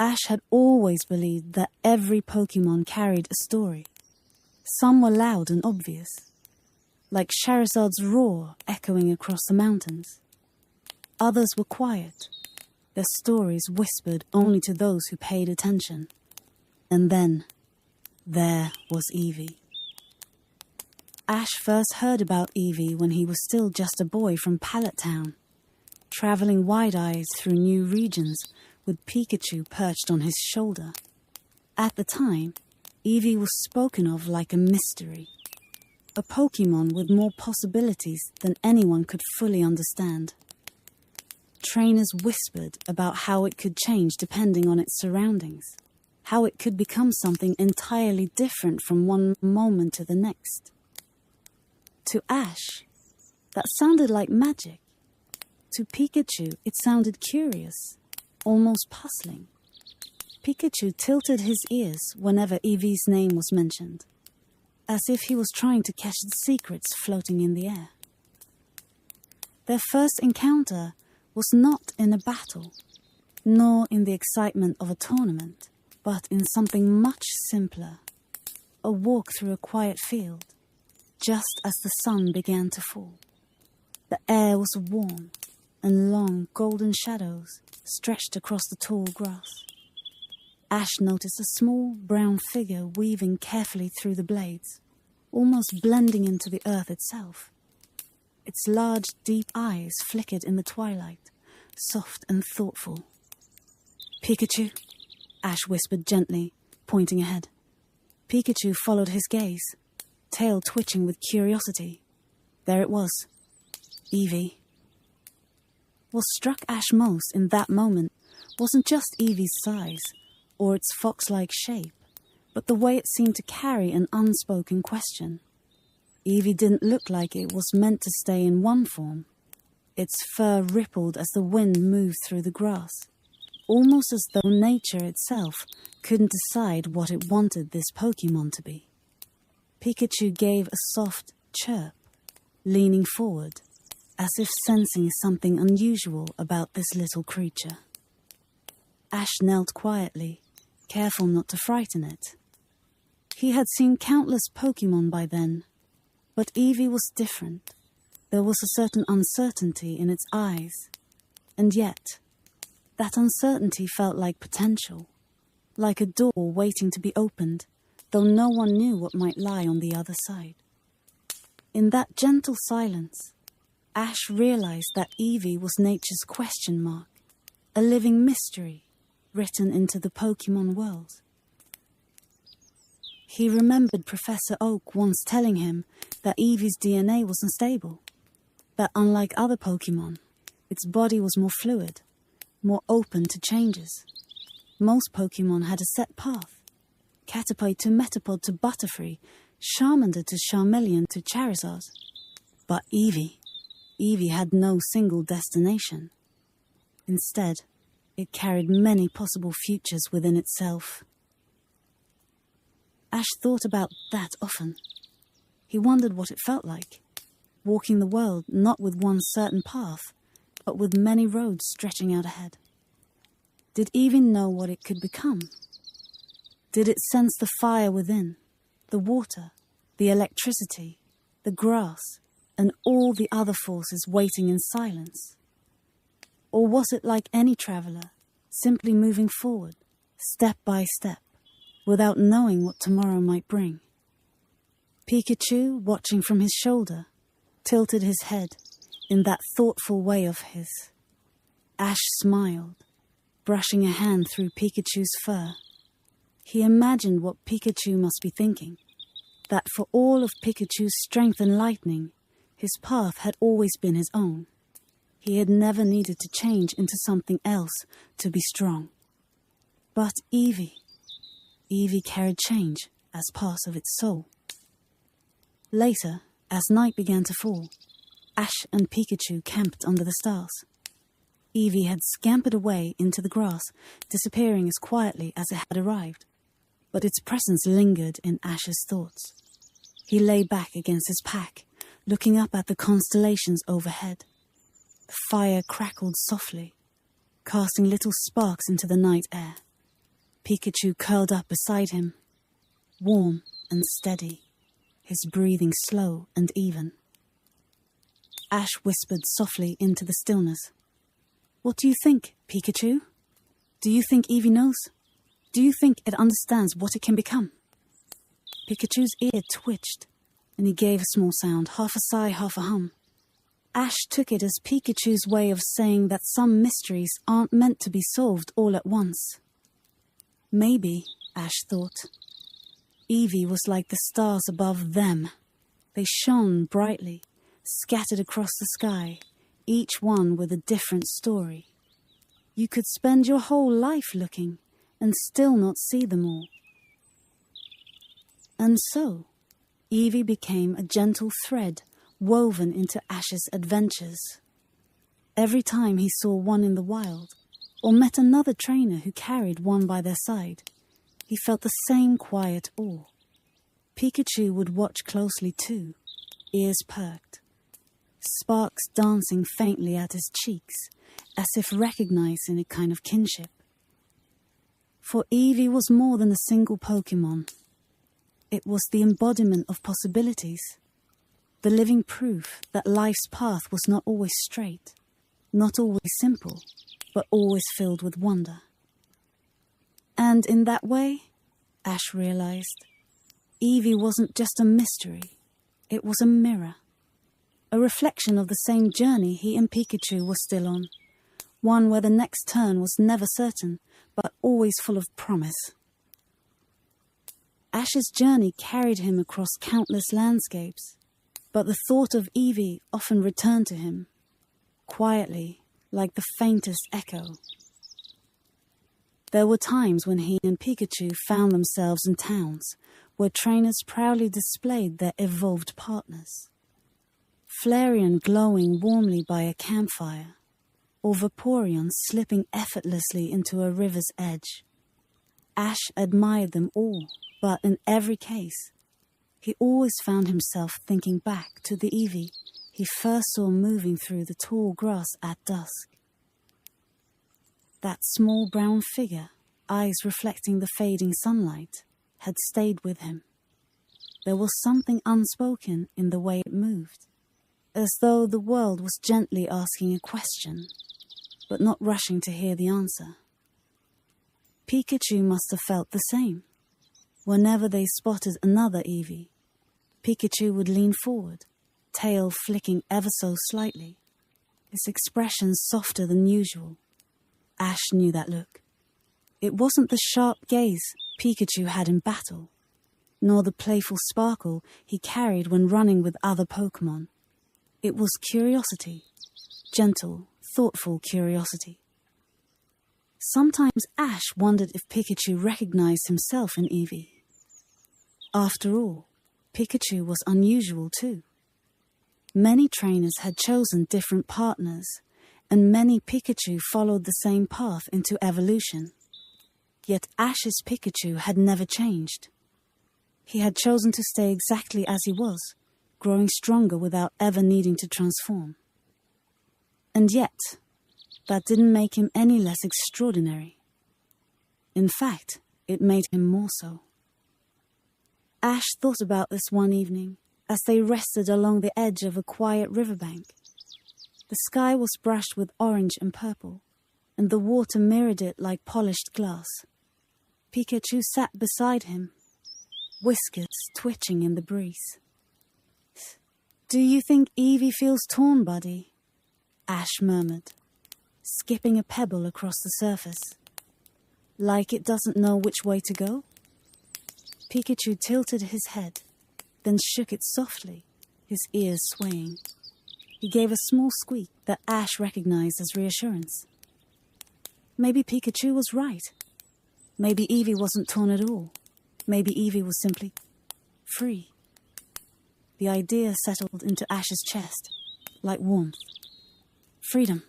Ash had always believed that every Pokémon carried a story. Some were loud and obvious, like Charizard's roar echoing across the mountains. Others were quiet, their stories whispered only to those who paid attention. And then, there was Eevee. Ash first heard about Eevee when he was still just a boy from Pallet Town, traveling wide-eyed through new regions with Pikachu perched on his shoulder. At the time, Eevee was spoken of like a mystery, a Pokémon with more possibilities than anyone could fully understand. Trainers whispered about how it could change depending on its surroundings, how it could become something entirely different from one moment to the next. To Ash, that sounded like magic. To Pikachu, it sounded curious, almost puzzling. Pikachu tilted his ears whenever Eevee's name was mentioned, as if he was trying to catch the secrets floating in the air. Their first encounter was not in a battle, nor in the excitement of a tournament, but in something much simpler, a walk through a quiet field, just as the sun began to fall. The air was warm, and long golden shadows stretched across the tall grass. Ash noticed a small brown figure weaving carefully through the blades, almost blending into the earth itself. Its large, deep eyes flickered in the twilight, soft and thoughtful. "Pikachu?" Ash whispered gently, pointing ahead. Pikachu followed his gaze, tail twitching with curiosity. There it was, Eevee. What struck Ash most in that moment wasn't just Eevee's size or its fox-like shape, but the way it seemed to carry an unspoken question. Eevee didn't look like it was meant to stay in one form. Its fur rippled as the wind moved through the grass, almost as though nature itself couldn't decide what it wanted this Pokémon to be. Pikachu gave a soft chirp, leaning forward, as if sensing something unusual about this little creature. Ash knelt quietly, careful not to frighten it. He had seen countless Pokémon by then, but Eevee was different. There was a certain uncertainty in its eyes, and yet, that uncertainty felt like potential, like a door waiting to be opened, though no one knew what might lie on the other side. In that gentle silence, Ash realized that Eevee was nature's question mark, a living mystery written into the Pokémon world. He remembered Professor Oak once telling him that Eevee's DNA was unstable, that unlike other Pokémon, its body was more fluid, more open to changes. Most Pokémon had a set path, Caterpie to Metapod to Butterfree, Charmander to Charmeleon to Charizard. But Eevee had no single destination. Instead, it carried many possible futures within itself. Ash thought about that often. He wondered what it felt like, walking the world not with one certain path, but with many roads stretching out ahead. Did Eevee know what it could become? Did it sense the fire within, the water, the electricity, the grass, and all the other forces waiting in silence? Or was it like any traveler, simply moving forward, step by step, without knowing what tomorrow might bring? Pikachu, watching from his shoulder, tilted his head in that thoughtful way of his. Ash smiled, brushing a hand through Pikachu's fur. He imagined what Pikachu must be thinking, that for all of Pikachu's strength and lightning, his path had always been his own. He had never needed to change into something else to be strong. But Eevee carried change as part of its soul. Later, as night began to fall, Ash and Pikachu camped under the stars. Eevee had scampered away into the grass, disappearing as quietly as it had arrived. But its presence lingered in Ash's thoughts. He lay back against his pack, looking up at the constellations overhead. The fire crackled softly, casting little sparks into the night air. Pikachu curled up beside him, warm and steady, his breathing slow and even. Ash whispered softly into the stillness. "What do you think, Pikachu? Do you think Eevee knows? Do you think it understands what it can become?" Pikachu's ear twitched, and he gave a small sound, half a sigh, half a hum. Ash took it as Pikachu's way of saying that some mysteries aren't meant to be solved all at once. Maybe, Ash thought, Eevee was like the stars above them. They shone brightly, scattered across the sky, each one with a different story. You could spend your whole life looking and still not see them all. And so, Eevee became a gentle thread woven into Ash's adventures. Every time he saw one in the wild, or met another trainer who carried one by their side, he felt the same quiet awe. Pikachu would watch closely too, ears perked, sparks dancing faintly at his cheeks, as if recognizing a kind of kinship. For Eevee was more than a single Pokémon. It was the embodiment of possibilities, the living proof that life's path was not always straight, not always simple, but always filled with wonder. And in that way, Ash realized, Eevee wasn't just a mystery, it was a mirror, a reflection of the same journey he and Pikachu were still on, one where the next turn was never certain, but always full of promise. Ash's journey carried him across countless landscapes, but the thought of Eevee often returned to him, quietly, like the faintest echo. There were times when he and Pikachu found themselves in towns where trainers proudly displayed their evolved partners. Flareon glowing warmly by a campfire, or Vaporeon slipping effortlessly into a river's edge. Ash admired them all, but in every case, he always found himself thinking back to the Eevee he first saw moving through the tall grass at dusk. That small brown figure, eyes reflecting the fading sunlight, had stayed with him. There was something unspoken in the way it moved, as though the world was gently asking a question, but not rushing to hear the answer. Pikachu must have felt the same. Whenever they spotted another Eevee, Pikachu would lean forward, tail flicking ever so slightly, his expression softer than usual. Ash knew that look. It wasn't the sharp gaze Pikachu had in battle, nor the playful sparkle he carried when running with other Pokémon. It was curiosity, gentle, thoughtful curiosity. Sometimes Ash wondered if Pikachu recognized himself in Eevee. After all, Pikachu was unusual too. Many trainers had chosen different partners, and many Pikachu followed the same path into evolution. Yet Ash's Pikachu had never changed. He had chosen to stay exactly as he was, growing stronger without ever needing to transform. And yet, that didn't make him any less extraordinary. In fact, it made him more so. Ash thought about this one evening as they rested along the edge of a quiet riverbank. The sky was brushed with orange and purple, and the water mirrored it like polished glass. Pikachu sat beside him, whiskers twitching in the breeze. "Do you think Eevee feels torn, buddy?" Ash murmured, skipping a pebble across the surface. "Like it doesn't know which way to go?" Pikachu tilted his head, then shook it softly, his ears swaying. He gave a small squeak that Ash recognized as reassurance. Maybe Pikachu was right. Maybe Eevee wasn't torn at all. Maybe Eevee was simply free. The idea settled into Ash's chest, like warmth. Freedom.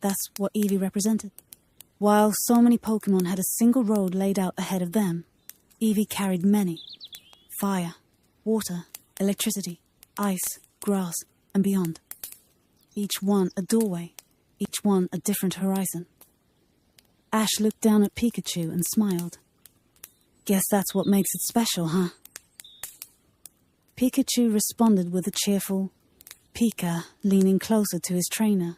That's what Eevee represented. While so many Pokémon had a single road laid out ahead of them, Eevee carried many. Fire, water, electricity, ice, grass, and beyond. Each one a doorway, each one a different horizon. Ash looked down at Pikachu and smiled. Guess that's what makes it special, huh? Pikachu responded with a cheerful Pika, leaning closer to his trainer.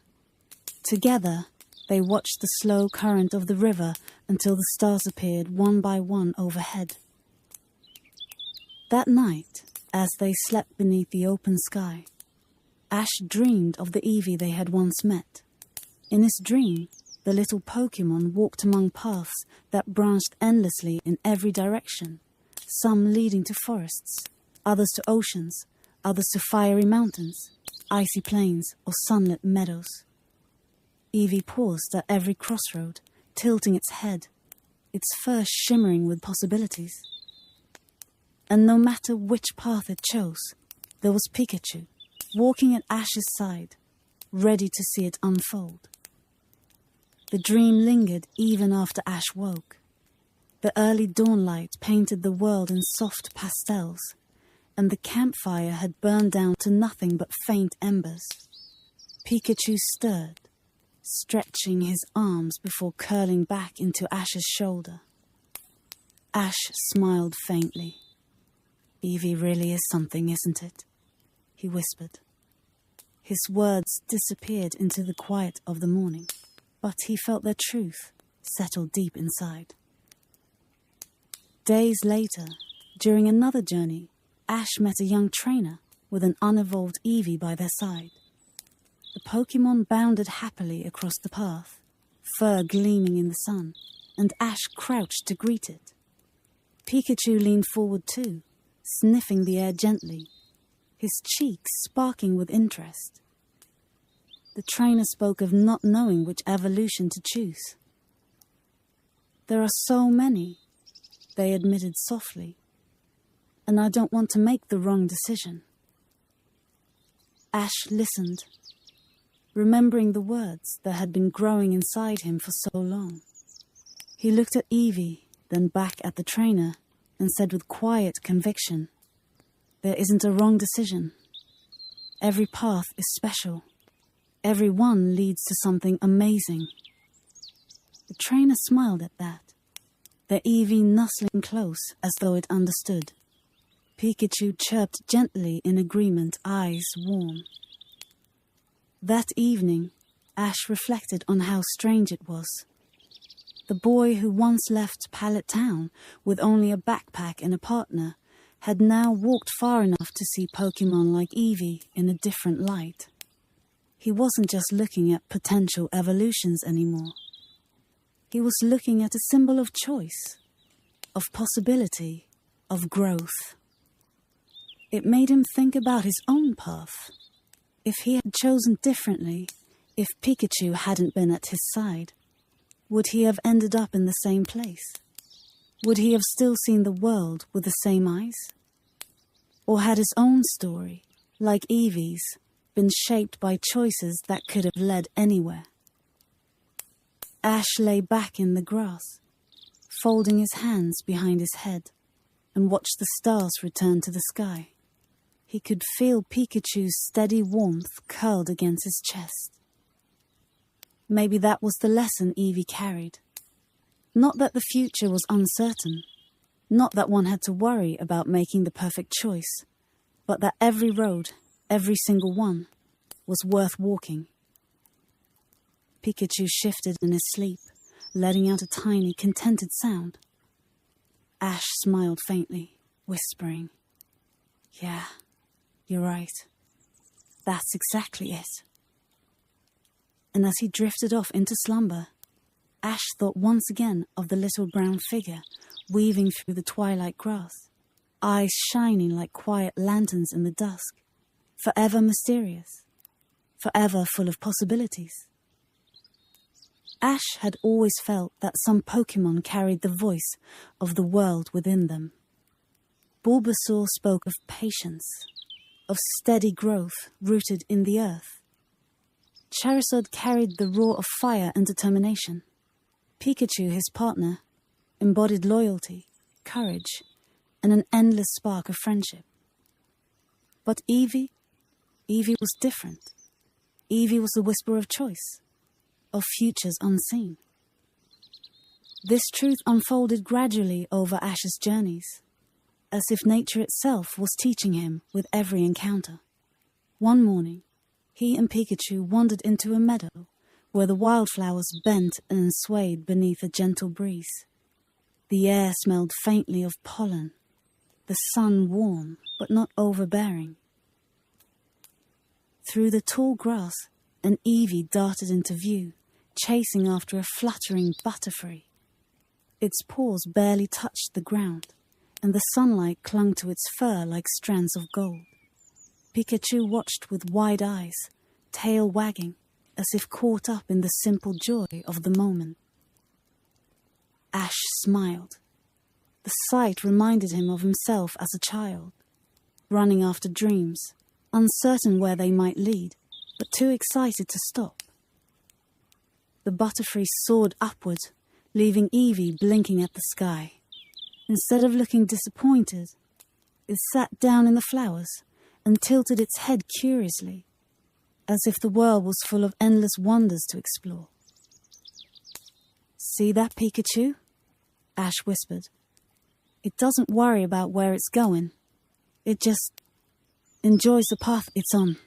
Together, they watched the slow current of the river until the stars appeared one by one overhead. That night, as they slept beneath the open sky, Ash dreamed of the Eevee they had once met. In his dream, the little Pokémon walked among paths that branched endlessly in every direction, some leading to forests, others to oceans, others to fiery mountains, icy plains, or sunlit meadows. Eevee paused at every crossroad, tilting its head, its fur shimmering with possibilities. And no matter which path it chose, there was Pikachu, walking at Ash's side, ready to see it unfold. The dream lingered even after Ash woke. The early dawnlight painted the world in soft pastels, and the campfire had burned down to nothing but faint embers. Pikachu stirred, stretching his arms before curling back into Ash's shoulder. Ash smiled faintly. "Eevee really is something, isn't it?" he whispered. His words disappeared into the quiet of the morning, but he felt their truth settle deep inside. Days later, during another journey, Ash met a young trainer with an unevolved Eevee by their side. The Pokémon bounded happily across the path, fur gleaming in the sun, and Ash crouched to greet it. Pikachu leaned forward too, sniffing the air gently, his cheeks sparking with interest. The trainer spoke of not knowing which evolution to choose. "There are so many," they admitted softly, "and I don't want to make the wrong decision." Ash listened, remembering the words that had been growing inside him for so long. He looked at Eevee, then back at the trainer, and said with quiet conviction, "There isn't a wrong decision. Every path is special. Every one leads to something amazing." The trainer smiled at that, their Eevee nuzzling close as though it understood. Pikachu chirped gently in agreement, eyes warm. That evening, Ash reflected on how strange it was. The boy who once left Pallet Town with only a backpack and a partner had now walked far enough to see Pokémon like Eevee in a different light. He wasn't just looking at potential evolutions anymore. He was looking at a symbol of choice, of possibility, of growth. It made him think about his own path. If he had chosen differently, if Pikachu hadn't been at his side, would he have ended up in the same place? Would he have still seen the world with the same eyes? Or had his own story, like Eevee's, been shaped by choices that could have led anywhere? Ash lay back in the grass, folding his hands behind his head, and watched the stars return to the sky. He could feel Pikachu's steady warmth curled against his chest. Maybe that was the lesson Eevee carried. Not that the future was uncertain, not that one had to worry about making the perfect choice, but that every road, every single one, was worth walking. Pikachu shifted in his sleep, letting out a tiny, contented sound. Ash smiled faintly, whispering, "Yeah, you're right. That's exactly it." And as he drifted off into slumber, Ash thought once again of the little brown figure weaving through the twilight grass, eyes shining like quiet lanterns in the dusk, forever mysterious, forever full of possibilities. Ash had always felt that some Pokémon carried the voice of the world within them. Bulbasaur spoke of patience, of steady growth rooted in the earth. Charizard carried the roar of fire and determination. Pikachu, his partner, embodied loyalty, courage, and an endless spark of friendship. But Eevee was different. Eevee was the whisper of choice, of futures unseen. This truth unfolded gradually over Ash's journeys, as if nature itself was teaching him with every encounter. One morning, he and Pikachu wandered into a meadow where the wildflowers bent and swayed beneath a gentle breeze. The air smelled faintly of pollen, the sun warm but not overbearing. Through the tall grass, an Eevee darted into view, chasing after a fluttering butterfree. Its paws barely touched the ground, and the sunlight clung to its fur like strands of gold. Pikachu watched with wide eyes, tail wagging, as if caught up in the simple joy of the moment. Ash smiled. The sight reminded him of himself as a child, running after dreams, uncertain where they might lead, but too excited to stop. The butterfree soared upward, leaving Eevee blinking at the sky. Instead of looking disappointed, it sat down in the flowers and tilted its head curiously, as if the world was full of endless wonders to explore. "See that, Pikachu?" Ash whispered. "It doesn't worry about where it's going. It just enjoys the path it's on."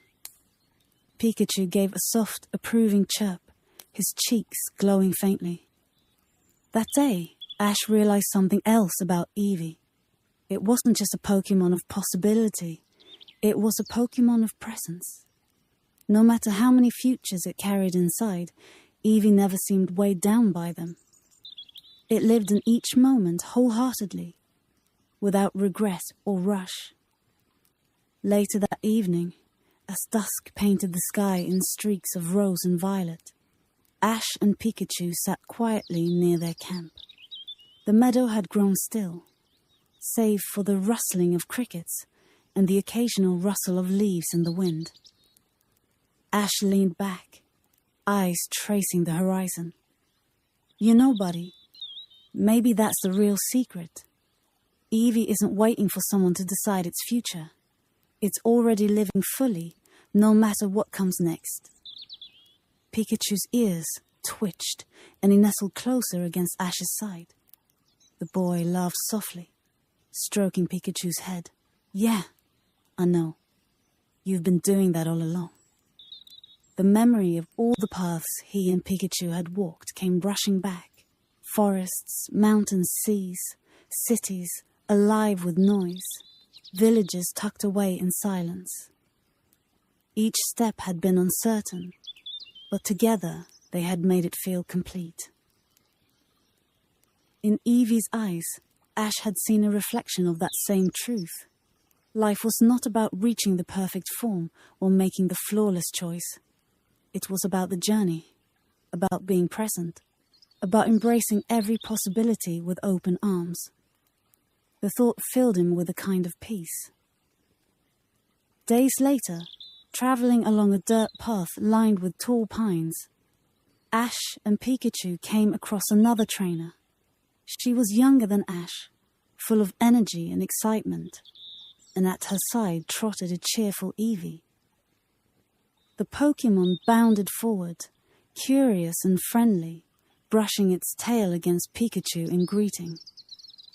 Pikachu gave a soft, approving chirp, his cheeks glowing faintly. That day, Ash realized something else about Eevee. It wasn't just a Pokémon of possibility, it was a Pokémon of presence. No matter how many futures it carried inside, Eevee never seemed weighed down by them. It lived in each moment wholeheartedly, without regret or rush. Later that evening, as dusk painted the sky in streaks of rose and violet, Ash and Pikachu sat quietly near their camp. The meadow had grown still, save for the rustling of crickets and the occasional rustle of leaves in the wind. Ash leaned back, eyes tracing the horizon. "You know, buddy, maybe that's the real secret. Eevee isn't waiting for someone to decide its future. It's already living fully, no matter what comes next." Pikachu's ears twitched, and he nestled closer against Ash's side. The boy laughed softly, stroking Pikachu's head. "Yeah, I know. You've been doing that all along." The memory of all the paths he and Pikachu had walked came rushing back. Forests, mountains, seas, cities alive with noise, villages tucked away in silence. Each step had been uncertain, but together they had made it feel complete. In Eevee's eyes, Ash had seen a reflection of that same truth. Life was not about reaching the perfect form or making the flawless choice. It was about the journey, about being present, about embracing every possibility with open arms. The thought filled him with a kind of peace. Days later, traveling along a dirt path lined with tall pines, Ash and Pikachu came across another trainer. She was younger than Ash, full of energy and excitement, and at her side trotted a cheerful Eevee. The Pokémon bounded forward, curious and friendly, brushing its tail against Pikachu in greeting.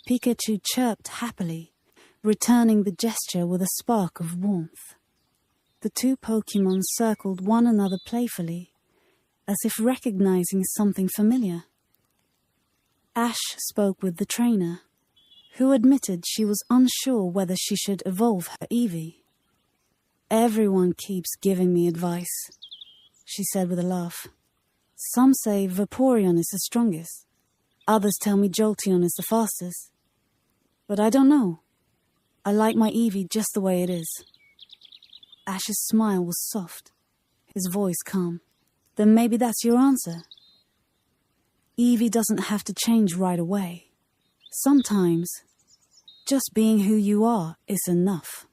Pikachu chirped happily, returning the gesture with a spark of warmth. The two Pokémon circled one another playfully, as if recognizing something familiar. Ash spoke with the trainer, who admitted she was unsure whether she should evolve her Eevee. "Everyone keeps giving me advice," she said with a laugh. "Some say Vaporeon is the strongest. Others tell me Jolteon is the fastest. But I don't know. I like my Eevee just the way it is." Ash's smile was soft, his voice calm. "Then maybe that's your answer. Eevee doesn't have to change right away. Sometimes, just being who you are is enough."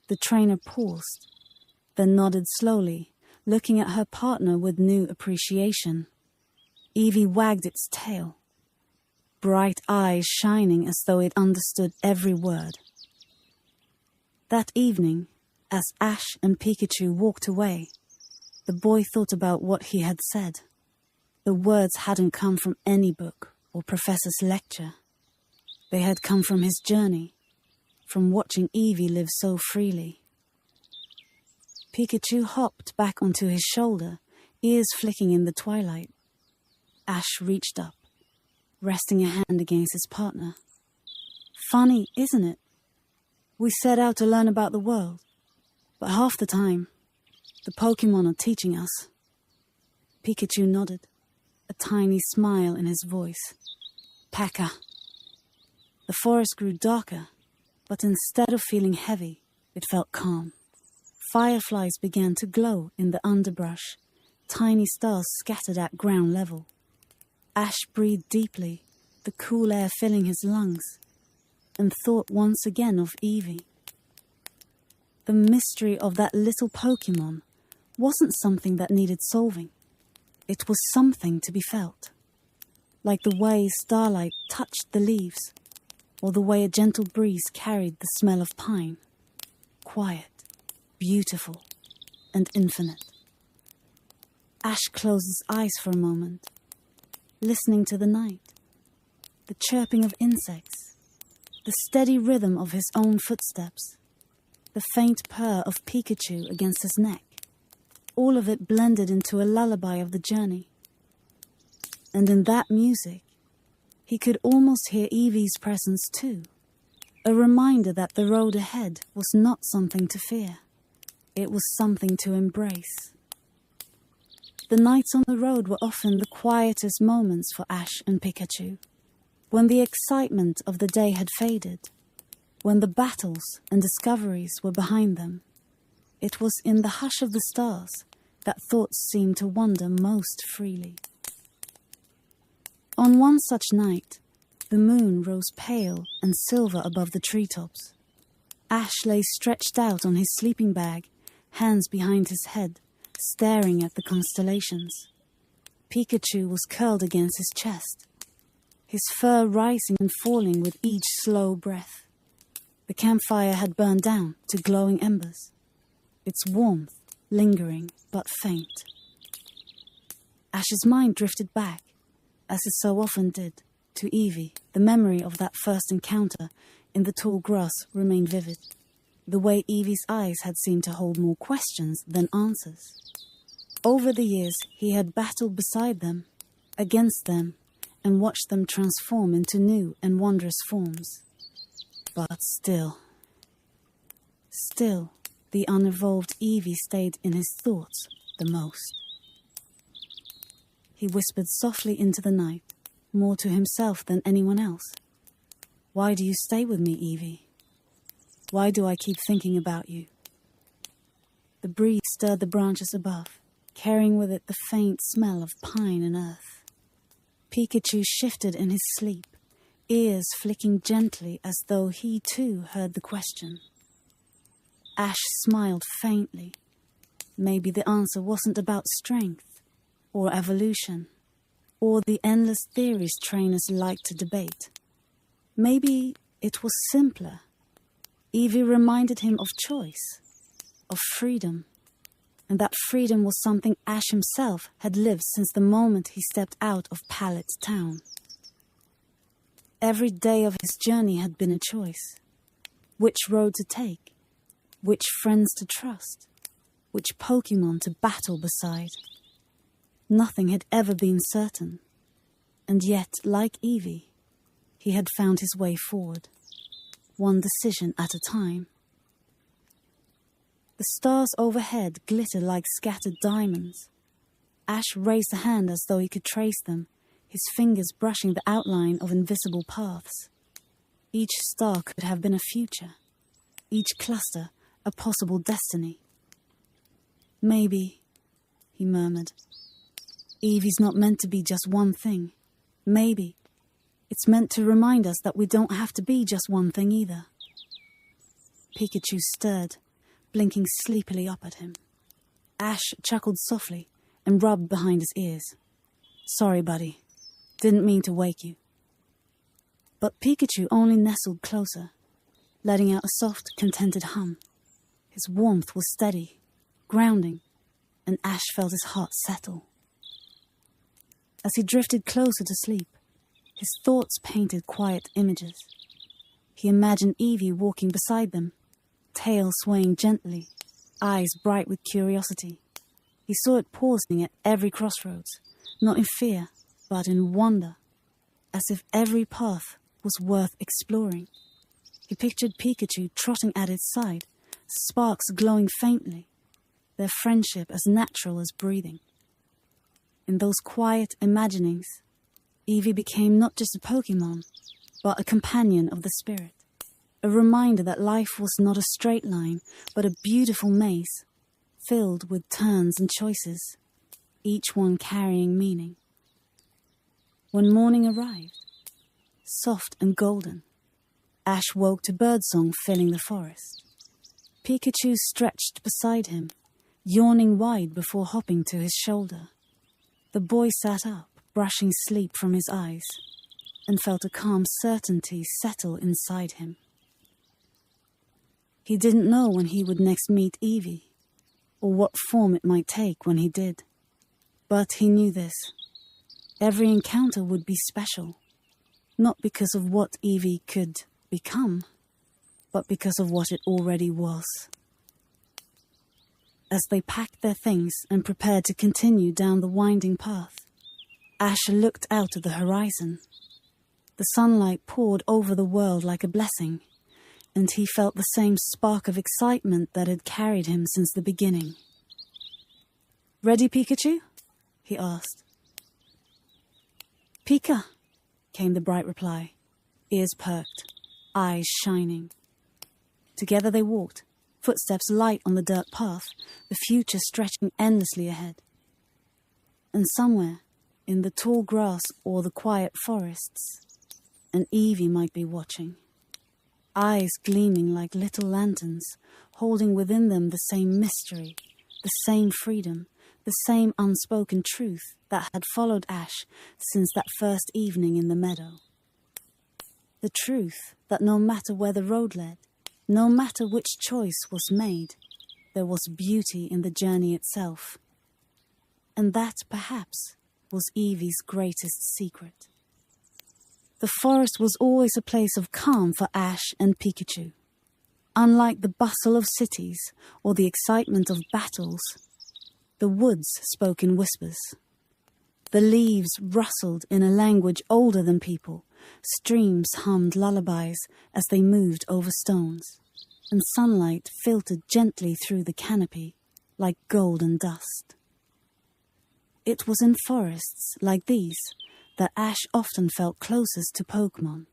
The trainer paused, then nodded slowly, looking at her partner with new appreciation. Eevee wagged its tail, bright eyes shining as though it understood every word. That evening, as Ash and Pikachu walked away, the boy thought about what he had said. The words hadn't come from any book or professor's lecture. They had come from his journey, from watching Eevee live so freely. Pikachu hopped back onto his shoulder, ears flicking in the twilight. Ash reached up, resting a hand against his partner. Funny, isn't it? We set out to learn about the world, but half the time, the Pokémon are teaching us. Pikachu nodded, a tiny smile in his voice. Pekka. The forest grew darker, but instead of feeling heavy, it felt calm. Fireflies began to glow in the underbrush, tiny stars scattered at ground level. Ash breathed deeply, the cool air filling his lungs, and thought once again of Eevee. The mystery of that little Pokémon wasn't something that needed solving. It was something to be felt, like the way starlight touched the leaves, or the way a gentle breeze carried the smell of pine. Quiet, beautiful, and infinite. Ash closed his eyes for a moment, listening to the night, the chirping of insects, the steady rhythm of his own footsteps, the faint purr of Pikachu against his neck. All of it blended into a lullaby of the journey. And in that music, he could almost hear Eevee's presence too, a reminder that the road ahead was not something to fear. It was something to embrace. The nights on the road were often the quietest moments for Ash and Pikachu, when the excitement of the day had faded, when the battles and discoveries were behind them. It was in the hush of the stars that thoughts seemed to wander most freely. On one such night, the moon rose pale and silver above the treetops. Ash lay stretched out on his sleeping bag, hands behind his head, staring at the constellations. Pikachu was curled against his chest, his fur rising and falling with each slow breath. The campfire had burned down to glowing embers, its warmth lingering but faint. Ash's mind drifted back, as it so often did, to Eevee. The memory of that first encounter in the tall grass remained vivid. The way Eevee's eyes had seemed to hold more questions than answers. Over the years, he had battled beside them, against them, and watched them transform into new and wondrous forms. But still, the unevolved Eevee stayed in his thoughts the most. He whispered softly into the night, more to himself than anyone else. Why do you stay with me, Eevee? Why do I keep thinking about you? The breeze stirred the branches above, carrying with it the faint smell of pine and earth. Pikachu shifted in his sleep, ears flicking gently as though he too heard the question. Ash smiled faintly. Maybe the answer wasn't about strength, or evolution, or the endless theories trainers like to debate. Maybe it was simpler. Eevee reminded him of choice, of freedom, and that freedom was something Ash himself had lived since the moment he stepped out of Pallet Town. Every day of his journey had been a choice. Which road to take, which friends to trust, which Pokémon to battle beside. Nothing had ever been certain, and yet, like Eevee, he had found his way forward, one decision at a time. The stars overhead glittered like scattered diamonds. Ash raised a hand as though he could trace them, his fingers brushing the outline of invisible paths. Each star could have been a future, each cluster a possible destiny. Maybe, he murmured, Eevee's not meant to be just one thing. Maybe it's meant to remind us that we don't have to be just one thing either. Pikachu stirred, blinking sleepily up at him. Ash chuckled softly and rubbed behind his ears. Sorry, buddy. Didn't mean to wake you. But Pikachu only nestled closer, letting out a soft, contented hum. His warmth was steady, grounding, and Ash felt his heart settle. As he drifted closer to sleep, his thoughts painted quiet images. He imagined Eevee walking beside them, tail swaying gently, eyes bright with curiosity. He saw it pausing at every crossroads, not in fear, but in wonder, as if every path was worth exploring. He pictured Pikachu trotting at its side, sparks glowing faintly, their friendship as natural as breathing. In those quiet imaginings, Eevee became not just a Pokémon, but a companion of the spirit. A reminder that life was not a straight line, but a beautiful maze, filled with turns and choices, each one carrying meaning. When morning arrived, soft and golden, Ash woke to birdsong filling the forest. Pikachu stretched beside him, yawning wide before hopping to his shoulder. The boy sat up, brushing sleep from his eyes, and felt a calm certainty settle inside him. He didn't know when he would next meet Eevee, or what form it might take when he did. But he knew this. Every encounter would be special, not because of what Eevee could become, but because of what it already was. As they packed their things and prepared to continue down the winding path, Ash looked out at the horizon. The sunlight poured over the world like a blessing, and he felt the same spark of excitement that had carried him since the beginning. "Ready, Pikachu?" he asked. "Pika," came the bright reply, ears perked, eyes shining. Together they walked, footsteps light on the dirt path, the future stretching endlessly ahead. And somewhere, in the tall grass or the quiet forests, an Eevee might be watching. Eyes gleaming like little lanterns, holding within them the same mystery, the same freedom, the same unspoken truth that had followed Ash since that first evening in the meadow. The truth that no matter where the road led, no matter which choice was made, there was beauty in the journey itself. And that, perhaps, was Eevee's greatest secret. The forest was always a place of calm for Ash and Pikachu. Unlike the bustle of cities or the excitement of battles, the woods spoke in whispers. The leaves rustled in a language older than people, streams hummed lullabies as they moved over stones, and sunlight filtered gently through the canopy like golden dust. It was in forests like these that Ash often felt closest to Pokémon,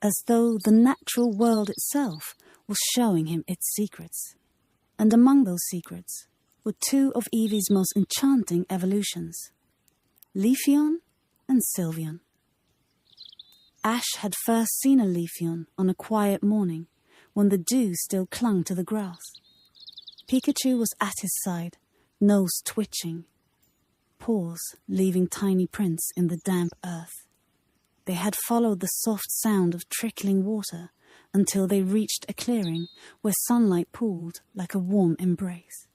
as though the natural world itself was showing him its secrets. And among those secrets were two of Eevee's most enchanting evolutions, Leafeon and Sylveon. Ash had first seen a Leafeon on a quiet morning when the dew still clung to the grass. Pikachu was at his side, nose twitching, paws leaving tiny prints in the damp earth. They had followed the soft sound of trickling water until they reached a clearing where sunlight pooled like a warm embrace.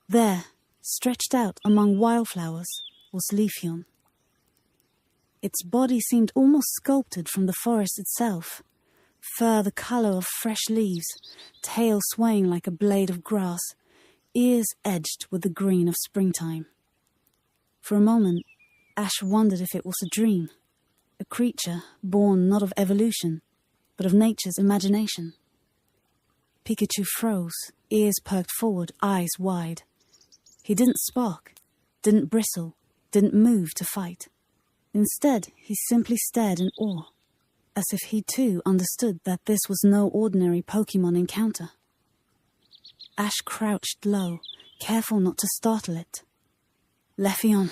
There, stretched out among wildflowers, was Leafeon. Its body seemed almost sculpted from the forest itself, fur the colour of fresh leaves, tail swaying like a blade of grass, ears edged with the green of springtime. For a moment, Ash wondered if it was a dream, a creature born not of evolution, but of nature's imagination. Pikachu froze, ears perked forward, eyes wide. He didn't spark, didn't bristle, didn't move to fight. Instead, he simply stared in awe, as if he too understood that this was no ordinary Pokémon encounter. Ash crouched low, careful not to startle it. "Leafeon,"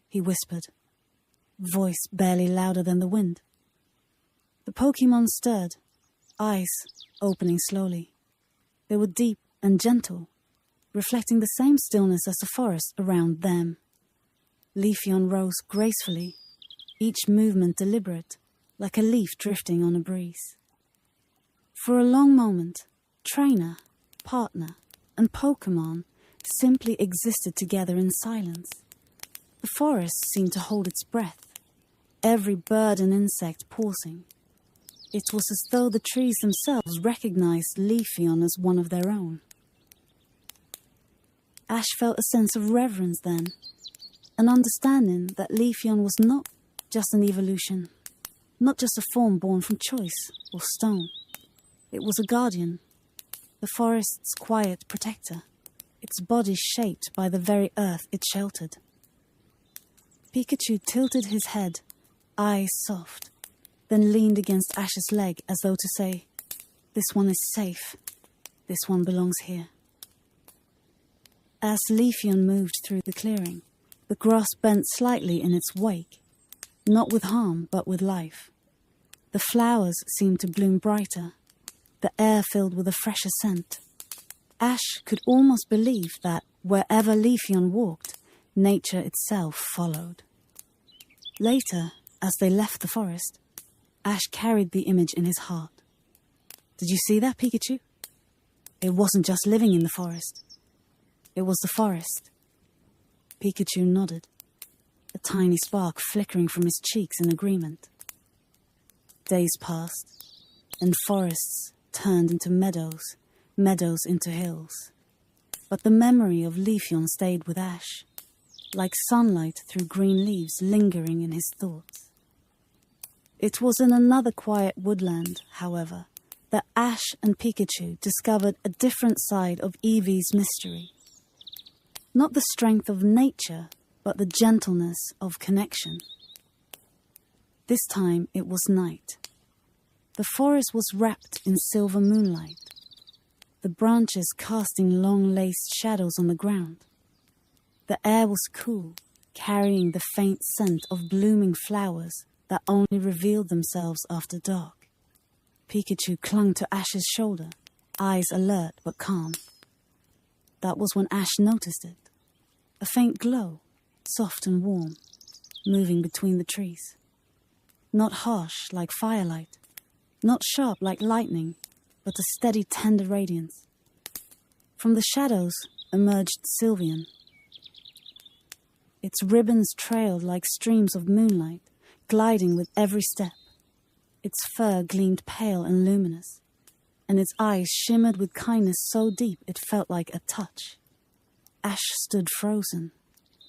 he whispered, voice barely louder than the wind. The Pokémon stirred, eyes opening slowly. They were deep and gentle, reflecting the same stillness as the forest around them. Leafeon rose gracefully, each movement deliberate, like a leaf drifting on a breeze. For a long moment, trainer, partner, and Pokémon simply existed together in silence. The The forest seemed to hold its breath, every bird and insect pausing. It was as though the trees themselves recognized Leafeon as one of their own. Ash felt a sense of reverence then, an understanding that Leafeon was not just an evolution, not just a form born from choice or stone. It was a guardian, the forest's quiet protector, its body shaped by the very earth it sheltered. Pikachu tilted his head, eyes soft, then leaned against Ash's leg as though to say, "This one is safe. This one belongs here." As Leafeon moved through the clearing, the grass bent slightly in its wake, not with harm but with life. The flowers seemed to bloom brighter, the air filled with a fresher scent. Ash could almost believe that wherever Leafeon walked, nature itself followed. Later, as they left the forest, Ash carried the image in his heart. "Did you see that, Pikachu? It wasn't just living in the forest. It was the forest." Pikachu nodded, a tiny spark flickering from his cheeks in agreement. Days passed, and forests turned into meadows, meadows into hills. But the memory of Leafeon stayed with Ash, like sunlight through green leaves lingering in his thoughts. It was in another quiet woodland, however, that Ash and Pikachu discovered a different side of Eevee's mystery. Not the strength of nature, but the gentleness of connection. This time it was night. The forest was wrapped in silver moonlight, the branches casting long laced shadows on the ground. The air was cool, carrying the faint scent of blooming flowers that only revealed themselves after dark. Pikachu clung to Ash's shoulder, eyes alert but calm. That was when Ash noticed it. A faint glow, soft and warm, moving between the trees. Not harsh like firelight, not sharp like lightning, but a steady, tender radiance. From the shadows emerged Sylveon. Its ribbons trailed like streams of moonlight, gliding with every step. Its fur gleamed pale and luminous, and its eyes shimmered with kindness so deep it felt like a touch. Ash stood frozen,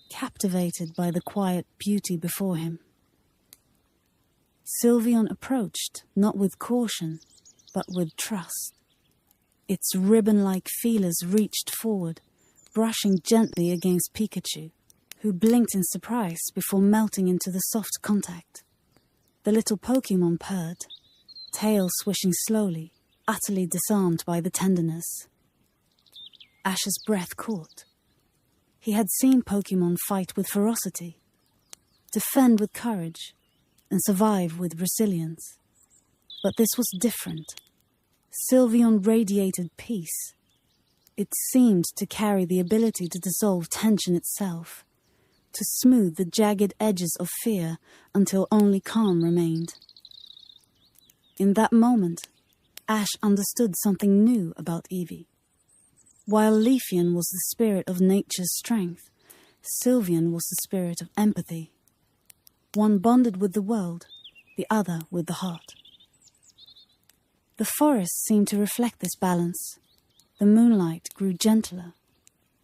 captivated by the quiet beauty before him. Sylveon approached, not with caution, but with trust. Its ribbon-like feelers reached forward, brushing gently against Pikachu, who blinked in surprise before melting into the soft contact. The little Pokémon purred, tail swishing slowly, utterly disarmed by the tenderness. Ash's breath caught. He had seen Pokémon fight with ferocity, defend with courage, and survive with resilience. But this was different. Sylveon radiated peace. It seemed to carry the ability to dissolve tension itself, to smooth the jagged edges of fear until only calm remained. In that moment, Ash understood something new about Eevee. While Leafeon was the spirit of nature's strength, Sylveon was the spirit of empathy. One bonded with the world, the other with the heart. The forest seemed to reflect this balance. The moonlight grew gentler.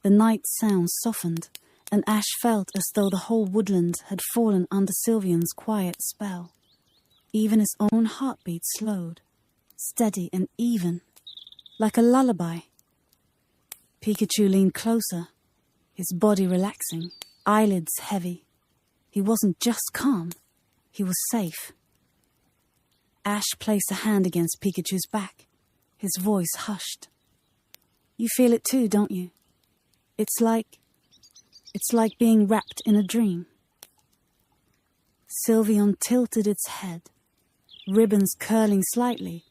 The night sounds softened, and Ash felt as though the whole woodland had fallen under Sylveon's quiet spell. Even his own heartbeat slowed, steady and even, like a lullaby. Pikachu leaned closer, his body relaxing, eyelids heavy. He wasn't just calm, he was safe. Ash placed a hand against Pikachu's back, his voice hushed. "You feel it too, don't you? It's like being wrapped in a dream." Sylveon tilted its head, ribbons curling slightly,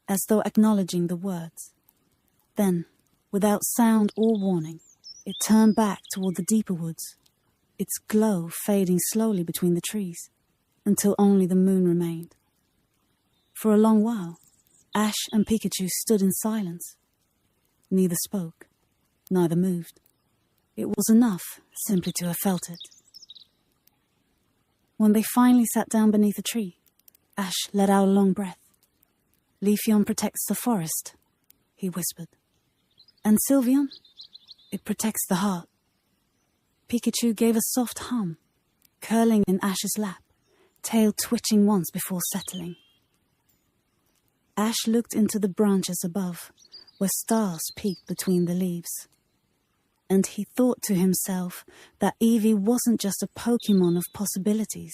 as though acknowledging the words. Then, without sound or warning, it turned back toward the deeper woods, its glow fading slowly between the trees, until only the moon remained. For a long while, Ash and Pikachu stood in silence. Neither spoke, neither moved. It was enough simply to have felt it. When they finally sat down beneath a tree, Ash let out a long breath. Leafeon protects the forest, he whispered. And Sylveon? It protects the heart. Pikachu gave a soft hum, curling in Ash's lap, tail twitching once before settling. Ash looked into the branches above, where stars peeked between the leaves. And he thought to himself that Eevee wasn't just a Pokémon of possibilities.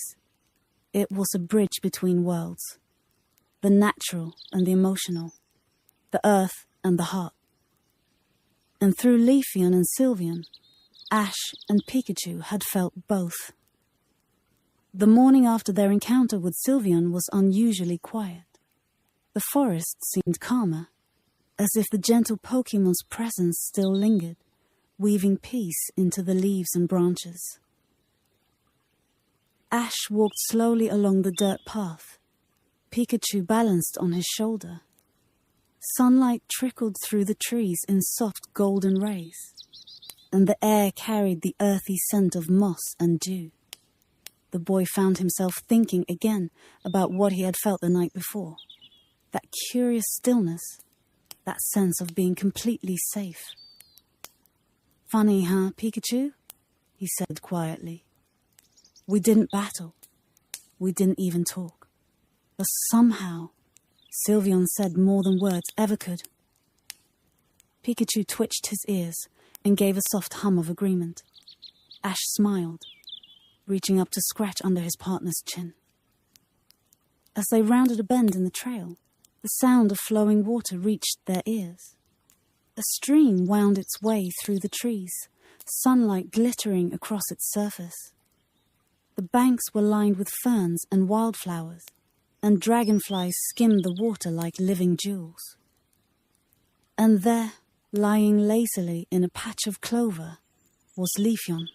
It was a bridge between worlds. The natural and the emotional. The earth and the heart. And through Leafeon and Sylveon, Ash and Pikachu had felt both. The morning after their encounter with Sylveon was unusually quiet. The forest seemed calmer, as if the gentle Pokémon's presence still lingered, weaving peace into the leaves and branches. Ash walked slowly along the dirt path, Pikachu balanced on his shoulder. Sunlight trickled through the trees in soft golden rays, and the air carried the earthy scent of moss and dew. The boy found himself thinking again about what he had felt the night before. That curious stillness, that sense of being completely safe. Funny, huh, Pikachu? He said quietly. We didn't battle. We didn't even talk. But somehow, Sylveon said more than words ever could. Pikachu twitched his ears and gave a soft hum of agreement. Ash smiled, reaching up to scratch under his partner's chin. As they rounded a bend in the trail, the sound of flowing water reached their ears. A stream wound its way through the trees, sunlight glittering across its surface. The banks were lined with ferns and wildflowers, and dragonflies skimmed the water like living jewels. And there, lying lazily in a patch of clover, was Leafeon.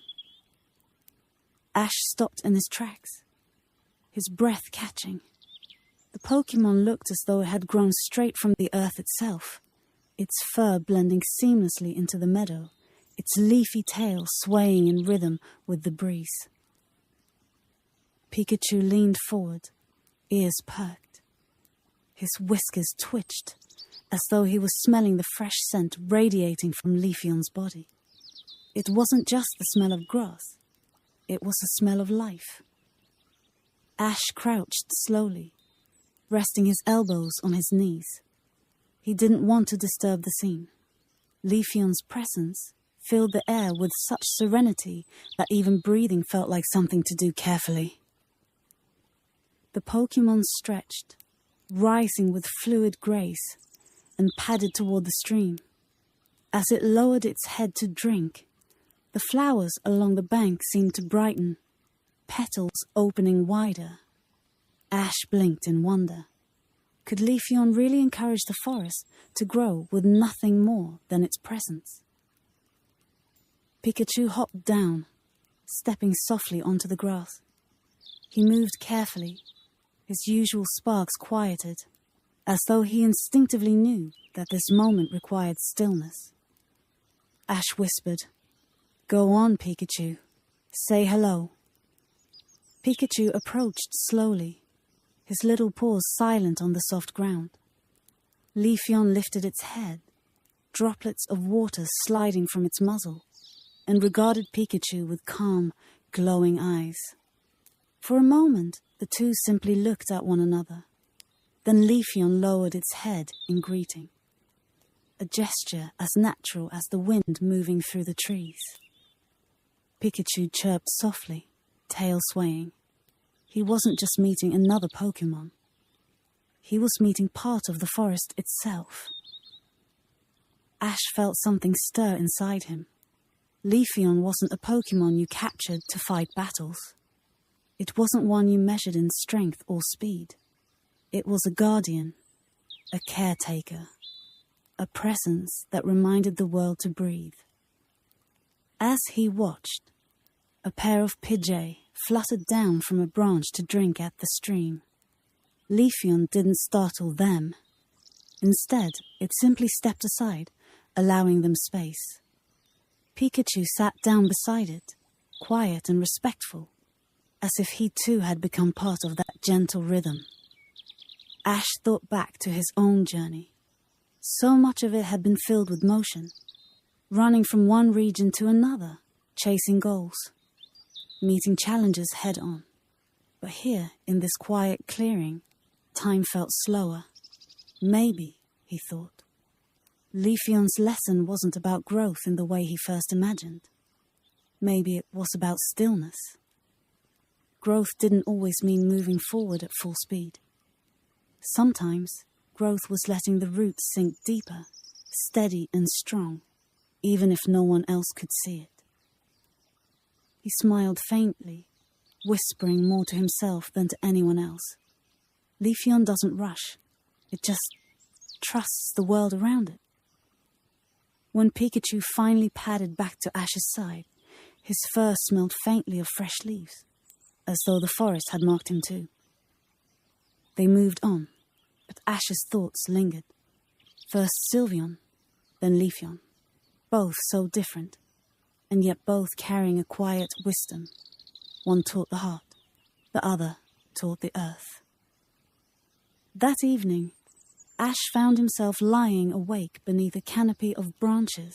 Ash stopped in his tracks, his breath catching. The Pokémon looked as though it had grown straight from the earth itself, its fur blending seamlessly into the meadow, its leafy tail swaying in rhythm with the breeze. Pikachu leaned forward, ears perked. His whiskers twitched, as though he was smelling the fresh scent radiating from Leafeon's body. It wasn't just the smell of grass, it was the smell of life. Ash crouched slowly, resting his elbows on his knees. He didn't want to disturb the scene. Leafeon's presence filled the air with such serenity that even breathing felt like something to do carefully. The Pokémon stretched, rising with fluid grace, and padded toward the stream. As it lowered its head to drink, the flowers along the bank seemed to brighten, petals opening wider. Ash blinked in wonder. Could Leafeon really encourage the forest to grow with nothing more than its presence? Pikachu hopped down, stepping softly onto the grass. He moved carefully, his usual sparks quieted, as though he instinctively knew that this moment required stillness. Ash whispered, "Go on, Pikachu. Say hello." Pikachu approached slowly, his little paws silent on the soft ground. Leafeon lifted its head, droplets of water sliding from its muzzle, and regarded Pikachu with calm, glowing eyes. For a moment, the two simply looked at one another. Then Leafeon lowered its head in greeting, a gesture as natural as the wind moving through the trees. Pikachu chirped softly, tail swaying. He wasn't just meeting another Pokémon. He was meeting part of the forest itself. Ash felt something stir inside him. Leafeon wasn't a Pokémon you captured to fight battles. It wasn't one you measured in strength or speed. It was a guardian, a caretaker, a presence that reminded the world to breathe. As he watched, a pair of Pidgey fluttered down from a branch to drink at the stream. Leafeon didn't startle them. Instead, it simply stepped aside, allowing them space. Pikachu sat down beside it, quiet and respectful. as if he too had become part of that gentle rhythm. Ash thought back to his own journey. So much of it had been filled with motion, running from one region to another, chasing goals, meeting challenges head-on. But here, in this quiet clearing, time felt slower. Maybe, he thought, Leafeon's lesson wasn't about growth in the way he first imagined. Maybe it was about stillness. Growth didn't always mean moving forward at full speed. Sometimes, growth was letting the roots sink deeper, steady and strong, even if no one else could see it. He smiled faintly, whispering more to himself than to anyone else. Leafeon doesn't rush. It just trusts the world around it. When Pikachu finally padded back to Ash's side, his fur smelled faintly of fresh leaves, as though the forest had marked him too. They moved on, but Ash's thoughts lingered. First Sylveon, then Leafeon, both so different, and yet both carrying a quiet wisdom. One taught the heart, the other taught the earth. That evening, Ash found himself lying awake beneath a canopy of branches.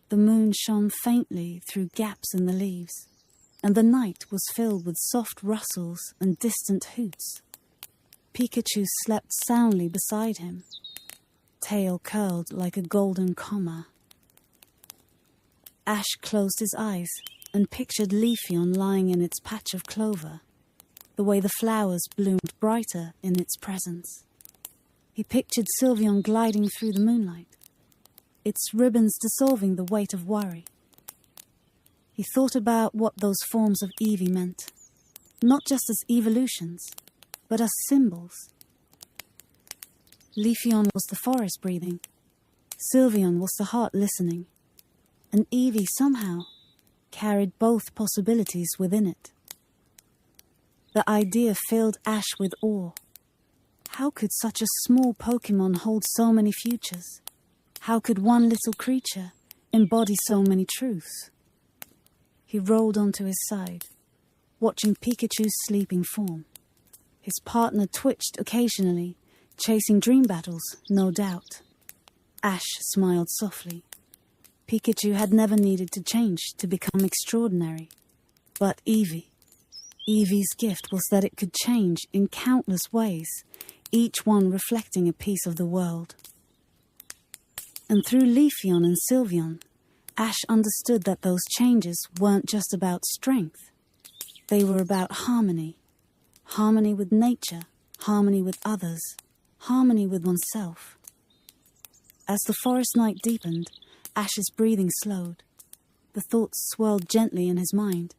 The moon shone faintly through gaps in the leaves, and the night was filled with soft rustles and distant hoots. Pikachu slept soundly beside him, tail curled like a golden comma. Ash closed his eyes and pictured Leafeon lying in its patch of clover, the way the flowers bloomed brighter in its presence. He pictured Sylveon gliding through the moonlight, its ribbons dissolving the weight of worry. He thought about what those forms of Eevee meant, not just as evolutions, but as symbols. Leafeon was the forest breathing, Sylveon was the heart listening, and Eevee somehow carried both possibilities within it. The idea filled Ash with awe. How could such a small Pokémon hold so many futures? How could one little creature embody so many truths? He rolled onto his side, watching Pikachu's sleeping form. His partner twitched occasionally, chasing dream battles, no doubt. Ash smiled softly. Pikachu had never needed to change to become extraordinary. But Eevee's gift was that it could change in countless ways, each one reflecting a piece of the world. And through Leafeon and Sylveon, Ash understood that those changes weren't just about strength. They were about harmony. Harmony with nature, harmony with others, harmony with oneself. As the forest night deepened, Ash's breathing slowed. The thoughts swirled gently in his mind.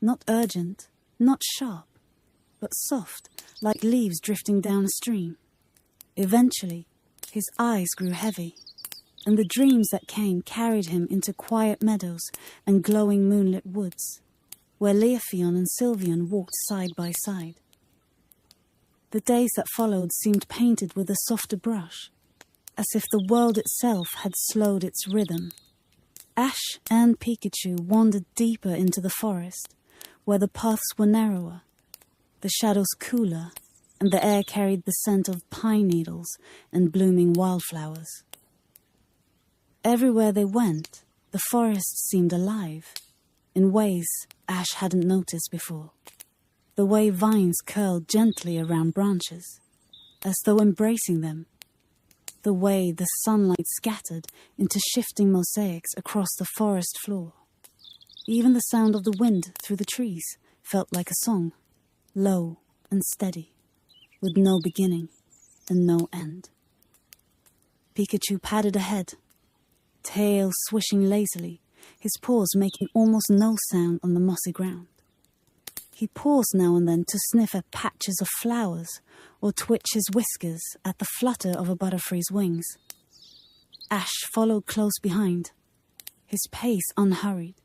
Not urgent, not sharp, but soft, like leaves drifting down a stream. Eventually, his eyes grew heavy, and the dreams that came carried him into quiet meadows and glowing moonlit woods, where Leafeon and Sylveon walked side by side. The days that followed seemed painted with a softer brush, as if the world itself had slowed its rhythm. Ash and Pikachu wandered deeper into the forest, where the paths were narrower, the shadows cooler, and the air carried the scent of pine needles and blooming wildflowers. Everywhere they went, the forest seemed alive, in ways Ash hadn't noticed before. The way vines curled gently around branches, as though embracing them. The way the sunlight scattered into shifting mosaics across the forest floor. Even the sound of the wind through the trees felt like a song, low and steady, with no beginning and no end. Pikachu padded ahead, tail swishing lazily, his paws making almost no sound on the mossy ground. He paused now and then to sniff at patches of flowers or twitch his whiskers at the flutter of a butterfly's wings. Ash followed close behind, his pace unhurried,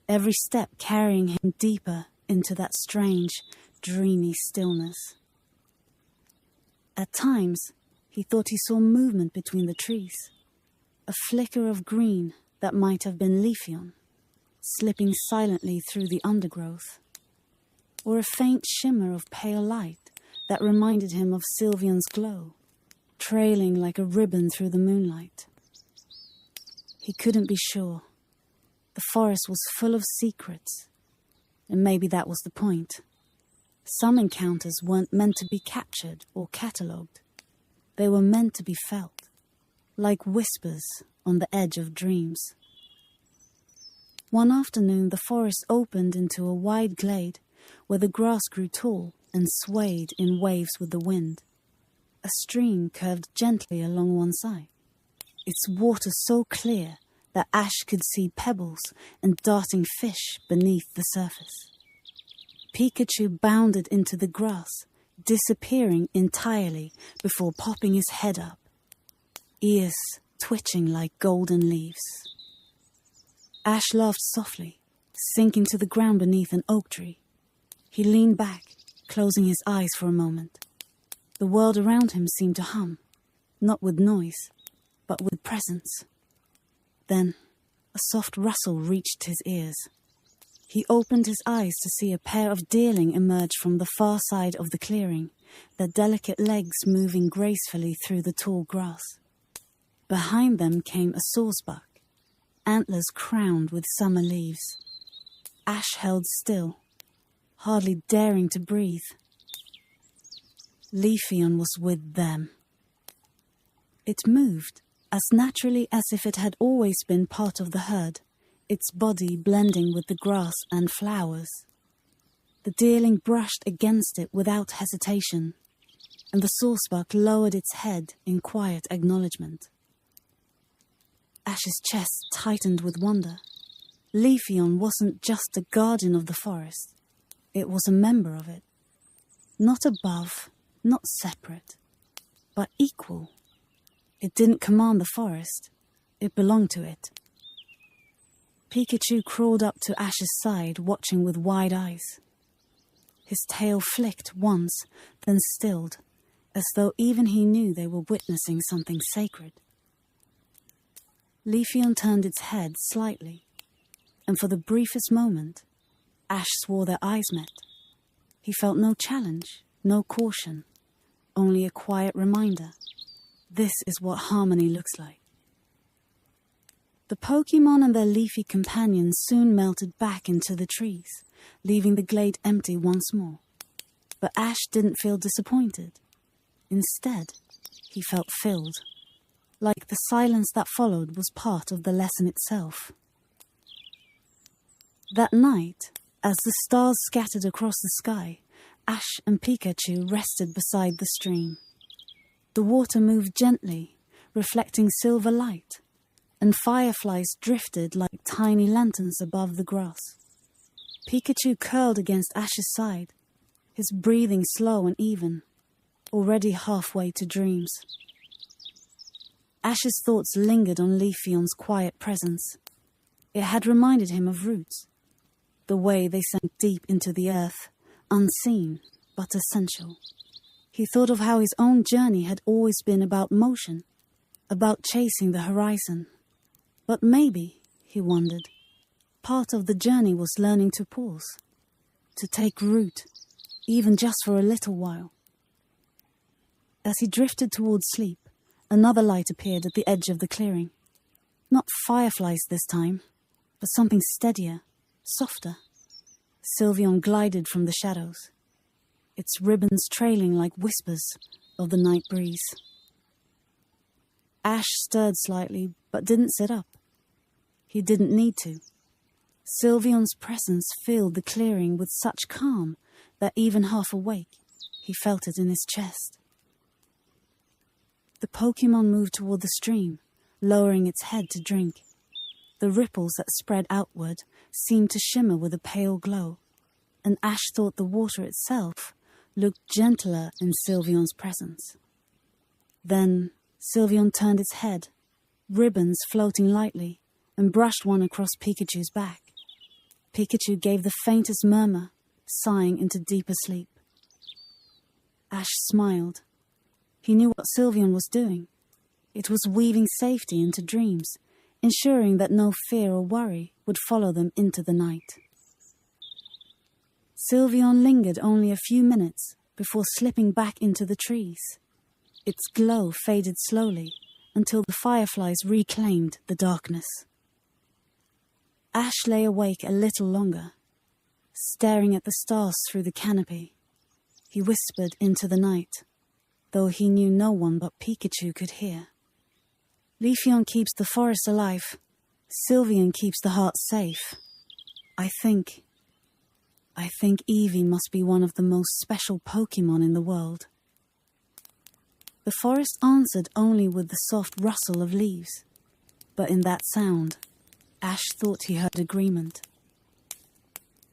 every step carrying him deeper into that strange, dreamy stillness. At times, he thought he saw movement between the trees, a flicker of green that might have been Leafeon, slipping silently through the undergrowth. or a faint shimmer of pale light that reminded him of Sylveon's glow, trailing like a ribbon through the moonlight. He couldn't be sure. The forest was full of secrets, and maybe that was the point. Some encounters weren't meant to be captured or catalogued. They were meant to be felt, like whispers on the edge of dreams. One afternoon, the forest opened into a wide glade where the grass grew tall and swayed in waves with the wind. A stream curved gently along one side, its water so clear that Ash could see pebbles and darting fish beneath the surface. Pikachu bounded into the grass, disappearing entirely before popping his head up, ears twitching like golden leaves. Ash laughed softly, sinking to the ground beneath an oak tree. He leaned back, closing his eyes for a moment. The world around him seemed to hum, not with noise, but with presence. Then, a soft rustle reached his ears. He opened his eyes to see a pair of deerling emerge from the far side of the clearing, their delicate legs moving gracefully through the tall grass. Behind them came a sawsbuck, antlers crowned with summer leaves. Ash held still, hardly daring to breathe. Leafeon was with them. It moved as naturally as if it had always been part of the herd, its body blending with the grass and flowers. The deerling brushed against it without hesitation, and the sawsbuck lowered its head in quiet acknowledgement. Ash's chest tightened with wonder. Leafeon wasn't just a guardian of the forest. It was a member of it. Not above, not separate, but equal. It didn't command the forest. It belonged to it. Pikachu crawled up to Ash's side, watching with wide eyes. His tail flicked once, then stilled, as though even he knew they were witnessing something sacred. Leafeon turned its head slightly, and for the briefest moment, Ash swore their eyes met. He felt no challenge, no caution, only a quiet reminder. This is what harmony looks like. The Pokémon and their leafy companions soon melted back into the trees, leaving the glade empty once more. But Ash didn't feel disappointed. Instead, he felt filled, like the silence that followed was part of the lesson itself. That night, as the stars scattered across the sky, Ash and Pikachu rested beside the stream. The water moved gently, reflecting silver light, and fireflies drifted like tiny lanterns above the grass. Pikachu curled against Ash's side, his breathing slow and even, already halfway to dreams. Ash's thoughts lingered on Leafeon's quiet presence. It had reminded him of roots, the way they sank deep into the earth, unseen but essential. He thought of how his own journey had always been about motion, about chasing the horizon. But maybe, he wondered, part of the journey was learning to pause, to take root, even just for a little while. As he drifted towards sleep, another light appeared at the edge of the clearing. Not fireflies this time, but something steadier, softer. Sylveon glided from the shadows, its ribbons trailing like whispers of the night breeze. Ash stirred slightly, but didn't sit up. He didn't need to. Sylveon's presence filled the clearing with such calm that even half awake, he felt it in his chest. The Pokémon moved toward the stream, lowering its head to drink. The ripples that spread outward seemed to shimmer with a pale glow, and Ash thought the water itself looked gentler in Sylveon's presence. Then Sylveon turned its head, ribbons floating lightly, and brushed one across Pikachu's back. Pikachu gave the faintest murmur, sighing into deeper sleep. Ash smiled. He knew what Sylveon was doing. It was weaving safety into dreams, ensuring that no fear or worry would follow them into the night. Sylveon lingered only a few minutes before slipping back into the trees. Its glow faded slowly until the fireflies reclaimed the darkness. Ash lay awake a little longer, staring at the stars through the canopy. He whispered into the night, though he knew no one but Pikachu could hear. Leafeon keeps the forest alive. Sylveon keeps the heart safe. I think Eevee must be one of the most special Pokémon in the world. The forest answered only with the soft rustle of leaves, but in that sound, Ash thought he heard agreement.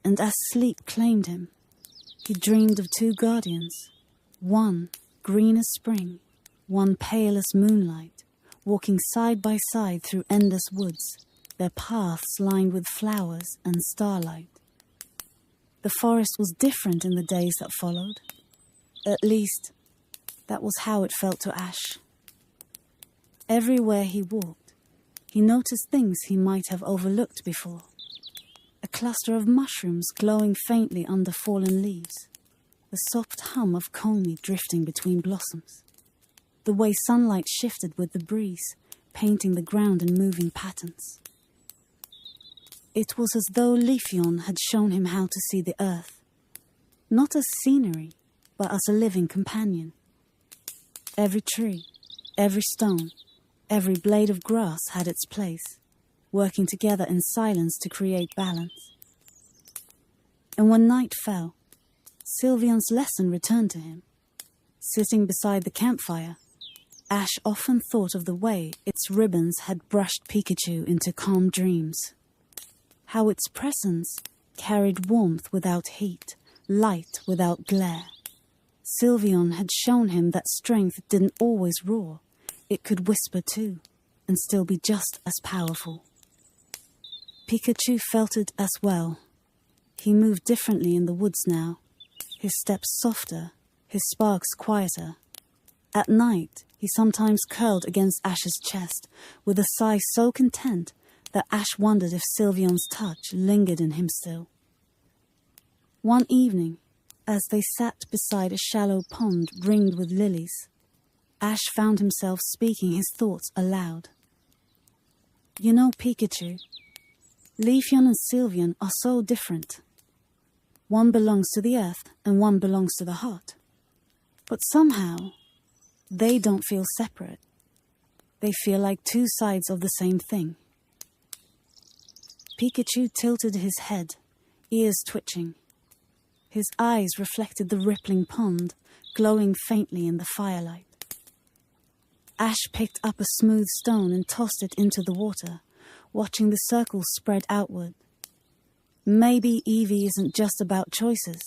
And as sleep claimed him, he dreamed of two guardians, one green as spring, one pale as moonlight, walking side by side through endless woods, their paths lined with flowers and starlight. The forest was different in the days that followed. At least, that was how it felt to Ash. Everywhere he walked, he noticed things he might have overlooked before. A cluster of mushrooms glowing faintly under fallen leaves, the soft hum of Comey drifting between blossoms, the way sunlight shifted with the breeze, painting the ground in moving patterns. It was as though Leafeon had shown him how to see the earth, not as scenery, but as a living companion. Every tree, every stone, every blade of grass had its place, working together in silence to create balance. And when night fell, Sylveon's lesson returned to him. Sitting beside the campfire, Ash often thought of the way its ribbons had brushed Pikachu into calm dreams. How its presence carried warmth without heat, light without glare. Sylveon had shown him that strength didn't always roar. It could whisper too, and still be just as powerful. Pikachu felt it as well. He moved differently in the woods now, his steps softer, his sparks quieter. At night, he sometimes curled against Ash's chest, with a sigh so content that Ash wondered if Sylveon's touch lingered in him still. One evening, as they sat beside a shallow pond ringed with lilies, Ash found himself speaking his thoughts aloud. You know, Pikachu, Leafeon and Sylveon are so different. One belongs to the earth and one belongs to the heart. But somehow, they don't feel separate. They feel like two sides of the same thing. Pikachu tilted his head, ears twitching. His eyes reflected the rippling pond, glowing faintly in the firelight. Ash picked up a smooth stone and tossed it into the water, watching the circles spread outward. Maybe Eevee isn't just about choices.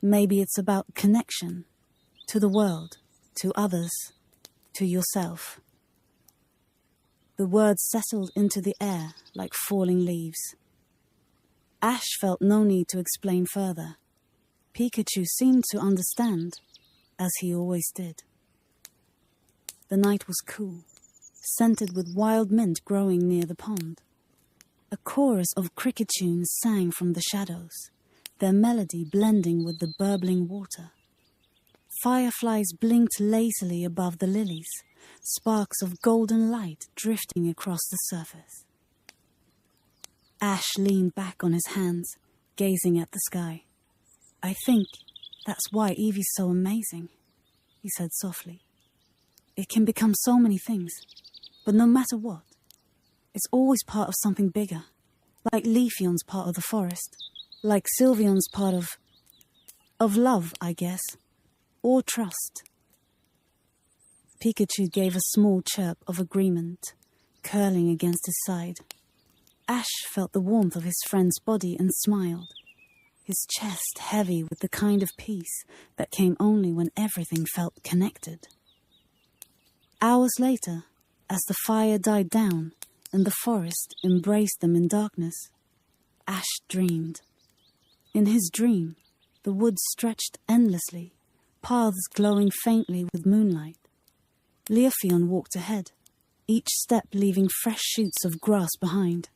Maybe it's about connection to the world, to others, to yourself. The words settled into the air like falling leaves. Ash felt no need to explain further. Pikachu seemed to understand, as he always did. The night was cool, scented with wild mint growing near the pond. A chorus of cricket tunes sang from the shadows, their melody blending with the burbling water. Fireflies blinked lazily above the lilies, sparks of golden light drifting across the surface. Ash leaned back on his hands, gazing at the sky. I think that's why Eevee's so amazing, he said softly. It can become so many things, but no matter what, it's always part of something bigger, like Leafeon's part of the forest, like Sylveon's part of love, I guess, or trust. Pikachu gave a small chirp of agreement, curling against his side. Ash felt the warmth of his friend's body and smiled, his chest heavy with the kind of peace that came only when everything felt connected. Hours later, as the fire died down and the forest embraced them in darkness, Ash dreamed. In his dream, the woods stretched endlessly, paths glowing faintly with moonlight. Leafeon walked ahead, each step leaving fresh shoots of grass behind.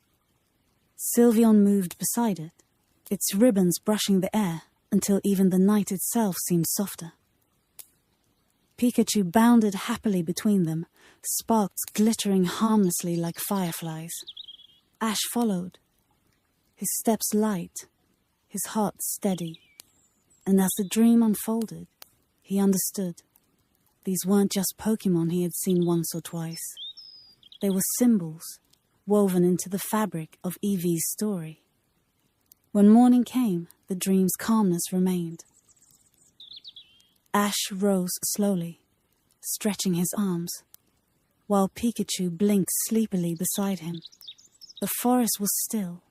Sylveon moved beside it, its ribbons brushing the air until even the night itself seemed softer. Pikachu bounded happily between them, sparks glittering harmlessly like fireflies. Ash followed, his steps light, his heart steady. And as the dream unfolded, he understood. These weren't just Pokémon he had seen once or twice. They were symbols, woven into the fabric of Eevee's story. When morning came, the dream's calmness remained. Ash rose slowly, stretching his arms, while Pikachu blinked sleepily beside him. The forest was still,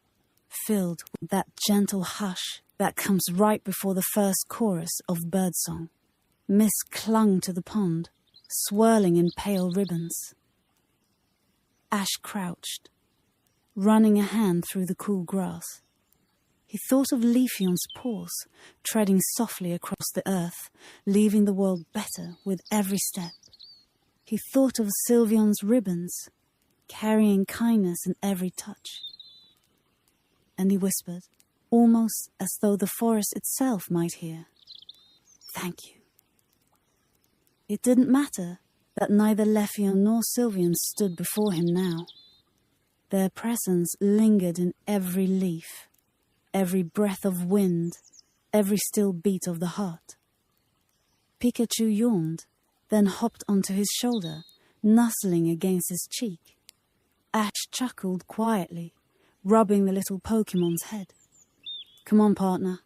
filled with that gentle hush that comes right before the first chorus of birdsong. Mist clung to the pond, swirling in pale ribbons. Ash crouched, running a hand through the cool grass. He thought of Leafeon's paws, treading softly across the earth, leaving the world better with every step. He thought of Sylveon's ribbons, carrying kindness in every touch. And he whispered, almost as though the forest itself might hear, "Thank you." It didn't matter that neither Leafeon nor Sylveon stood before him now. Their presence lingered in every leaf, every breath of wind, every still beat of the heart. Pikachu yawned, then hopped onto his shoulder, nuzzling against his cheek. Ash chuckled quietly, rubbing the little Pokemon's head. "Come on, partner.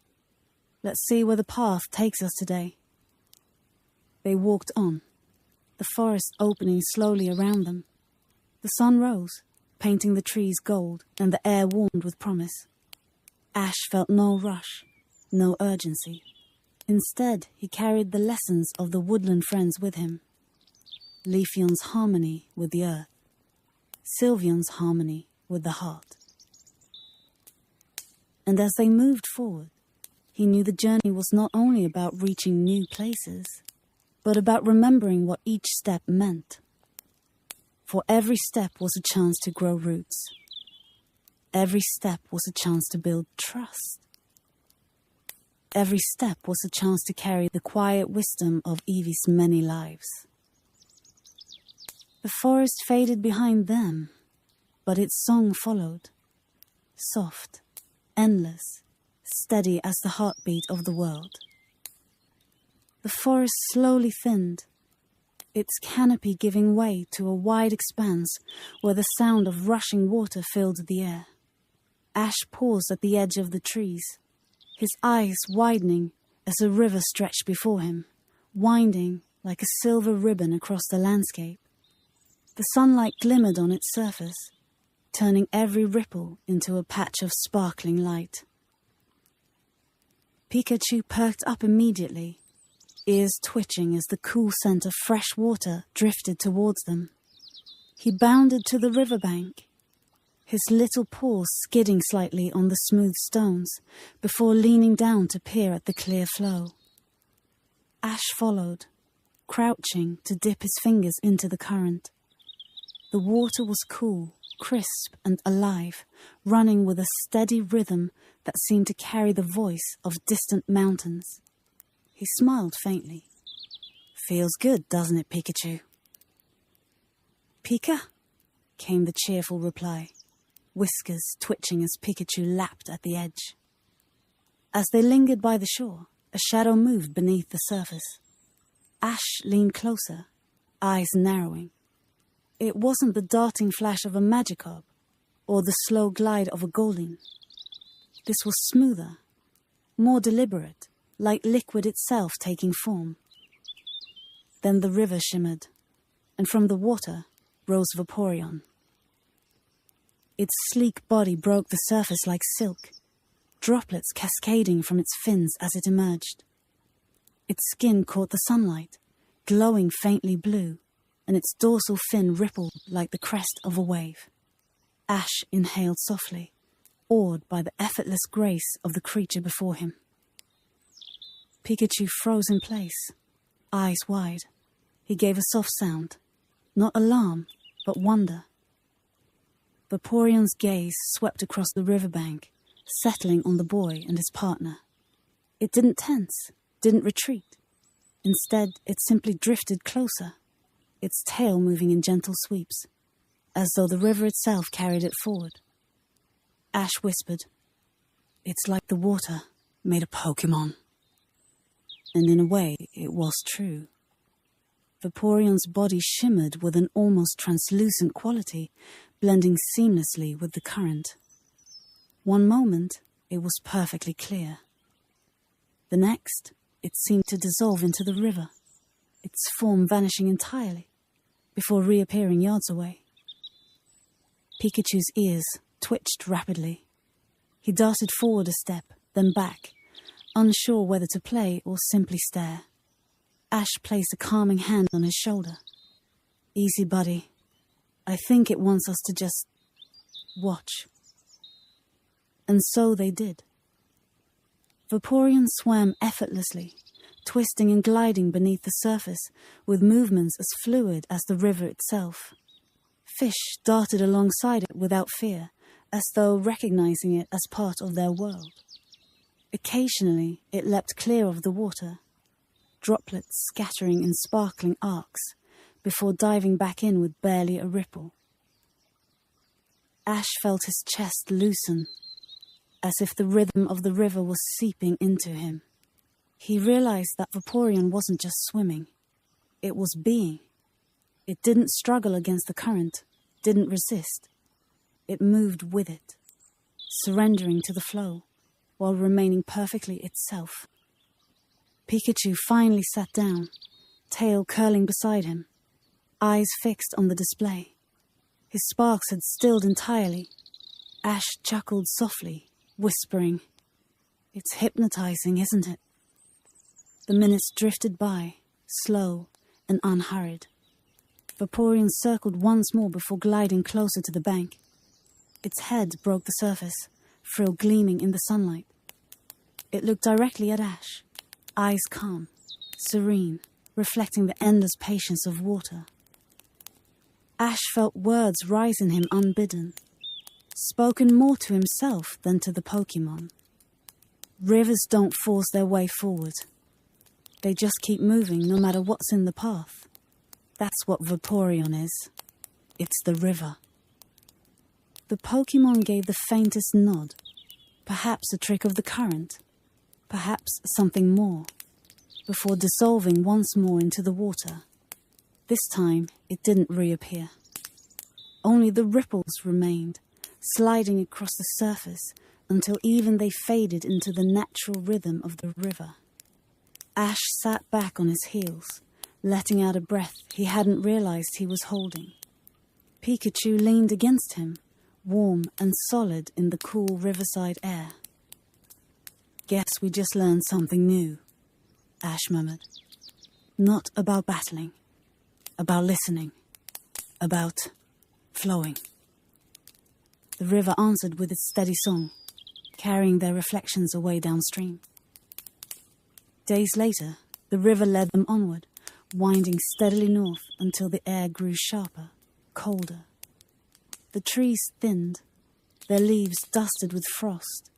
Let's see where the path takes us today." They walked on, the forest opening slowly around them. The sun rose, painting the trees gold, and the air warmed with promise. Ash felt no rush, no urgency. Instead, he carried the lessons of the woodland friends with him. Leafeon's harmony with the earth, Sylveon's harmony with the heart. And as they moved forward, he knew the journey was not only about reaching new places, but about remembering what each step meant. For every step was a chance to grow roots. Every step was a chance to build trust. Every step was a chance to carry the quiet wisdom of Eevee's many lives. The forest faded behind them, but its song followed. Soft, endless, steady as the heartbeat of the world. The forest slowly thinned, its canopy giving way to a wide expanse where the sound of rushing water filled the air. Ash paused at the edge of the trees, his eyes widening as a river stretched before him, winding like a silver ribbon across the landscape. The sunlight glimmered on its surface, turning every ripple into a patch of sparkling light. Pikachu perked up immediately, ears twitching as the cool scent of fresh water drifted towards them. He bounded to the riverbank, his little paws skidding slightly on the smooth stones before leaning down to peer at the clear flow. Ash followed, crouching to dip his fingers into the current. The water was cool, crisp and alive, running with a steady rhythm that seemed to carry the voice of distant mountains. He smiled faintly. "Feels good, doesn't it, Pikachu?" "Pika?" came the cheerful reply, whiskers twitching as Pikachu lapped at the edge. As they lingered by the shore, a shadow moved beneath the surface. Ash leaned closer, eyes narrowing. It wasn't the darting flash of a Magikarp or the slow glide of a Goldeen. This was smoother, more deliberate, like liquid itself taking form. Then the river shimmered, and from the water rose Vaporeon. Its sleek body broke the surface like silk, droplets cascading from its fins as it emerged. Its skin caught the sunlight, glowing faintly blue, and its dorsal fin rippled like the crest of a wave. Ash inhaled softly, awed by the effortless grace of the creature before him. Pikachu froze in place, eyes wide. He gave a soft sound, not alarm, but wonder. Vaporeon's gaze swept across the riverbank, settling on the boy and his partner. It didn't tense, didn't retreat. Instead, it simply drifted closer, its tail moving in gentle sweeps, as though the river itself carried it forward. Ash whispered, "It's like the water made a Pokémon." And in a way, it was true. Vaporeon's body shimmered with an almost translucent quality, blending seamlessly with the current. One moment, it was perfectly clear. The next, it seemed to dissolve into the river, its form vanishing entirely, before reappearing yards away. Pikachu's ears twitched rapidly. He darted forward a step, then back, unsure whether to play or simply stare. Ash placed a calming hand on his shoulder. "Easy, buddy. I think it wants us to just watch." And so they did. Vaporeon swam effortlessly, twisting and gliding beneath the surface with movements as fluid as the river itself. Fish darted alongside it without fear, as though recognizing it as part of their world. Occasionally, it leapt clear of the water, droplets scattering in sparkling arcs, before diving back in with barely a ripple. Ash felt his chest loosen, as if the rhythm of the river was seeping into him. He realized that Vaporeon wasn't just swimming, it was being. It didn't struggle against the current, didn't resist. It moved with it, surrendering to the flow, while remaining perfectly itself. Pikachu finally sat down, tail curling beside him, eyes fixed on the display. His sparks had stilled entirely. Ash chuckled softly, whispering, "It's hypnotizing, isn't it?" The minutes drifted by, slow and unhurried. Vaporeon circled once more before gliding closer to the bank. Its head broke the surface, frill gleaming in the sunlight. It looked directly at Ash, eyes calm, serene, reflecting the endless patience of water. Ash felt words rise in him unbidden, spoken more to himself than to the Pokémon. Rivers don't force their way forward. They just keep moving no matter what's in the path. That's what Vaporeon is. It's the river. The Pokémon gave the faintest nod, perhaps a trick of the current, perhaps something more, before dissolving once more into the water. This time, it didn't reappear. Only the ripples remained, sliding across the surface until even they faded into the natural rhythm of the river. Ash sat back on his heels, letting out a breath he hadn't realized he was holding. Pikachu leaned against him, warm and solid in the cool riverside air. "Guess we just learned something new," Ash murmured. "Not about battling, about listening, about flowing." The river answered with its steady song, carrying their reflections away downstream. Days later, the river led them onward, winding steadily north until the air grew sharper, colder. The trees thinned, their leaves dusted with frost,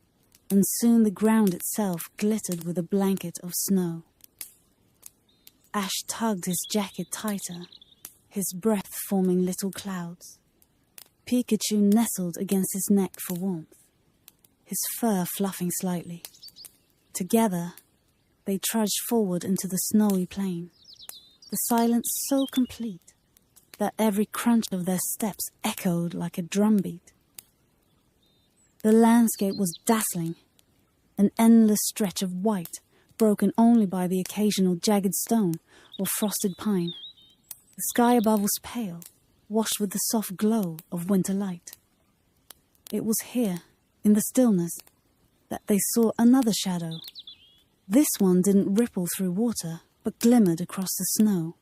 and soon the ground itself glittered with a blanket of snow. Ash tugged his jacket tighter, his breath forming little clouds. Pikachu nestled against his neck for warmth, his fur fluffing slightly. Together, they trudged forward into the snowy plain, the silence so complete that every crunch of their steps echoed like a drumbeat. The landscape was dazzling, an endless stretch of white, broken only by the occasional jagged stone or frosted pine. The sky above was pale, washed with the soft glow of winter light. It was here, in the stillness, that they saw another shadow. This one didn't ripple through water, but glimmered across the snow.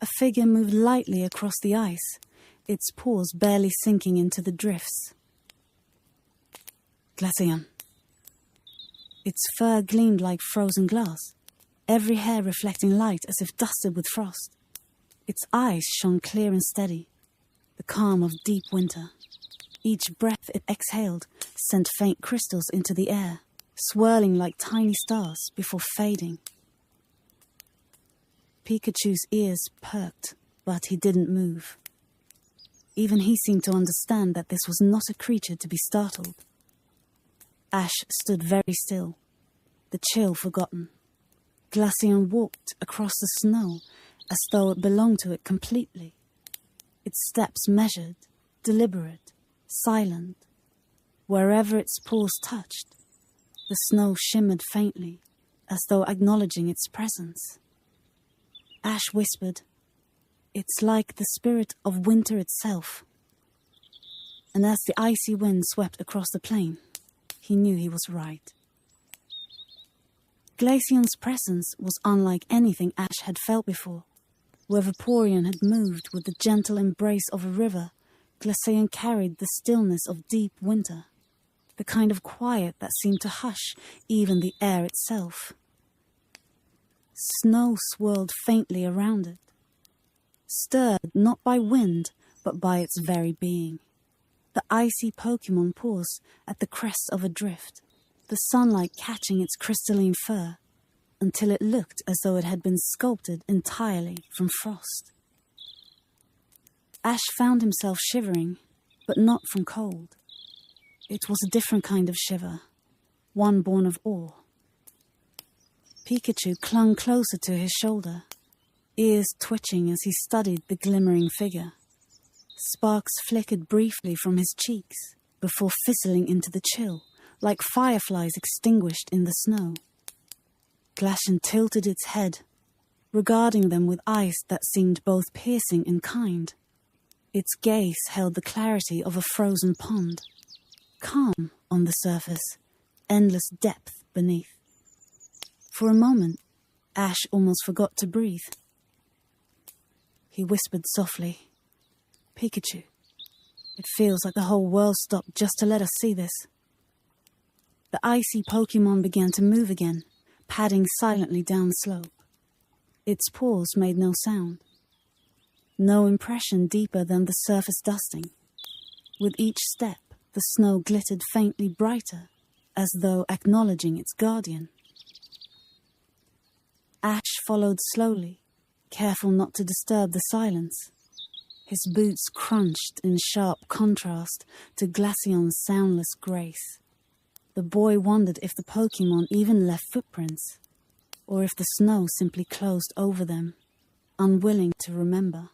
A figure moved lightly across the ice, its paws barely sinking into the drifts. Glaceon. Its fur gleamed like frozen glass, every hair reflecting light as if dusted with frost. Its eyes shone clear and steady, the calm of deep winter. Each breath it exhaled sent faint crystals into the air, swirling like tiny stars before fading. Pikachu's ears perked, but he didn't move. Even he seemed to understand that this was not a creature to be startled. Ash stood very still, the chill forgotten. Glaceon walked across the snow as though it belonged to it completely. Its steps measured, deliberate, silent. Wherever its paws touched, the snow shimmered faintly, as though acknowledging its presence. Ash whispered, "It's like the spirit of winter itself." And as the icy wind swept across the plain, he knew he was right. Glaceon's presence was unlike anything Ash had felt before. Where Vaporeon had moved with the gentle embrace of a river, Glaceon carried the stillness of deep winter, the kind of quiet that seemed to hush even the air itself. Snow swirled faintly around it, stirred not by wind, but by its very being. The icy Pokémon paused at the crest of a drift, the sunlight catching its crystalline fur, until it looked as though it had been sculpted entirely from frost. Ash found himself shivering, but not from cold. It was a different kind of shiver, one born of awe. Pikachu clung closer to his shoulder, ears twitching as he studied the glimmering figure. Sparks flickered briefly from his cheeks before fizzling into the chill, like fireflies extinguished in the snow. Glaceon tilted its head, regarding them with eyes that seemed both piercing and kind. Its gaze held the clarity of a frozen pond, calm on the surface, endless depth beneath. For a moment, Ash almost forgot to breathe. He whispered softly, "Pikachu, it feels like the whole world stopped just to let us see this." The icy Pokémon began to move again, padding silently down the slope. Its paws made no sound, no impression deeper than the surface dusting. With each step, the snow glittered faintly brighter, as though acknowledging its guardian. Ash followed slowly, careful not to disturb the silence. His boots crunched in sharp contrast to Glaceon's soundless grace. The boy wondered if the Pokémon even left footprints, or if the snow simply closed over them, unwilling to remember.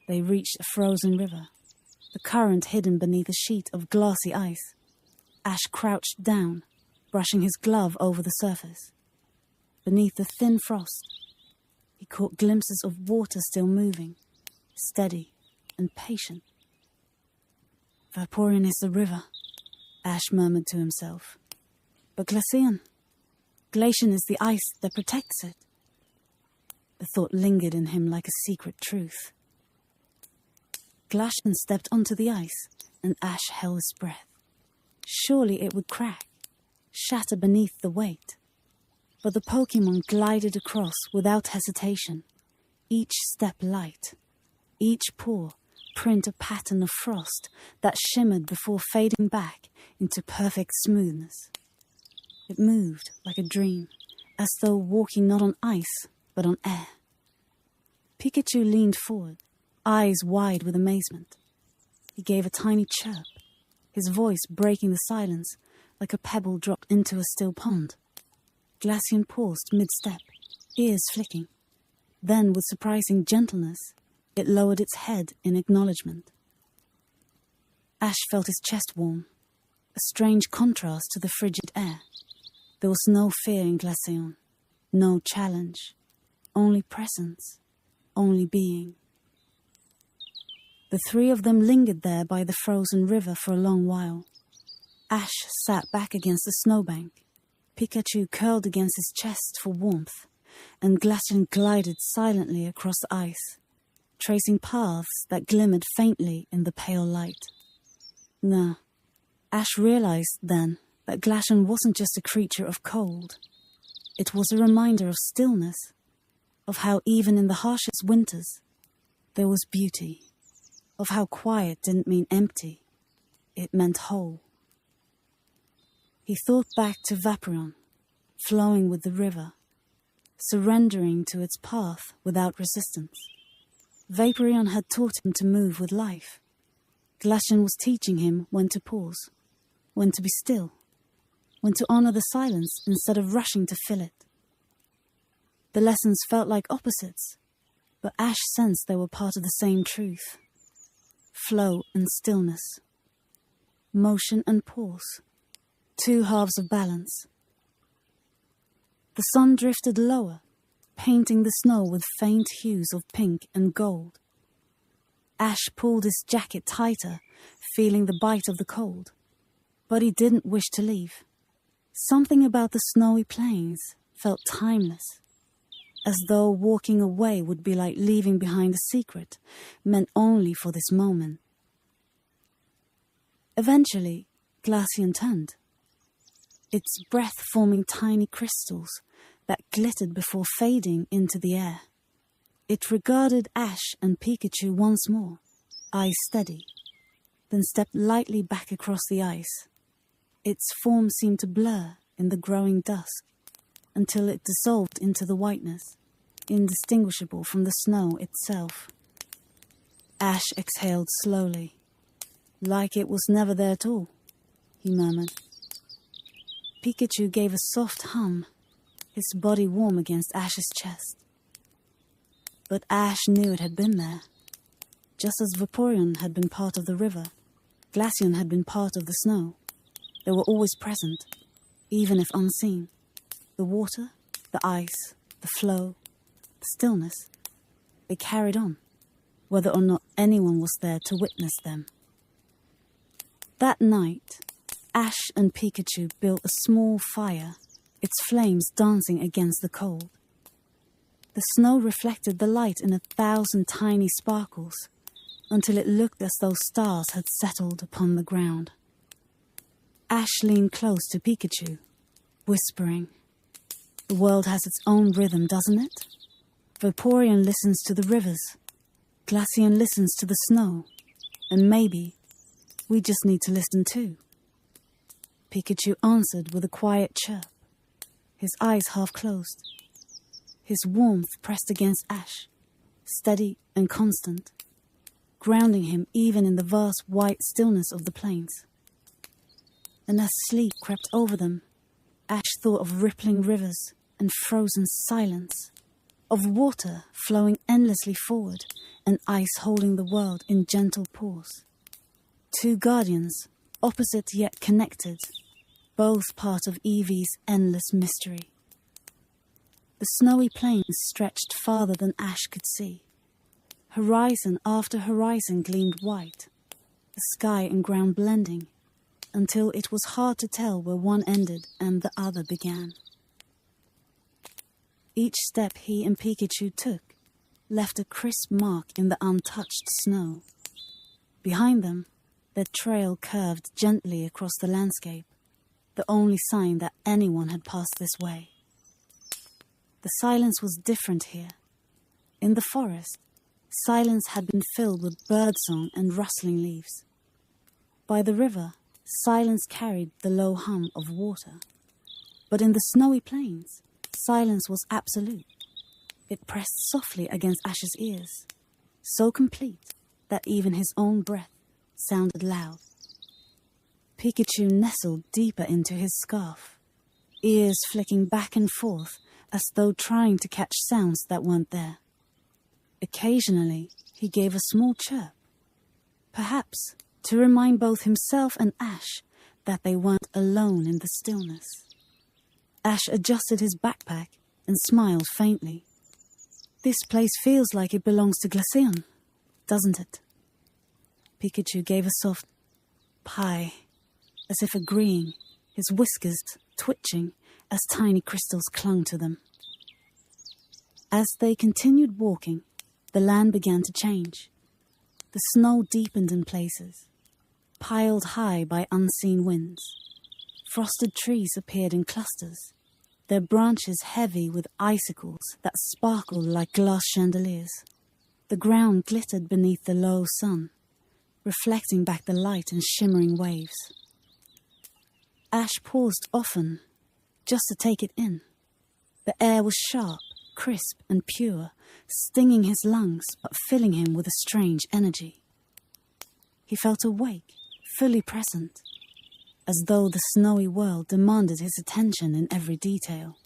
They reached a frozen river, the current hidden beneath a sheet of glassy ice. Ash crouched down, brushing his glove over the surface. Beneath the thin frost, he caught glimpses of water still moving, steady and patient. "Vaporeon is the river," Ash murmured to himself. "But Glaceon is the ice that protects it." The thought lingered in him like a secret truth. Glaceon stepped onto the ice, and Ash held his breath. Surely it would crack, shatter beneath the weight. But the Pokémon glided across without hesitation, each step light, each paw print a pattern of frost that shimmered before fading back into perfect smoothness. It moved like a dream, as though walking not on ice, but on air. Pikachu leaned forward, eyes wide with amazement. He gave a tiny chirp, his voice breaking the silence like a pebble dropped into a still pond. Glaceon paused mid-step, ears flicking. Then, with surprising gentleness, it lowered its head in acknowledgement. Ash felt his chest warm, a strange contrast to the frigid air. There was no fear in Glaceon, no challenge, only presence, only being. The three of them lingered there by the frozen river for a long while. Ash sat back against the snowbank, Pikachu curled against his chest for warmth, and Glaceon glided silently across the ice, tracing paths that glimmered faintly in the pale light. No, Ash realized then that Glaceon wasn't just a creature of cold. It was a reminder of stillness, of how even in the harshest winters, there was beauty, of how quiet didn't mean empty, it meant whole. He thought back to Vaporeon, flowing with the river, surrendering to its path without resistance. Vaporeon had taught him to move with life. Glaceon was teaching him when to pause, when to be still, when to honor the silence instead of rushing to fill it. The lessons felt like opposites, but Ash sensed they were part of the same truth. Flow and stillness. Motion and pause. Two halves of balance. The sun drifted lower, painting the snow with faint hues of pink and gold. Ash pulled his jacket tighter, feeling the bite of the cold. But he didn't wish to leave. Something about the snowy plains felt timeless, as though walking away would be like leaving behind a secret meant only for this moment. Eventually, Glaceon turned, its breath forming tiny crystals that glittered before fading into the air. It regarded Ash and Pikachu once more, eyes steady, then stepped lightly back across the ice. Its form seemed to blur in the growing dusk until it dissolved into the whiteness, indistinguishable from the snow itself. Ash exhaled slowly, like it was never there at all, he murmured. Pikachu gave a soft hum, his body warm against Ash's chest. But Ash knew it had been there. Just as Vaporeon had been part of the river, Glaceon had been part of the snow. They were always present, even if unseen. The water, the ice, the flow, the stillness. They carried on, whether or not anyone was there to witness them. That night, Ash and Pikachu built a small fire, its flames dancing against the cold. The snow reflected the light in 1,000 tiny sparkles, until it looked as though stars had settled upon the ground. Ash leaned close to Pikachu, whispering, "The world has its own rhythm, doesn't it? Vaporeon listens to the rivers, Glaceon listens to the snow, and maybe we just need to listen too." Pikachu answered with a quiet chirp, his eyes half closed, his warmth pressed against Ash, steady and constant, grounding him even in the vast white stillness of the plains. And as sleep crept over them, Ash thought of rippling rivers and frozen silence, of water flowing endlessly forward and ice holding the world in gentle pause. Two guardians, opposite yet connected, both part of Eevee's endless mystery. The snowy plains stretched farther than Ash could see. Horizon after horizon gleamed white, the sky and ground blending, until it was hard to tell where one ended and the other began. Each step he and Pikachu took left a crisp mark in the untouched snow. Behind them, their trail curved gently across the landscape, the only sign that anyone had passed this way. The silence was different here. In the forest, silence had been filled with birdsong and rustling leaves. By the river, silence carried the low hum of water. But in the snowy plains, silence was absolute. It pressed softly against Ash's ears, so complete that even his own breath sounded loud. Pikachu nestled deeper into his scarf, ears flicking back and forth as though trying to catch sounds that weren't there. Occasionally, he gave a small chirp, perhaps to remind both himself and Ash that they weren't alone in the stillness. Ash adjusted his backpack and smiled faintly. "This place feels like it belongs to Glaceon, doesn't it?" Pikachu gave a soft pie, as if agreeing, his whiskers twitching as tiny crystals clung to them. As they continued walking, the land began to change. The snow deepened in places, piled high by unseen winds. Frosted trees appeared in clusters, their branches heavy with icicles that sparkled like glass chandeliers. The ground glittered beneath the low sun, reflecting back the light in shimmering waves. Ash paused often, just to take it in. The air was sharp, crisp and pure, stinging his lungs but filling him with a strange energy. He felt awake, fully present, as though the snowy world demanded his attention in every detail.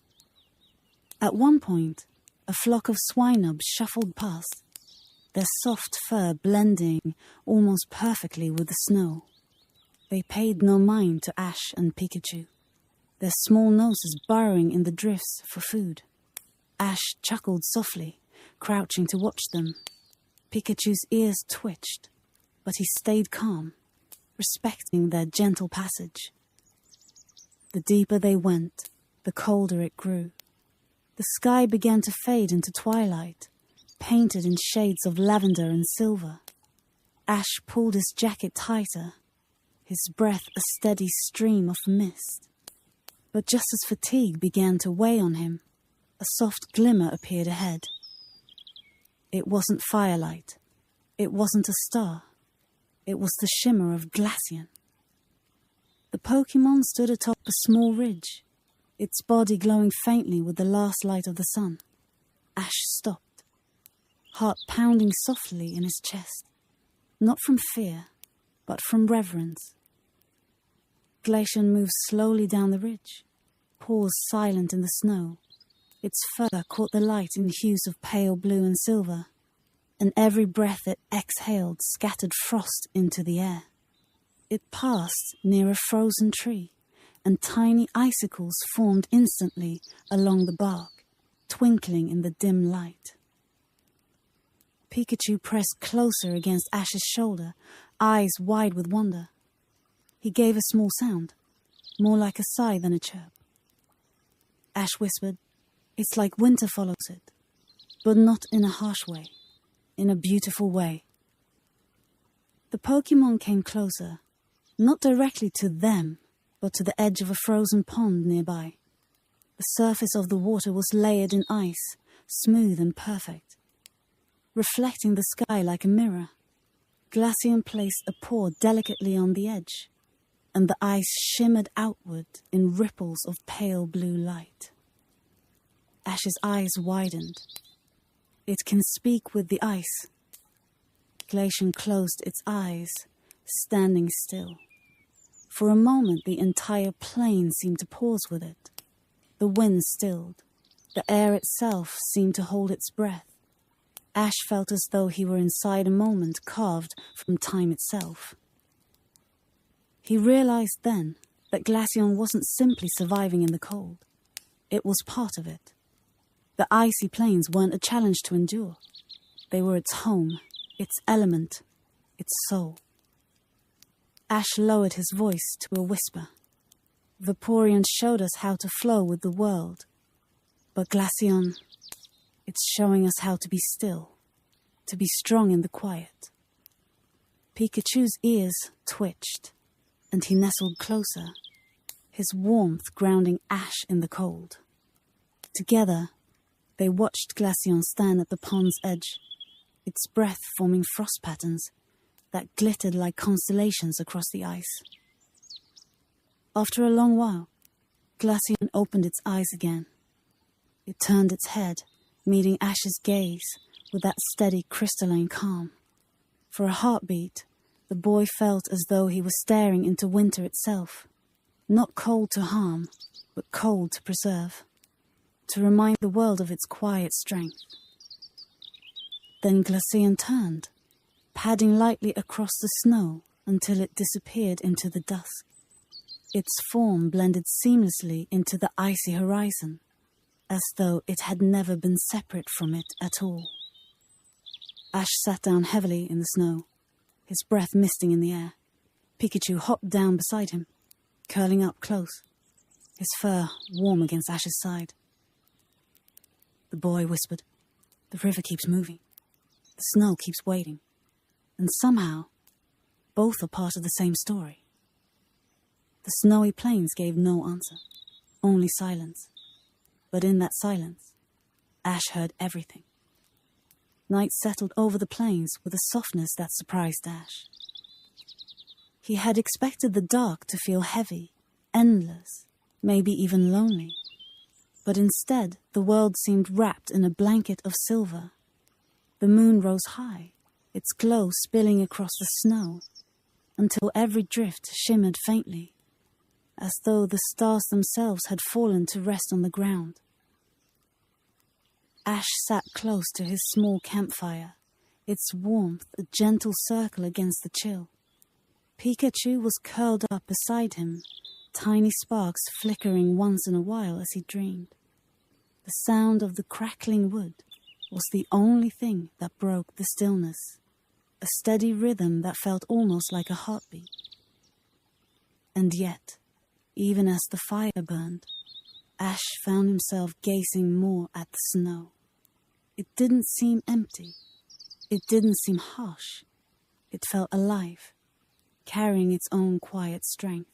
At one point, a flock of swinubs shuffled past, their soft fur blending almost perfectly with the snow. They paid no mind to Ash and Pikachu, their small noses burrowing in the drifts for food. Ash chuckled softly, crouching to watch them. Pikachu's ears twitched, but he stayed calm, respecting their gentle passage. The deeper they went, the colder it grew. The sky began to fade into twilight, painted in shades of lavender and silver. Ash pulled his jacket tighter, his breath a steady stream of mist. But just as fatigue began to weigh on him, a soft glimmer appeared ahead. It wasn't firelight. It wasn't a star. It was the shimmer of Glaceon. The Pokémon stood atop a small ridge, its body glowing faintly with the last light of the sun. Ash stopped, heart pounding softly in his chest, not from fear, but from reverence. Glaceon moved slowly down the ridge, paused silent in the snow. Its fur caught the light in hues of pale blue and silver, and every breath it exhaled scattered frost into the air. It passed near a frozen tree, and tiny icicles formed instantly along the bark, twinkling in the dim light. Pikachu pressed closer against Ash's shoulder, eyes wide with wonder. He gave a small sound, more like a sigh than a chirp. Ash whispered, "It's like winter follows it, but not in a harsh way, in a beautiful way." The Pokémon came closer, not directly to them, but to the edge of a frozen pond nearby. The surface of the water was layered in ice, smooth and perfect. Reflecting the sky like a mirror, Glaceon placed a paw delicately on the edge, and the ice shimmered outward in ripples of pale blue light. Ash's eyes widened. It can speak with the ice. Glaceon closed its eyes, standing still. For a moment the entire plain seemed to pause with it. The wind stilled. The air itself seemed to hold its breath. Ash felt as though he were inside a moment carved from time itself. He realized then that Glaceon wasn't simply surviving in the cold. It was part of it. The icy plains weren't a challenge to endure. They were its home, its element, its soul. Ash lowered his voice to a whisper. Vaporeon showed us how to flow with the world. But Glaceon, it's showing us how to be still, to be strong in the quiet. Pikachu's ears twitched, and he nestled closer, his warmth grounding Ash in the cold. Together, they watched Glaceon stand at the pond's edge, its breath forming frost patterns that glittered like constellations across the ice. After a long while, Glaceon opened its eyes again. It turned its head, meeting Ash's gaze with that steady crystalline calm. For a heartbeat, the boy felt as though he was staring into winter itself, not cold to harm, but cold to preserve, to remind the world of its quiet strength. Then Glaceon turned, padding lightly across the snow until it disappeared into the dusk. Its form blended seamlessly into the icy horizon, as though it had never been separate from it at all. Ash sat down heavily in the snow, his breath misting in the air. Pikachu hopped down beside him, curling up close, his fur warm against Ash's side. The boy whispered, "The river keeps moving. The snow keeps waiting. And somehow, both are part of the same story." The snowy plains gave no answer, only silence. But in that silence, Ash heard everything. Night settled over the plains with a softness that surprised Ash. He had expected the dark to feel heavy, endless, maybe even lonely. But instead, the world seemed wrapped in a blanket of silver. The moon rose high, its glow spilling across the snow, until every drift shimmered faintly, as though the stars themselves had fallen to rest on the ground. Ash sat close to his small campfire, its warmth a gentle circle against the chill. Pikachu was curled up beside him, tiny sparks flickering once in a while as he dreamed. The sound of the crackling wood was the only thing that broke the stillness, a steady rhythm that felt almost like a heartbeat. And yet, even as the fire burned, Ash found himself gazing more at the snow. It didn't seem empty. It didn't seem harsh. It felt alive, carrying its own quiet strength.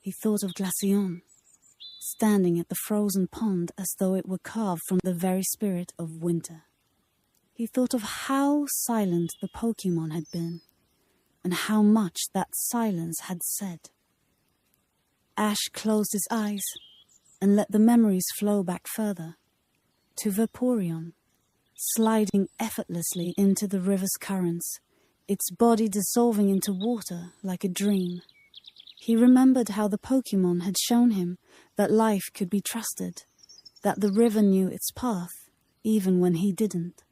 He thought of Glaceon, standing at the frozen pond as though it were carved from the very spirit of winter. He thought of how silent the Pokémon had been, and how much that silence had said. Ash closed his eyes and let the memories flow back further, to Vaporeon, sliding effortlessly into the river's currents, its body dissolving into water like a dream. He remembered how the Pokémon had shown him that life could be trusted, that the river knew its path, even when he didn't.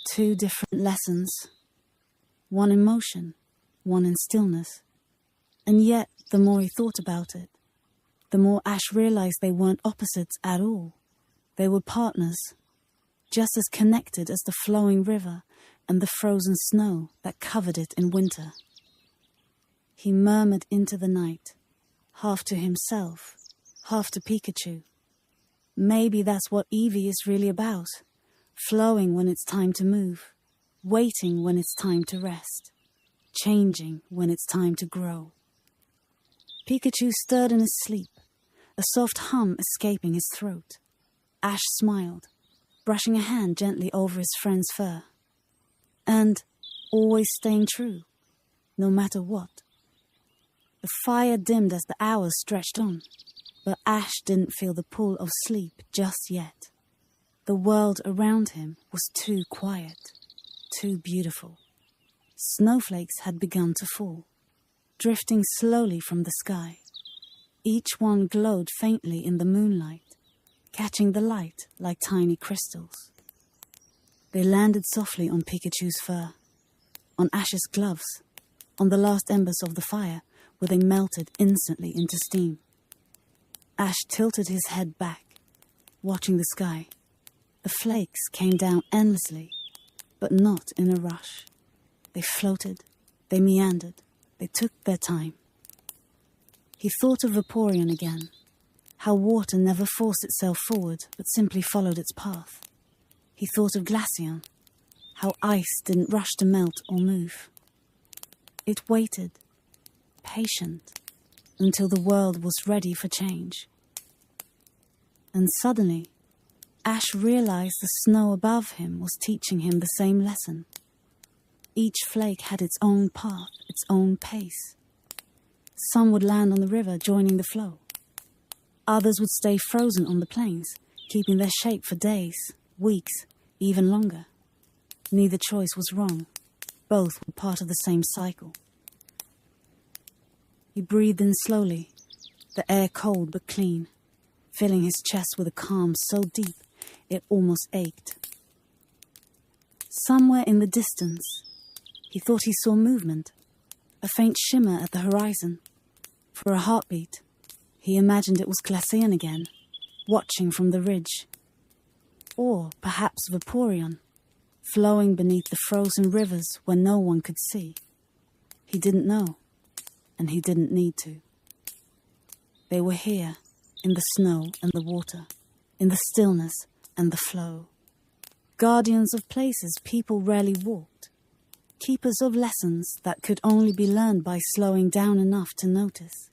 Two different lessons, one in motion, one in stillness. And yet, the more he thought about it, the more Ash realized they weren't opposites at all. They were partners, just as connected as the flowing river and the frozen snow that covered it in winter. He murmured into the night, half to himself, half to Pikachu. Maybe that's what Eevee is really about, flowing when it's time to move, waiting when it's time to rest, changing when it's time to grow. Pikachu stirred in his sleep, a soft hum escaping his throat. Ash smiled, brushing a hand gently over his friend's fur. And always staying true, no matter what. The fire dimmed as the hours stretched on, but Ash didn't feel the pull of sleep just yet. The world around him was too quiet, too beautiful. Snowflakes had begun to fall, drifting slowly from the sky. Each one glowed faintly in the moonlight, catching the light like tiny crystals. They landed softly on Pikachu's fur, on Ash's gloves, on the last embers of the fire, where they melted instantly into steam. Ash tilted his head back, watching the sky. The flakes came down endlessly, but not in a rush. They floated, they meandered, they took their time. He thought of Vaporeon again, how water never forced itself forward, but simply followed its path. He thought of Glaceon, how ice didn't rush to melt or move. It waited, patient, until the world was ready for change. And suddenly, Ash realized the snow above him was teaching him the same lesson. Each flake had its own path, its own pace. Some would land on the river, joining the flow. Others would stay frozen on the plains, keeping their shape for days, weeks, even longer. Neither choice was wrong. Both were part of the same cycle. He breathed in slowly, the air cold but clean, filling his chest with a calm so deep it almost ached. Somewhere in the distance, he thought he saw movement, a faint shimmer at the horizon. For a heartbeat, he imagined it was Glaceon again, watching from the ridge. Or perhaps Vaporeon, flowing beneath the frozen rivers where no one could see. He didn't know, and he didn't need to. They were here, in the snow and the water, in the stillness and the flow. Guardians of places people rarely walked. Keepers of lessons that could only be learned by slowing down enough to notice.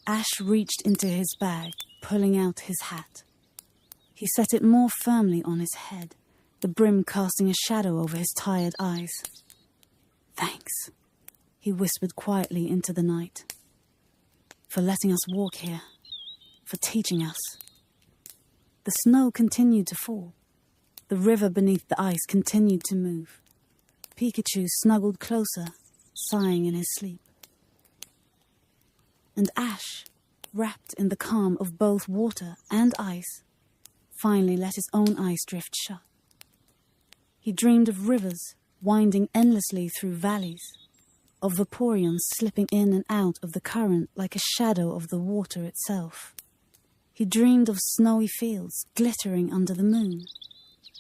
Ash reached into his bag, pulling out his hat. He set it more firmly on his head, the brim casting a shadow over his tired eyes. Thanks, he whispered quietly into the night. For letting us walk here. For teaching us. The snow continued to fall. The river beneath the ice continued to move. Pikachu snuggled closer, sighing in his sleep. And Ash, wrapped in the calm of both water and ice, finally let his own eyes drift shut. He dreamed of rivers winding endlessly through valleys, of Vaporeon slipping in and out of the current like a shadow of the water itself. He dreamed of snowy fields glittering under the moon,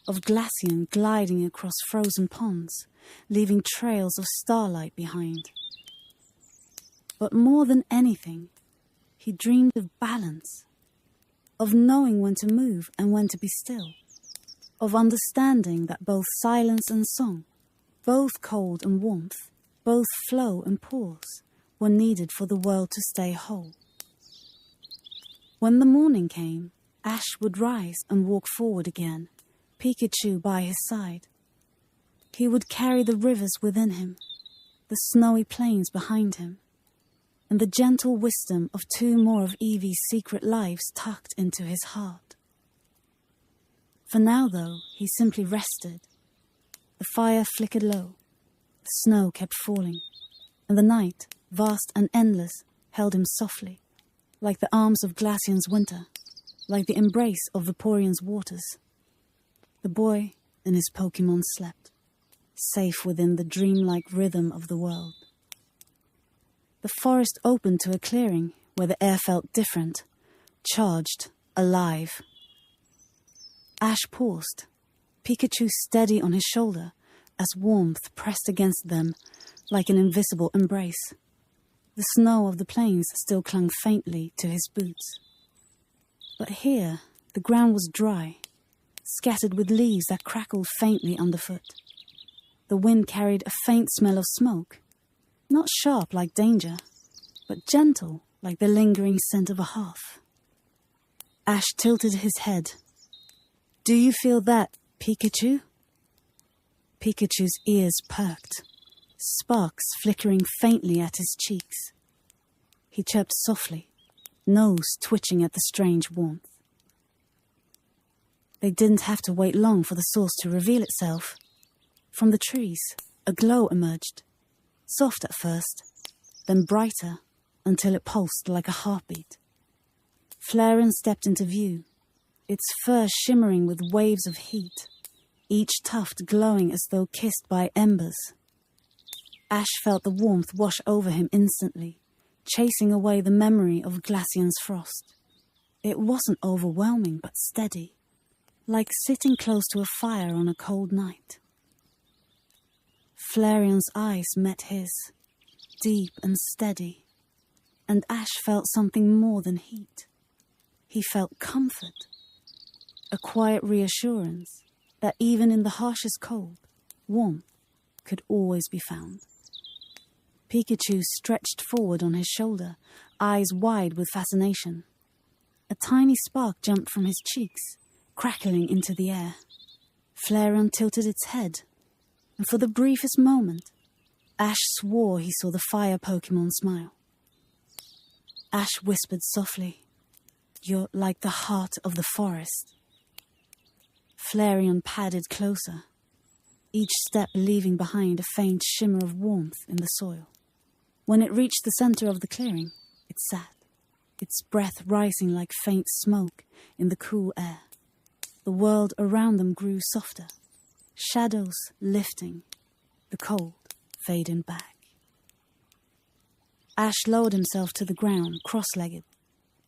of Glaceon gliding across frozen ponds, leaving trails of starlight behind. But more than anything, he dreamed of balance, of knowing when to move and when to be still, of understanding that both silence and song, both cold and warmth, both flow and pause, were needed for the world to stay whole. When the morning came, Ash would rise and walk forward again, Pikachu by his side. He would carry the rivers within him, the snowy plains behind him, and the gentle wisdom of 2 more of Eevee's secret lives tucked into his heart. For now, though, he simply rested. The fire flickered low, the snow kept falling, and the night, vast and endless, held him softly, like the arms of Glaceon's winter, like the embrace of Vaporeon's waters. The boy and his Pokémon slept, safe within the dreamlike rhythm of the world. The forest opened to a clearing where the air felt different, charged, alive. Ash paused, Pikachu steady on his shoulder, as warmth pressed against them like an invisible embrace. The snow of the plains still clung faintly to his boots. But here, the ground was dry, scattered with leaves that crackled faintly underfoot. The wind carried a faint smell of smoke, not sharp like danger, but gentle like the lingering scent of a hearth. Ash tilted his head. "Do you feel that, Pikachu?" Pikachu's ears perked, sparks flickering faintly at his cheeks. He chirped softly, nose twitching at the strange warmth. They didn't have to wait long for the source to reveal itself. From the trees, a glow emerged, soft at first, then brighter until it pulsed like a heartbeat. Flareon stepped into view, its fur shimmering with waves of heat, each tuft glowing as though kissed by embers. Ash felt the warmth wash over him instantly, chasing away the memory of Glaceon's frost. It wasn't overwhelming, but steady, like sitting close to a fire on a cold night. Flareon's eyes met his, deep and steady, and Ash felt something more than heat. He felt comfort, a quiet reassurance that even in the harshest cold, warmth could always be found. Pikachu stretched forward on his shoulder, eyes wide with fascination. A tiny spark jumped from his cheeks, crackling into the air. Flareon tilted its head, and for the briefest moment, Ash swore he saw the fire Pokémon smile. Ash whispered softly, "You're like the heart of the forest." Flareon padded closer, each step leaving behind a faint shimmer of warmth in the soil. When it reached the center of the clearing, it sat, its breath rising like faint smoke in the cool air. The world around them grew softer, shadows lifting, the cold fading back. Ash lowered himself to the ground, cross-legged,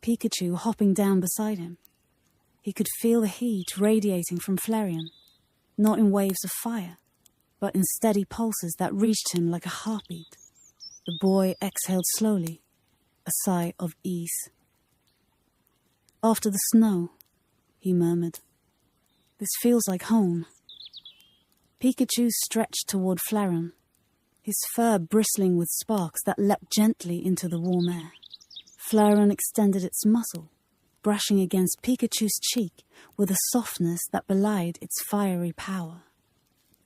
Pikachu hopping down beside him. He could feel the heat radiating from Flareon, not in waves of fire, but in steady pulses that reached him like a heartbeat. The boy exhaled slowly, a sigh of ease. "After the snow," he murmured. "This feels like home." Pikachu stretched toward Flareon, his fur bristling with sparks that leapt gently into the warm air. Flareon extended its muzzle, brushing against Pikachu's cheek with a softness that belied its fiery power.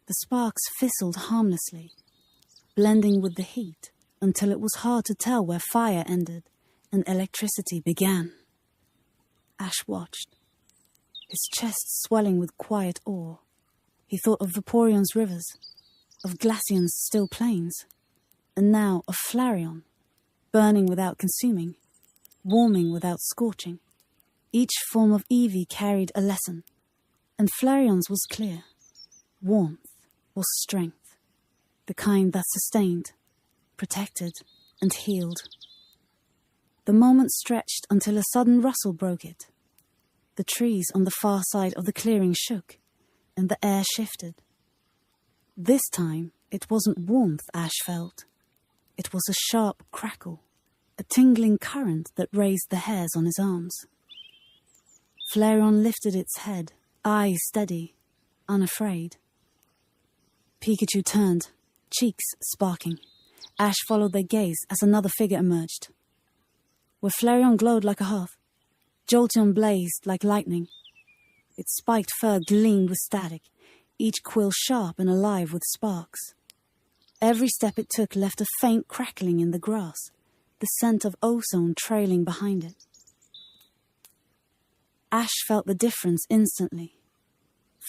The sparks fizzled harmlessly, blending with the heat until it was hard to tell where fire ended and electricity began. Ash watched, his chest swelling with quiet awe. He thought of Vaporeon's rivers, of Glaceon's still plains, and now of Flareon, burning without consuming, warming without scorching. Each form of Eevee carried a lesson, and Flareon's was clear. Warmth was strength, the kind that sustained, protected, and healed. The moment stretched until a sudden rustle broke it. The trees on the far side of the clearing shook, and the air shifted. This time, it wasn't warmth Ash felt. It was a sharp crackle, a tingling current that raised the hairs on his arms. Flareon lifted its head, eyes steady, unafraid. Pikachu turned, cheeks sparking. Ash followed their gaze as another figure emerged. Where Flareon glowed like a hearth, Jolteon blazed like lightning. Its spiked fur gleamed with static, each quill sharp and alive with sparks. Every step it took left a faint crackling in the grass, the scent of ozone trailing behind it. Ash felt the difference instantly.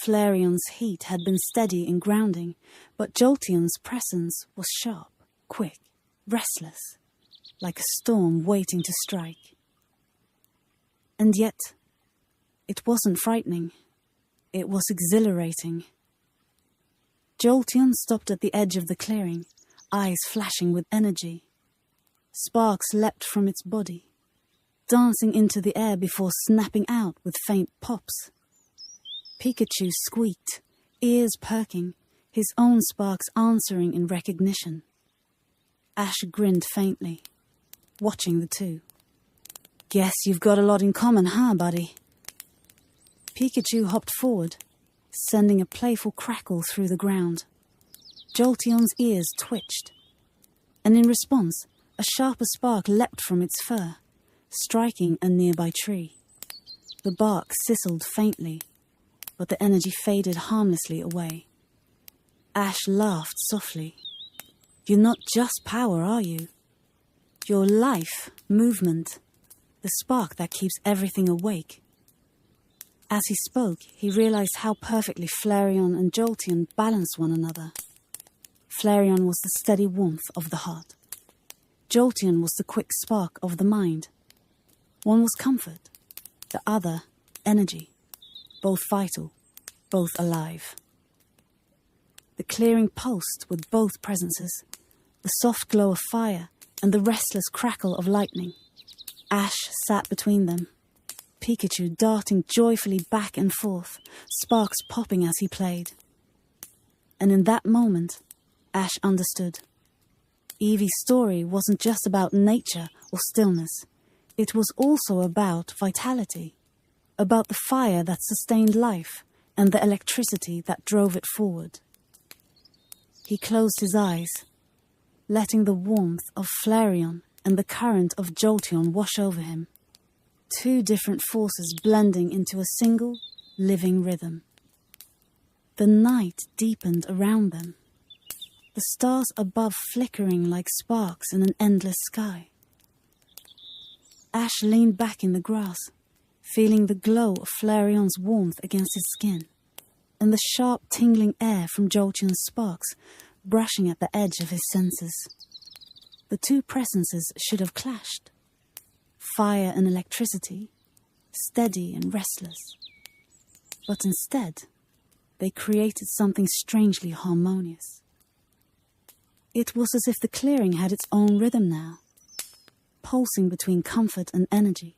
Flareon's heat had been steady and grounding, but Jolteon's presence was sharp, quick, restless, like a storm waiting to strike. And yet, it wasn't frightening. It was exhilarating. Jolteon stopped at the edge of the clearing, eyes flashing with energy. Sparks leapt from its body, dancing into the air before snapping out with faint pops. Pikachu squeaked, ears perking, his own sparks answering in recognition. Ash grinned faintly, watching the two. Guess you've got a lot in common, huh, buddy? Pikachu hopped forward, sending a playful crackle through the ground. Jolteon's ears twitched, and in response, a sharper spark leapt from its fur, striking a nearby tree. The bark sizzled faintly, but the energy faded harmlessly away. Ash laughed softly. You're not just power, are you? You're life, movement, the spark that keeps everything awake. As he spoke, he realized how perfectly Flareon and Jolteon balanced one another. Flareon was the steady warmth of the heart. Jolteon was the quick spark of the mind. One was comfort, the other energy, both vital, both alive. The clearing pulsed with both presences, the soft glow of fire and the restless crackle of lightning. Ash sat between them, Pikachu darting joyfully back and forth, sparks popping as he played. And in that moment, Ash understood. Eevee's story wasn't just about nature or stillness. It was also about vitality, about the fire that sustained life and the electricity that drove it forward. He closed his eyes, letting the warmth of Flareon and the current of Jolteon wash over him. Two different forces blending into a single, living rhythm. The night deepened around them, the stars above flickering like sparks in an endless sky. Ash leaned back in the grass, feeling the glow of Flareon's warmth against his skin, and the sharp tingling air from Jolteon's sparks brushing at the edge of his senses. The two presences should have clashed. Fire and electricity, steady and restless. But instead, they created something strangely harmonious. It was as if the clearing had its own rhythm now, pulsing between comfort and energy,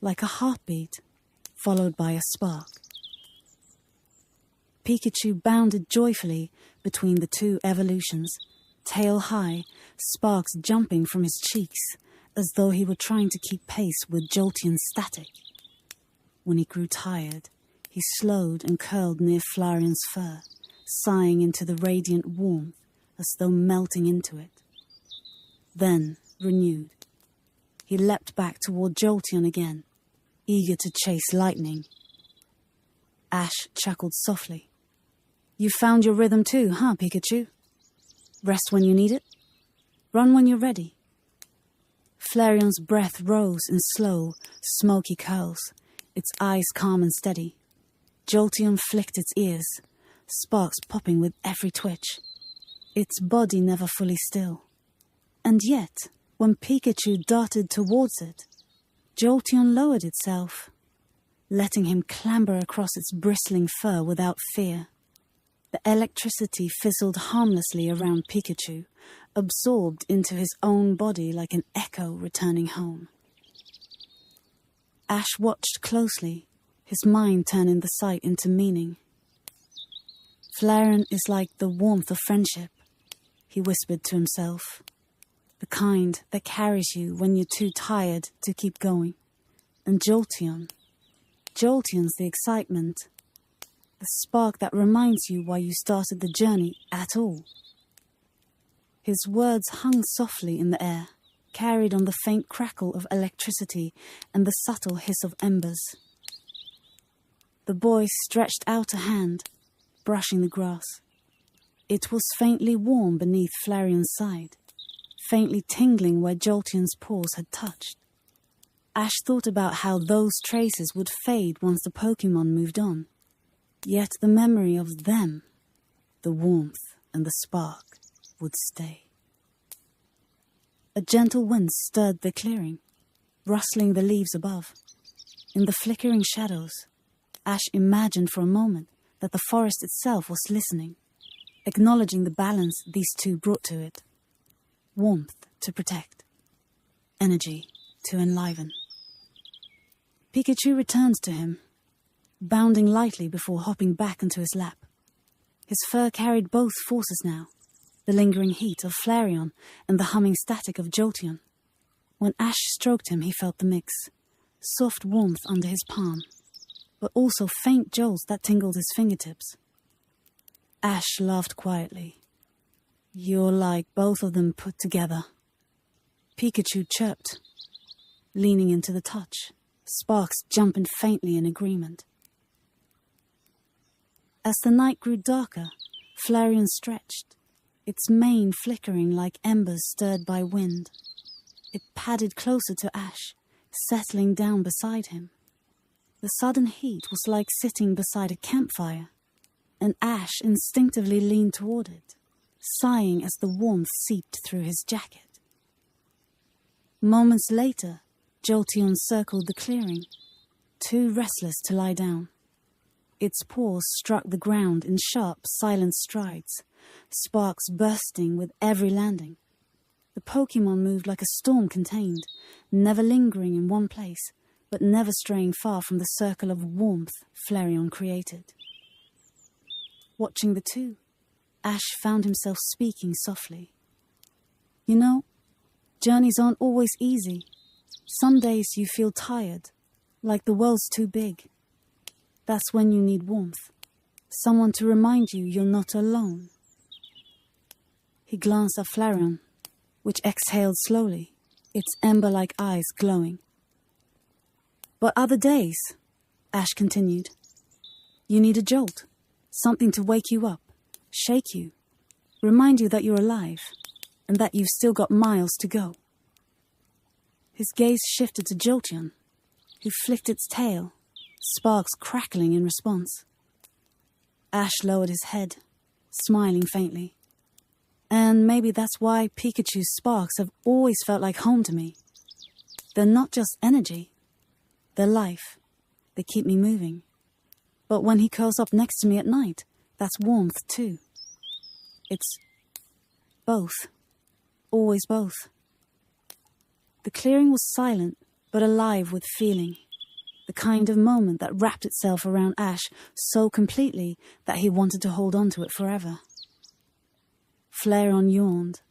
like a heartbeat followed by a spark. Pikachu bounded joyfully between the two evolutions, tail high, sparks jumping from his cheeks, as though he were trying to keep pace with Jolteon's static. When he grew tired, he slowed and curled near Flareon's fur, sighing into the radiant warmth as though melting into it. Then, renewed, he leapt back toward Jolteon again, eager to chase lightning. Ash chuckled softly. You found your rhythm too, huh, Pikachu? Rest when you need it? Run when you're ready. Flareon's breath rose in slow, smoky curls, its eyes calm and steady. Jolteon flicked its ears, sparks popping with every twitch, its body never fully still. And yet, when Pikachu darted towards it, Jolteon lowered itself, letting him clamber across its bristling fur without fear. The electricity fizzled harmlessly around Pikachu, absorbed into his own body like an echo returning home. Ash watched closely, his mind turning the sight into meaning. Flareon is like the warmth of friendship, he whispered to himself. The kind that carries you when you're too tired to keep going. And Jolteon's the excitement, the spark that reminds you why you started the journey at all. His words hung softly in the air, carried on the faint crackle of electricity and the subtle hiss of embers. The boy stretched out a hand, brushing the grass. It was faintly warm beneath Flareon's side, faintly tingling where Jolteon's paws had touched. Ash thought about how those traces would fade once the Pokémon moved on. Yet the memory of them, the warmth and the spark, would stay. A gentle wind stirred the clearing, rustling the leaves above. In the flickering shadows, Ash imagined for a moment that the forest itself was listening, acknowledging the balance these two brought to it. Warmth to protect, energy to enliven. Pikachu returned to him, bounding lightly before hopping back into his lap. His fur carried both forces now, the lingering heat of Flareon and the humming static of Jolteon. When Ash stroked him, he felt the mix, soft warmth under his palm, but also faint jolts that tingled his fingertips. Ash laughed quietly. You're like both of them put together. Pikachu chirped, leaning into the touch, sparks jumping faintly in agreement. As the night grew darker, Flareon stretched, its mane flickering like embers stirred by wind. It padded closer to Ash, settling down beside him. The sudden heat was like sitting beside a campfire, and Ash instinctively leaned toward it, sighing as the warmth seeped through his jacket. Moments later, Jolteon circled the clearing, too restless to lie down. Its paws struck the ground in sharp, silent strides, sparks bursting with every landing. The Pokémon moved like a storm contained, never lingering in one place, but never straying far from the circle of warmth Flareon created. Watching the two, Ash found himself speaking softly. You know, journeys aren't always easy. Some days you feel tired, like the world's too big. That's when you need warmth, someone to remind you you're not alone. He glanced at Flareon, which exhaled slowly, its ember-like eyes glowing. But other days, Ash continued, you need a jolt, something to wake you up, shake you, remind you that you're alive, and that you've still got miles to go. His gaze shifted to Jolteon, who flicked its tail, sparks crackling in response. Ash lowered his head, smiling faintly. And maybe that's why Pikachu's sparks have always felt like home to me. They're not just energy, they're life. They keep me moving. But when he curls up next to me at night, that's warmth too. It's both. Always both. The clearing was silent, but alive with feeling. The kind of moment that wrapped itself around Ash so completely that he wanted to hold on to it forever. Flareon yawned,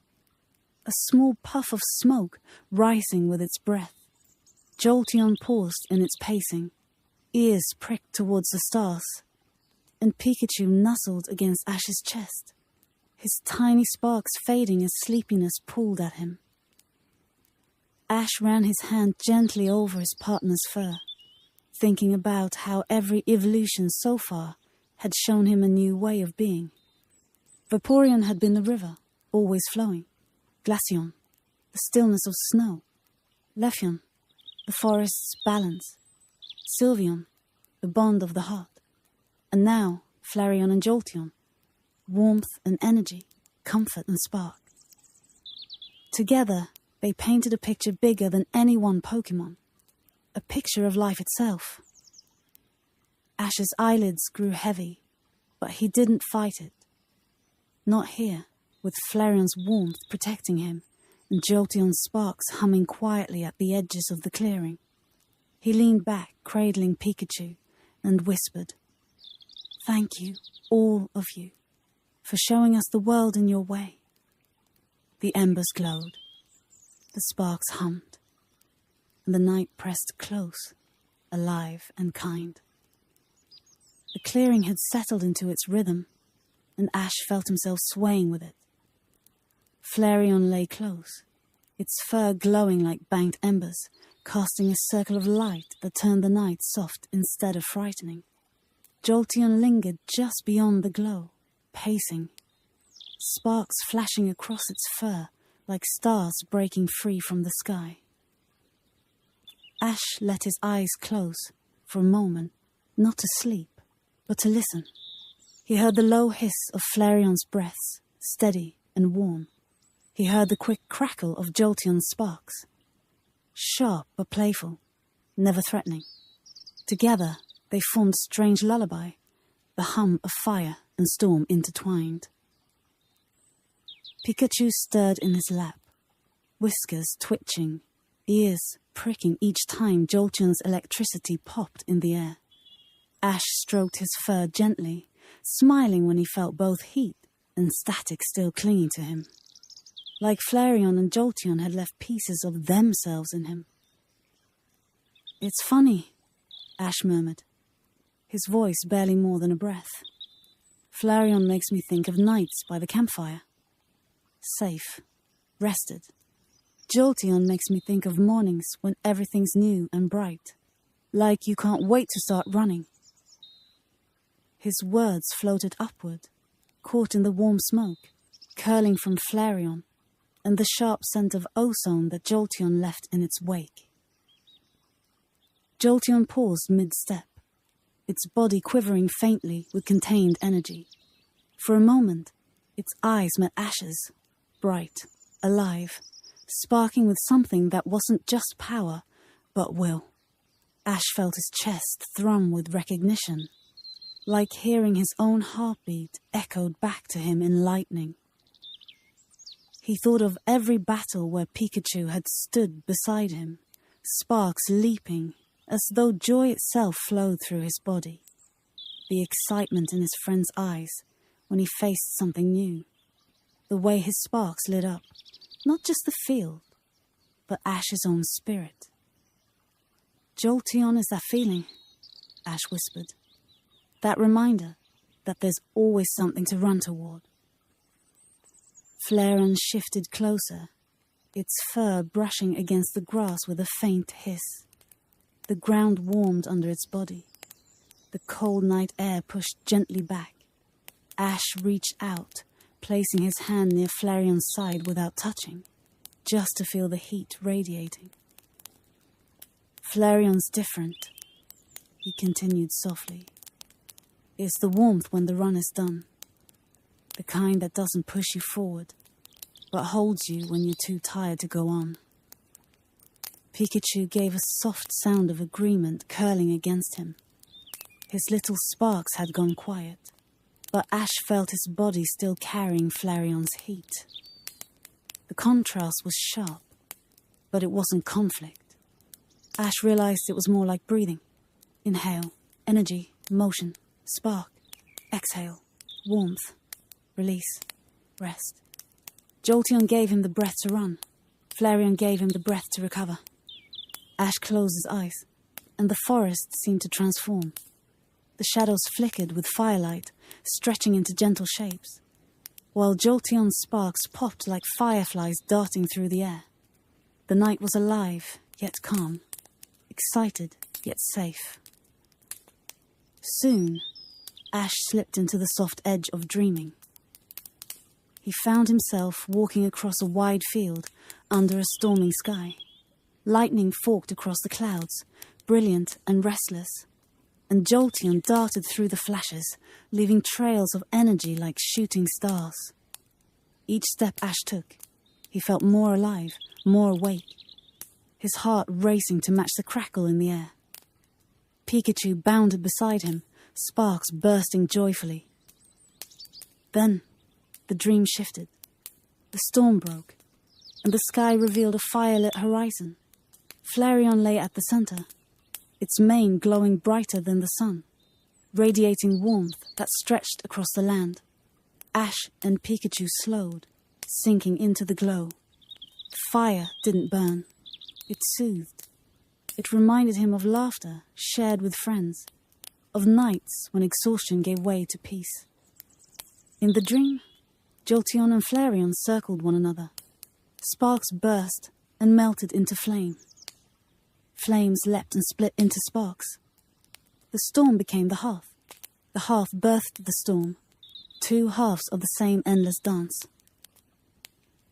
a small puff of smoke rising with its breath. Jolteon paused in its pacing, ears pricked towards the stars, and Pikachu nuzzled against Ash's chest, his tiny sparks fading as sleepiness pulled at him. Ash ran his hand gently over his partner's fur, thinking about how every evolution so far had shown him a new way of being. Vaporeon had been the river, always flowing, Glaceon, the stillness of snow. Leafeon, the forest's balance. Sylveon, the bond of the heart. And now, Flareon and Jolteon, warmth and energy, comfort and spark. Together, they painted a picture bigger than any one Pokémon, a picture of life itself. Ash's eyelids grew heavy, but he didn't fight it. Not here, with Flareon's warmth protecting him and Jolteon's sparks humming quietly at the edges of the clearing. He leaned back, cradling Pikachu, and whispered, "Thank you, all of you, for showing us the world in your way." The embers glowed, the sparks hummed, and the night pressed close, alive and kind. The clearing had settled into its rhythm, and Ash felt himself swaying with it. Flareon lay close, its fur glowing like banked embers, casting a circle of light that turned the night soft instead of frightening. Jolteon lingered just beyond the glow, pacing, sparks flashing across its fur like stars breaking free from the sky. Ash let his eyes close for a moment, not to sleep, but to listen. He heard the low hiss of Flareon's breaths, steady and warm. He heard the quick crackle of Jolteon's sparks, sharp but playful, never threatening. Together, they formed a strange lullaby, the hum of fire and storm intertwined. Pikachu stirred in his lap, whiskers twitching, ears pricking each time Jolteon's electricity popped in the air. Ash stroked his fur gently, smiling when he felt both heat and static still clinging to him. Like Flareon and Jolteon had left pieces of themselves in him. "It's funny," Ash murmured, his voice barely more than a breath. "Flareon makes me think of nights by the campfire. Safe, rested. Jolteon makes me think of mornings when everything's new and bright, like you can't wait to start running." His words floated upward, caught in the warm smoke, curling from Flareon, and the sharp scent of ozone that Jolteon left in its wake. Jolteon paused mid-step, its body quivering faintly with contained energy. For a moment, its eyes met Ash's, bright, alive, sparking with something that wasn't just power, but will. Ash felt his chest thrum with recognition, like hearing his own heartbeat echoed back to him in lightning. He thought of every battle where Pikachu had stood beside him, sparks leaping, as though joy itself flowed through his body. The excitement in his friend's eyes when he faced something new. The way his sparks lit up, not just the field, but Ash's own spirit. "Jolteon is that feeling," Ash whispered. "That reminder that there's always something to run toward." Flareon shifted closer, its fur brushing against the grass with a faint hiss. The ground warmed under its body. The cold night air pushed gently back. Ash reached out, placing his hand near Flareon's side without touching, just to feel the heat radiating. "Flareon's different," he continued softly. "It's the warmth when the run is done. The kind that doesn't push you forward, but holds you when you're too tired to go on." Pikachu gave a soft sound of agreement curling against him. His little sparks had gone quiet, but Ash felt his body still carrying Flareon's heat. The contrast was sharp, but it wasn't conflict. Ash realized it was more like breathing. Inhale, energy, motion, spark. Exhale, warmth, release, rest. Jolteon gave him the breath to run. Flareon gave him the breath to recover. Ash closed his eyes, and the forest seemed to transform. The shadows flickered with firelight, stretching into gentle shapes, while Jolteon's sparks popped like fireflies darting through the air. The night was alive, yet calm, excited, yet safe. Soon, Ash slipped into the soft edge of dreaming. he found himself walking across a wide field under a storming sky. Lightning forked across the clouds, brilliant and restless, and Jolteon darted through the flashes, leaving trails of energy like shooting stars. Each step Ash took, he felt more alive, more awake, his heart racing to match the crackle in the air. Pikachu bounded beside him, sparks bursting joyfully. Then, the dream shifted. The storm broke, and the sky revealed a fire-lit horizon. Flareon lay at the center, its mane glowing brighter than the sun, radiating warmth that stretched across the land. Ash and Pikachu slowed, sinking into the glow. The fire didn't burn. It soothed. It reminded him of laughter shared with friends, of nights when exhaustion gave way to peace. In the dream, Jolteon and Flareon circled one another. Sparks burst and melted into flame. Flames leapt and split into sparks. The storm became the hearth. The hearth birthed the storm, two halves of the same endless dance.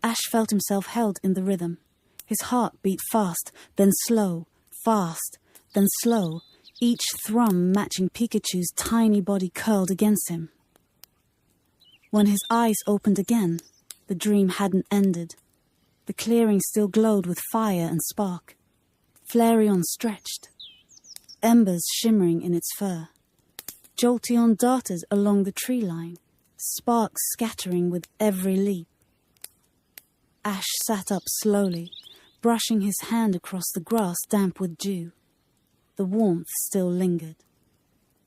Ash felt himself held in the rhythm. His heart beat fast, then slow, fast, then slow, each thrum matching Pikachu's tiny body curled against him. When his eyes opened again, the dream hadn't ended. The clearing still glowed with fire and spark. Flareon stretched, embers shimmering in its fur. Jolteon darted along the tree line, sparks scattering with every leap. Ash sat up slowly, brushing his hand across the grass damp with dew. The warmth still lingered.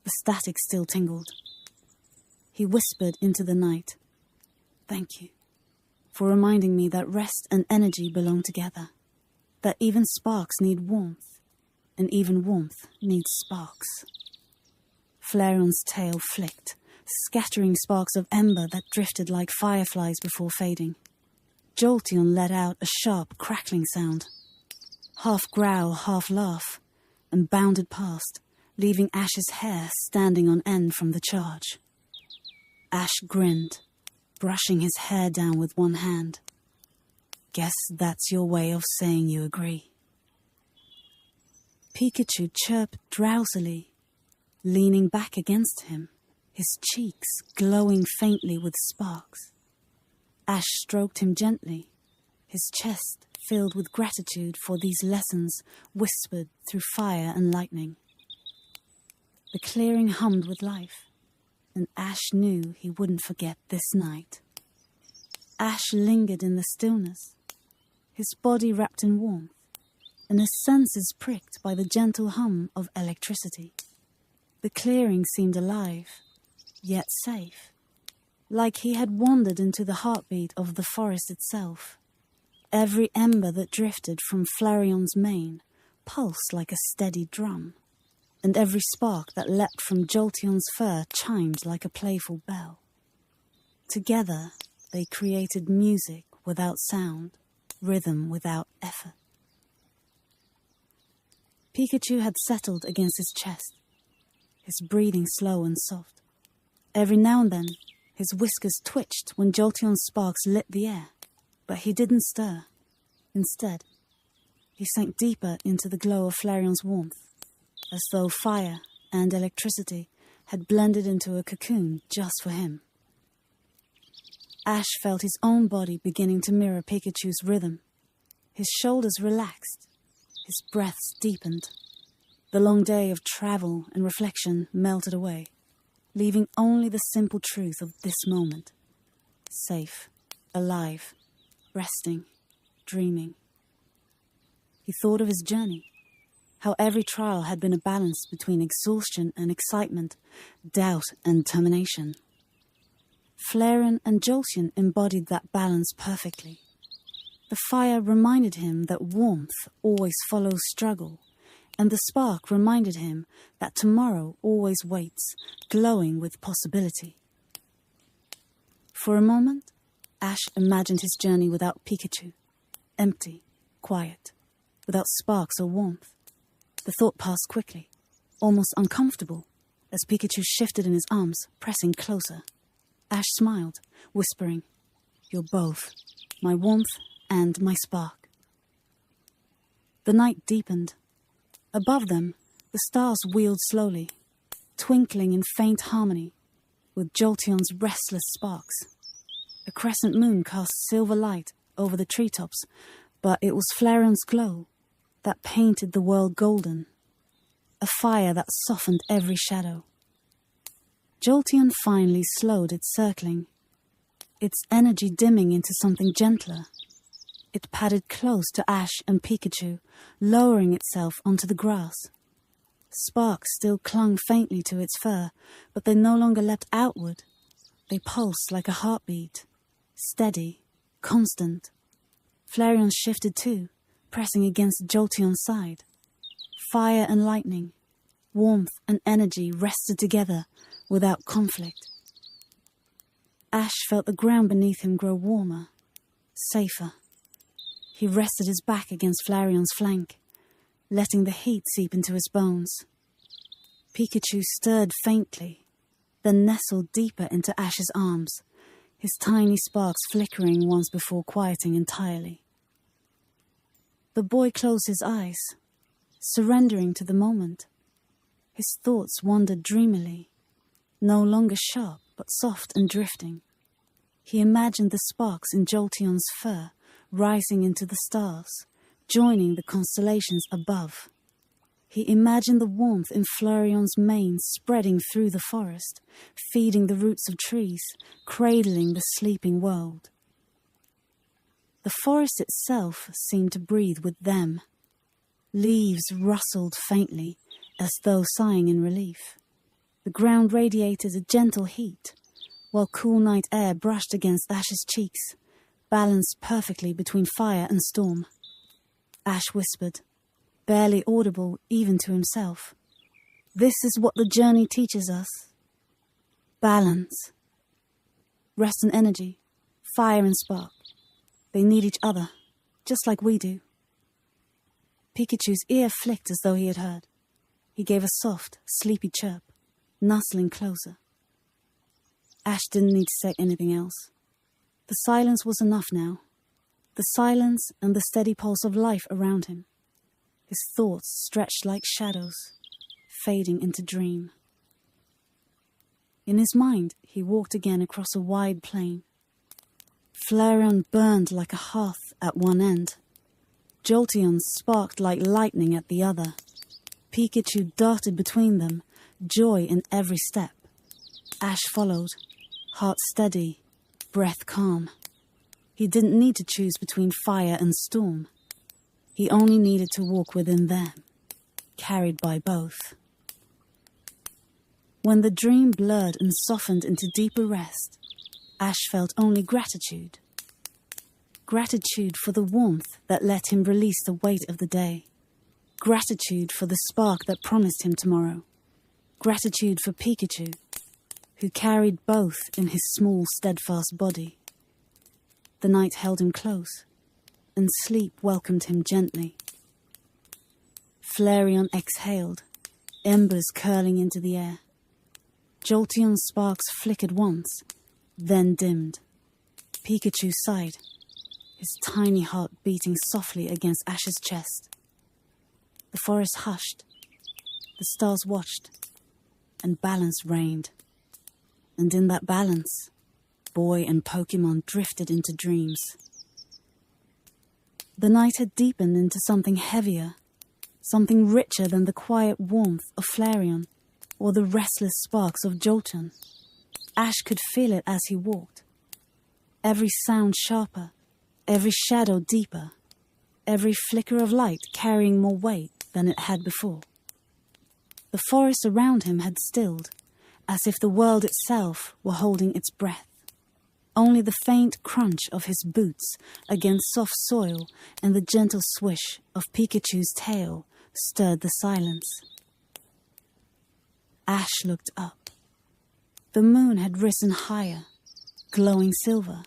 The static still tingled. He whispered into the night, "Thank you for reminding me that rest and energy belong together, that even sparks need warmth, and even warmth needs sparks." Flareon's tail flicked, scattering sparks of ember that drifted like fireflies before fading. Jolteon let out a sharp, crackling sound, half growl, half laugh, and bounded past, leaving Ash's hair standing on end from the charge. Ash grinned, brushing his hair down with one hand. "Guess that's your way of saying you agree." Pikachu chirped drowsily, leaning back against him, his cheeks glowing faintly with sparks. Ash stroked him gently, his chest filled with gratitude for these lessons whispered through fire and lightning. The clearing hummed with life, and Ash knew he wouldn't forget this night. Ash lingered in the stillness, his body wrapped in warmth, and his senses pricked by the gentle hum of electricity. The clearing seemed alive, yet safe, like he had wandered into the heartbeat of the forest itself. Every ember that drifted from Flareon's mane pulsed like a steady drum, and every spark that leapt from Jolteon's fur chimed like a playful bell. Together, they created music without sound, rhythm without effort. Pikachu had settled against his chest, his breathing slow and soft. Every now and then, his whiskers twitched when Jolteon's sparks lit the air, but he didn't stir. Instead, he sank deeper into the glow of Flareon's warmth, as though fire and electricity had blended into a cocoon just for him. Ash felt his own body beginning to mirror Pikachu's rhythm. His shoulders relaxed, his breaths deepened. The long day of travel and reflection melted away, leaving only the simple truth of this moment. Safe, alive, resting, dreaming. He thought of his journey, how every trial had been a balance between exhaustion and excitement, doubt and determination. Flareon and Jolteon embodied that balance perfectly. The fire reminded him that warmth always follows struggle, and the spark reminded him that tomorrow always waits, glowing with possibility. For a moment, Ash imagined his journey without Pikachu, empty, quiet, without sparks or warmth. The thought passed quickly, almost uncomfortable, as Pikachu shifted in his arms, pressing closer. Ash smiled, whispering, You're both, my warmth and my spark. The night deepened. Above them, the stars wheeled slowly, twinkling in faint harmony with Jolteon's restless sparks. A crescent moon cast silver light over the treetops, but it was Flareon's glow that painted the world golden, a fire that softened every shadow. Jolteon finally slowed its circling, its energy dimming into something gentler. It padded close to Ash and Pikachu, lowering itself onto the grass. Sparks still clung faintly to its fur, but they no longer leapt outward. They pulsed like a heartbeat, steady, constant. Flareon shifted too, pressing against Jolteon's side. Fire and lightning, warmth and energy rested together without conflict. Ash felt the ground beneath him grow warmer, safer. He rested his back against Flareon's flank, letting the heat seep into his bones. Pikachu stirred faintly, then nestled deeper into Ash's arms, his tiny sparks flickering once before quieting entirely. The boy closed his eyes, surrendering to the moment. His thoughts wandered dreamily, no longer sharp but soft and drifting. He imagined the sparks in Jolteon's fur rising into the stars, joining the constellations above. He imagined the warmth in Flareon's mane spreading through the forest, feeding the roots of trees, cradling the sleeping world. The forest itself seemed to breathe with them. Leaves rustled faintly, as though sighing in relief. The ground radiated a gentle heat, while cool night air brushed against Ash's cheeks, balanced perfectly between fire and storm. Ash whispered, barely audible even to himself. This is what the journey teaches us. Balance. Rest and energy, fire and spark. They need each other, just like we do. Pikachu's ear flicked as though he had heard. He gave a soft, sleepy chirp, nuzzling closer. Ash didn't need to say anything else. The silence was enough now. The silence and the steady pulse of life around him. His thoughts stretched like shadows, fading into dream. In his mind, he walked again across a wide plain. Flareon burned like a hearth at one end. Jolteon sparked like lightning at the other. Pikachu darted between them, joy in every step. Ash followed, heart steady, breath calm. He didn't need to choose between fire and storm. He only needed to walk within them, carried by both. When the dream blurred and softened into deeper rest, Ash felt only gratitude. Gratitude for the warmth that let him release the weight of the day. Gratitude for the spark that promised him tomorrow. Gratitude for Pikachu, who carried both in his small, steadfast body. The night held him close, and sleep welcomed him gently. Flareon exhaled, embers curling into the air. Jolteon's sparks flickered once, then dimmed. Pikachu sighed, his tiny heart beating softly against Ash's chest. The forest hushed, the stars watched, and balance reigned. And in that balance, boy and Pokémon drifted into dreams. The night had deepened into something heavier, something richer than the quiet warmth of Flareon or the restless sparks of Jolteon. Ash could feel it as he walked. Every sound sharper, every shadow deeper, every flicker of light carrying more weight than it had before. The forest around him had stilled, as if the world itself were holding its breath. Only the faint crunch of his boots against soft soil and the gentle swish of Pikachu's tail stirred the silence. Ash looked up. The moon had risen higher, glowing silver,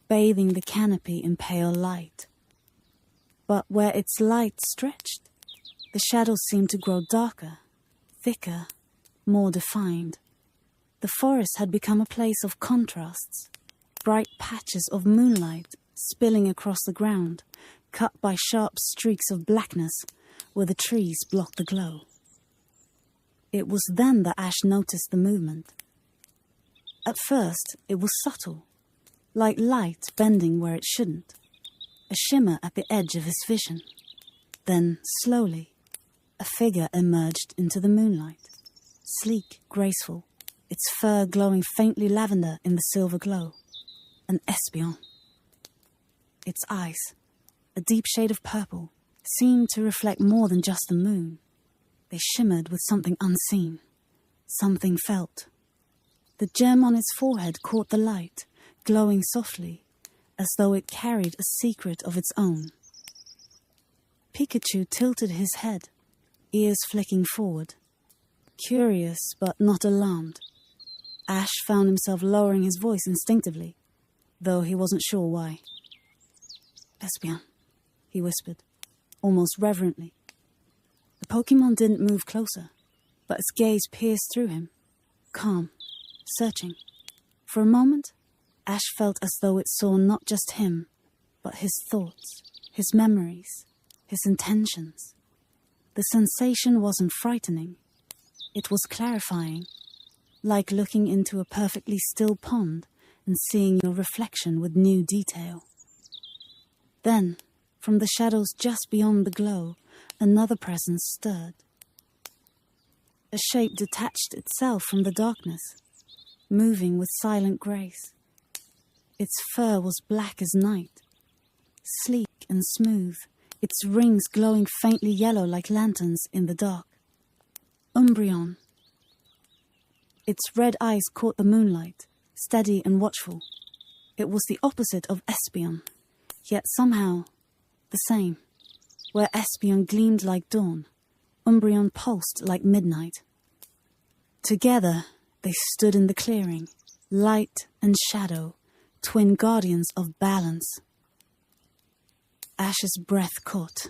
bathing the canopy in pale light. But where its light stretched, the shadows seemed to grow darker, thicker, more defined. The forest had become a place of contrasts, bright patches of moonlight spilling across the ground, cut by sharp streaks of blackness where the trees blocked the glow. It was then that Ash noticed the movement. At first, it was subtle, like light bending where it shouldn't, a shimmer at the edge of his vision. Then, slowly, a figure emerged into the moonlight, sleek, graceful, its fur glowing faintly lavender in the silver glow. An Espeon. Its eyes, a deep shade of purple, seemed to reflect more than just the moon. They shimmered with something unseen, something felt. The gem on its forehead caught the light, glowing softly, as though it carried a secret of its own. Pikachu tilted his head, ears flicking forward. Curious but not alarmed, Ash found himself lowering his voice instinctively, though he wasn't sure why. "Espeon," he whispered, almost reverently. The Pokémon didn't move closer, but its gaze pierced through him, calm, searching. For a moment, Ash felt as though it saw not just him, but his thoughts, his memories, his intentions. The sensation wasn't frightening. It was clarifying, like looking into a perfectly still pond and seeing your reflection with new detail. Then, from the shadows just beyond the glow, another presence stirred. A shape detached itself from the darkness, moving with silent grace. Its fur was black as night, sleek and smooth, its rings glowing faintly yellow like lanterns in the dark. Umbreon. Its red eyes caught the moonlight, steady and watchful. It was the opposite of Espeon, yet somehow the same. Where Espeon gleamed like dawn, Umbreon pulsed like midnight. Together, they stood in the clearing, light and shadow, twin guardians of balance. Ash's breath caught.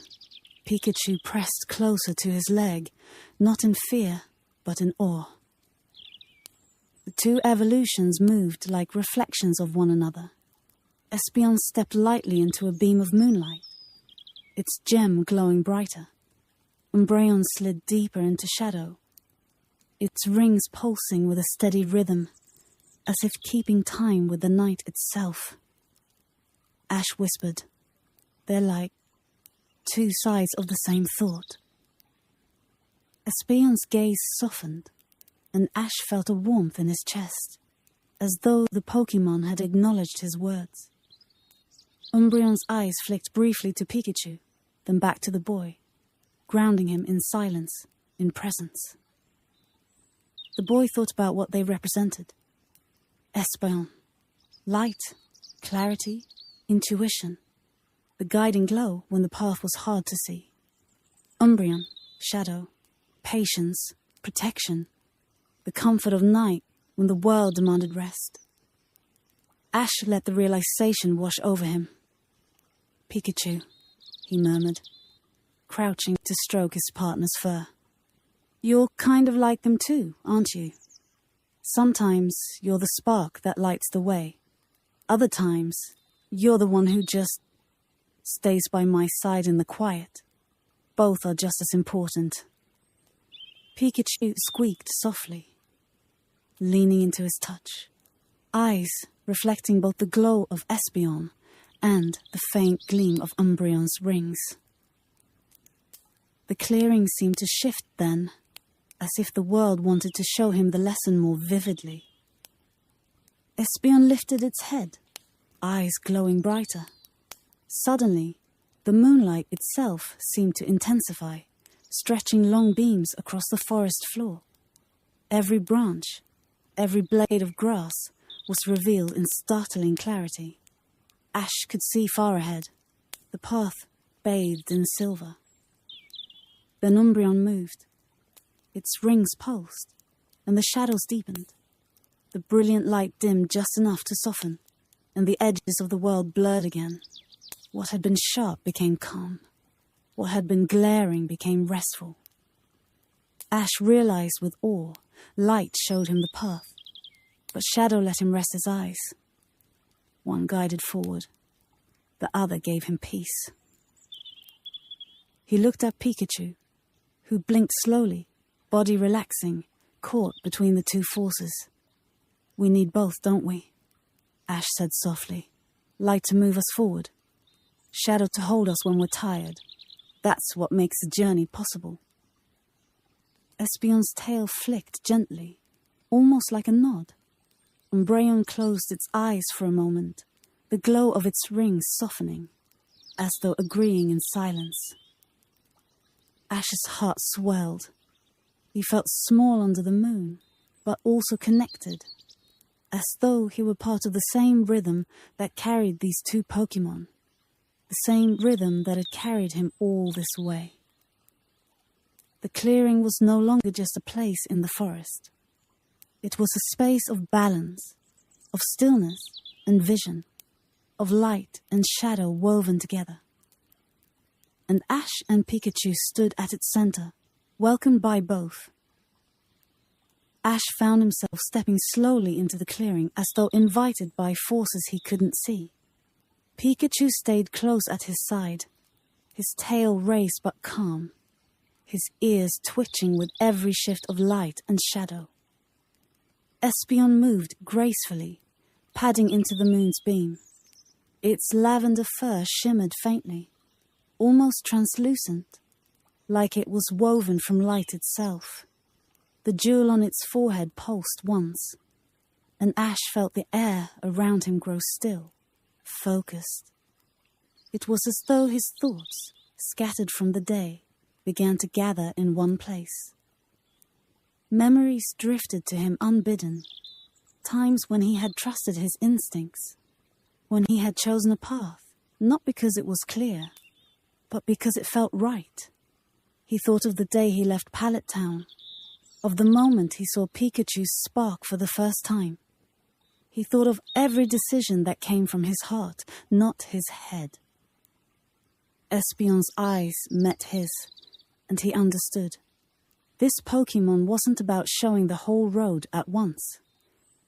Pikachu pressed closer to his leg, not in fear, but in awe. The two evolutions moved like reflections of one another. Espeon stepped lightly into a beam of moonlight, its gem glowing brighter. Umbreon slid deeper into shadow, its rings pulsing with a steady rhythm, as if keeping time with the night itself. Ash whispered, "They're like two sides of the same thought." Espeon's gaze softened, and Ash felt a warmth in his chest, as though the Pokémon had acknowledged his words. Umbreon's eyes flicked briefly to Pikachu, then back to the boy, grounding him in silence, in presence. The boy thought about what they represented. Espeon, light, clarity, intuition, the guiding glow when the path was hard to see. Umbreon, shadow, patience, protection, the comfort of night when the world demanded rest. Ash let the realization wash over him. "Pikachu," he murmured, crouching to stroke his partner's fur. "You're kind of like them too, aren't you? Sometimes you're the spark that lights the way. Other times, you're the one who just stays by my side in the quiet. Both are just as important." Pikachu squeaked softly, leaning into his touch, eyes reflecting both the glow of Espeon and the faint gleam of Umbreon's rings. The clearing seemed to shift then, as if the world wanted to show him the lesson more vividly. Espeon lifted its head, eyes glowing brighter. Suddenly, the moonlight itself seemed to intensify, stretching long beams across the forest floor. Every branch, every blade of grass was revealed in startling clarity. Ash could see far ahead, the path bathed in silver. Then Umbreon moved. Its rings pulsed, and the shadows deepened. The brilliant light dimmed just enough to soften, and the edges of the world blurred again. What had been sharp became calm. What had been glaring became restful. Ash realized with awe, light showed him the path, but shadow let him rest his eyes. One guided forward. The other gave him peace. He looked at Pikachu, who blinked slowly, body relaxing, caught between the two forces. We need both, don't we? Ash said softly. Light to move us forward. Shadow to hold us when we're tired. That's what makes the journey possible. Espeon's tail flicked gently, almost like a nod. Umbreon closed its eyes for a moment, the glow of its rings softening, as though agreeing in silence. Ash's heart swelled. He felt small under the moon, but also connected, as though he were part of the same rhythm that carried these two Pokémon, the same rhythm that had carried him all this way. The clearing was no longer just a place in the forest. It was a space of balance, of stillness and vision, of light and shadow woven together. And Ash and Pikachu stood at its center, welcomed by both. Ash found himself stepping slowly into the clearing as though invited by forces he couldn't see. Pikachu stayed close at his side, his tail raised but calm, his ears twitching with every shift of light and shadow. Espeon moved gracefully, padding into the moon's beam. Its lavender fur shimmered faintly, almost translucent, like it was woven from light itself. The jewel on its forehead pulsed once, and Ash felt the air around him grow still, focused. It was as though his thoughts, scattered from the day, began to gather in one place. Memories drifted to him unbidden, times when he had trusted his instincts, when he had chosen a path, not because it was clear, but because it felt right. He thought of the day he left Pallet Town, of the moment he saw Pikachu's spark for the first time. He thought of every decision that came from his heart, not his head. Espeon's eyes met his, and he understood. This Pokémon wasn't about showing the whole road at once.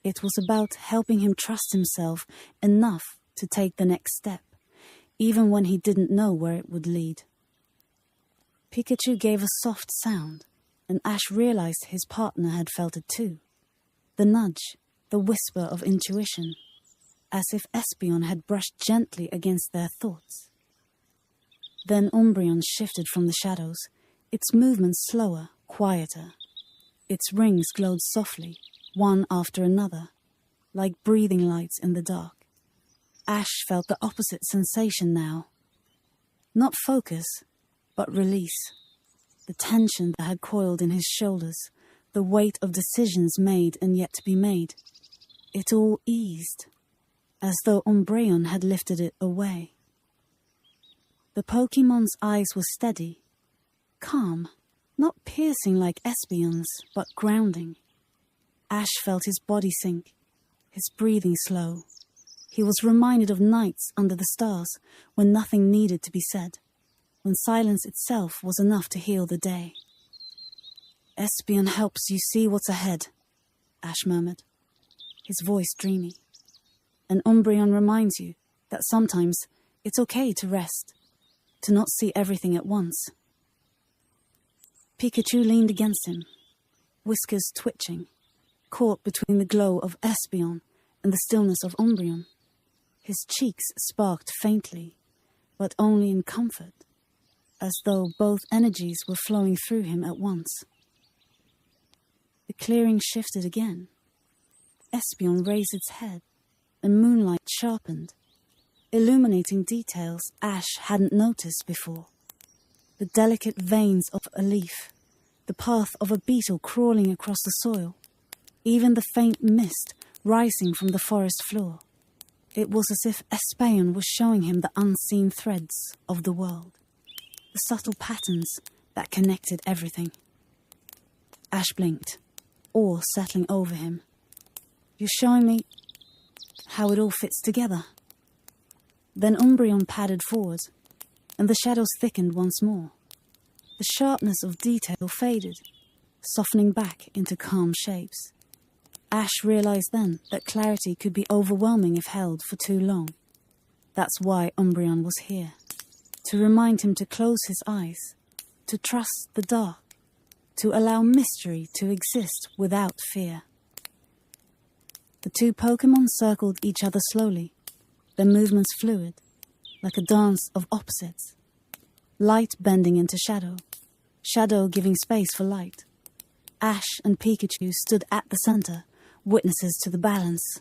It was about helping him trust himself enough to take the next step, even when he didn't know where it would lead. Pikachu gave a soft sound, and Ash realized his partner had felt it too. The nudge, the whisper of intuition, as if Espeon had brushed gently against their thoughts. Then Umbreon shifted from the shadows, its movements slower, quieter. Its rings glowed softly, one after another, like breathing lights in the dark. Ash felt the opposite sensation now. Not focus, but release. The tension that had coiled in his shoulders, the weight of decisions made and yet to be made. It all eased, as though Umbreon had lifted it away. The Pokémon's eyes were steady, calm, not piercing like Espeon's, but grounding. Ash felt his body sink, his breathing slow. He was reminded of nights under the stars when nothing needed to be said, when silence itself was enough to heal the day. Espeon helps you see what's ahead, Ash murmured, his voice dreamy. And Umbreon reminds you that sometimes it's okay to rest, to not see everything at once. Pikachu leaned against him, whiskers twitching, caught between the glow of Espeon and the stillness of Umbreon. His cheeks sparked faintly, but only in comfort, as though both energies were flowing through him at once. The clearing shifted again. Espeon raised its head, and moonlight sharpened, illuminating details Ash hadn't noticed before. The delicate veins of a leaf, the path of a beetle crawling across the soil, even the faint mist rising from the forest floor. It was as if Espeon was showing him the unseen threads of the world, the subtle patterns that connected everything. Ash blinked, awe settling over him. You're showing me how it all fits together. Then Umbreon padded forward, and the shadows thickened once more. The sharpness of detail faded, softening back into calm shapes. Ash realized then that clarity could be overwhelming if held for too long. That's why Umbreon was here, to remind him to close his eyes, to trust the dark, to allow mystery to exist without fear. The two Pokémon circled each other slowly, their movements fluid, like a dance of opposites. Light bending into shadow, shadow giving space for light. Ash and Pikachu stood at the center, witnesses to the balance.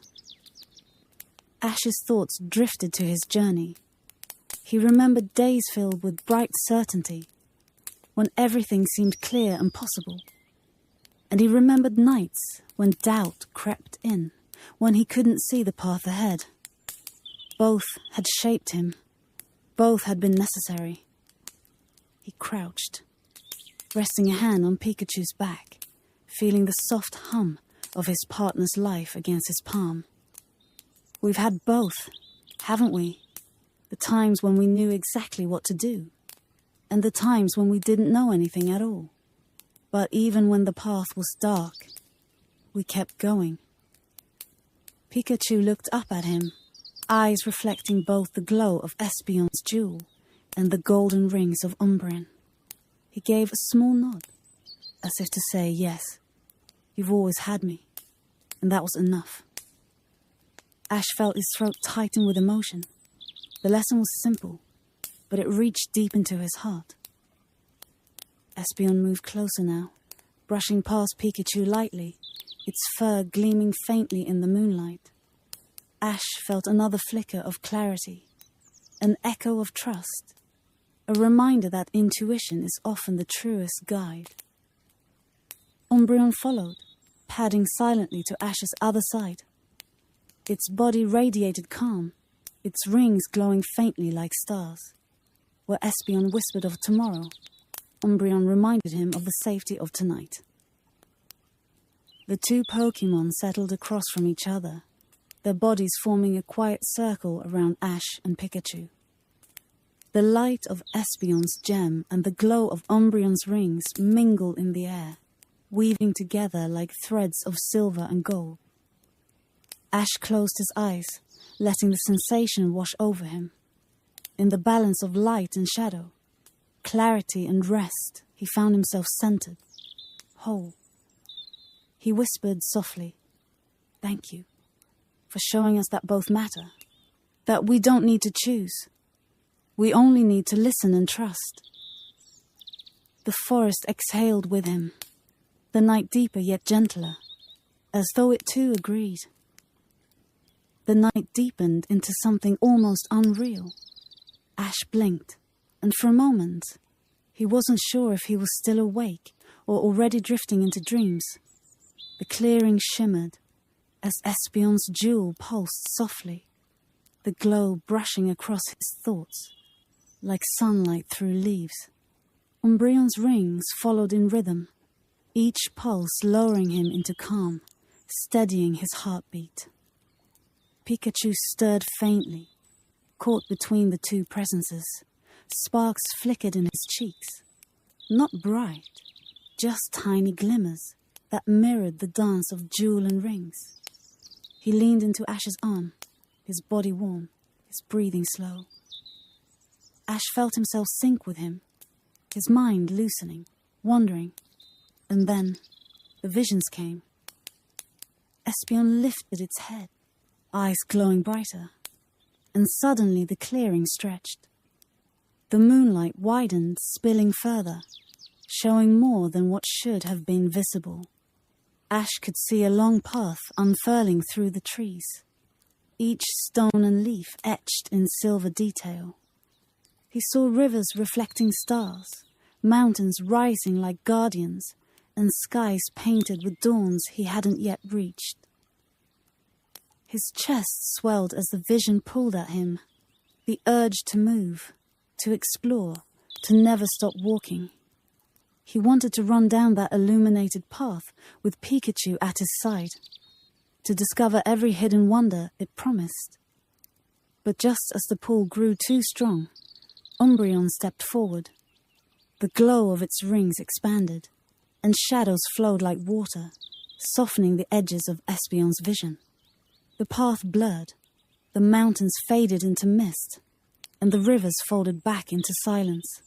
Ash's thoughts drifted to his journey. He remembered days filled with bright certainty, when everything seemed clear and possible. And he remembered nights when doubt crept in, when he couldn't see the path ahead. Both had shaped him. Both had been necessary. He crouched, resting a hand on Pikachu's back, feeling the soft hum of his partner's life against his palm. We've had both, haven't we? The times when we knew exactly what to do, and the times when we didn't know anything at all. But even when the path was dark, we kept going. Pikachu looked up at him, eyes reflecting both the glow of Espeon's jewel and the golden rings of Umbreon. He gave a small nod, as if to say, yes, you've always had me, and that was enough. Ash felt his throat tighten with emotion. The lesson was simple, but it reached deep into his heart. Espeon moved closer now, brushing past Pikachu lightly, its fur gleaming faintly in the moonlight. Ash felt another flicker of clarity, an echo of trust, a reminder that intuition is often the truest guide. Umbreon followed, padding silently to Ash's other side. Its body radiated calm, its rings glowing faintly like stars. Where Espeon whispered of tomorrow, Umbreon reminded him of the safety of tonight. The two Pokémon settled across from each other, their bodies forming a quiet circle around Ash and Pikachu. The light of Espeon's gem and the glow of Umbreon's rings mingled in the air, weaving together like threads of silver and gold. Ash closed his eyes, letting the sensation wash over him. In the balance of light and shadow, clarity and rest, he found himself centered, whole. He whispered softly, "Thank you for showing us that both matter, that we don't need to choose. We only need to listen and trust." The forest exhaled with him, the night deeper yet gentler, as though it too agreed. The night deepened into something almost unreal. Ash blinked, and for a moment, he wasn't sure if he was still awake or already drifting into dreams. The clearing shimmered as Espeon's jewel pulsed softly, the glow brushing across his thoughts like sunlight through leaves. Umbreon's rings followed in rhythm, each pulse lowering him into calm, steadying his heartbeat. Pikachu stirred faintly, caught between the two presences. Sparks flickered in his cheeks. Not bright, just tiny glimmers that mirrored the dance of jewel and rings. He leaned into Ash's arm, his body warm, his breathing slow. Ash felt himself sink with him, his mind loosening, wandering. And then the visions came. Espeon lifted its head, eyes glowing brighter, and suddenly the clearing stretched. The moonlight widened, spilling further, showing more than what should have been visible. Ash could see a long path unfurling through the trees, each stone and leaf etched in silver detail. He saw rivers reflecting stars, mountains rising like guardians, and skies painted with dawns he hadn't yet reached. His chest swelled as the vision pulled at him, the urge to move, to explore, to never stop walking. He wanted to run down that illuminated path with Pikachu at his side, to discover every hidden wonder it promised. But just as the pull grew too strong, Umbreon stepped forward. The glow of its rings expanded, and shadows flowed like water, softening the edges of Espeon's vision. The path blurred, the mountains faded into mist, and the rivers folded back into silence.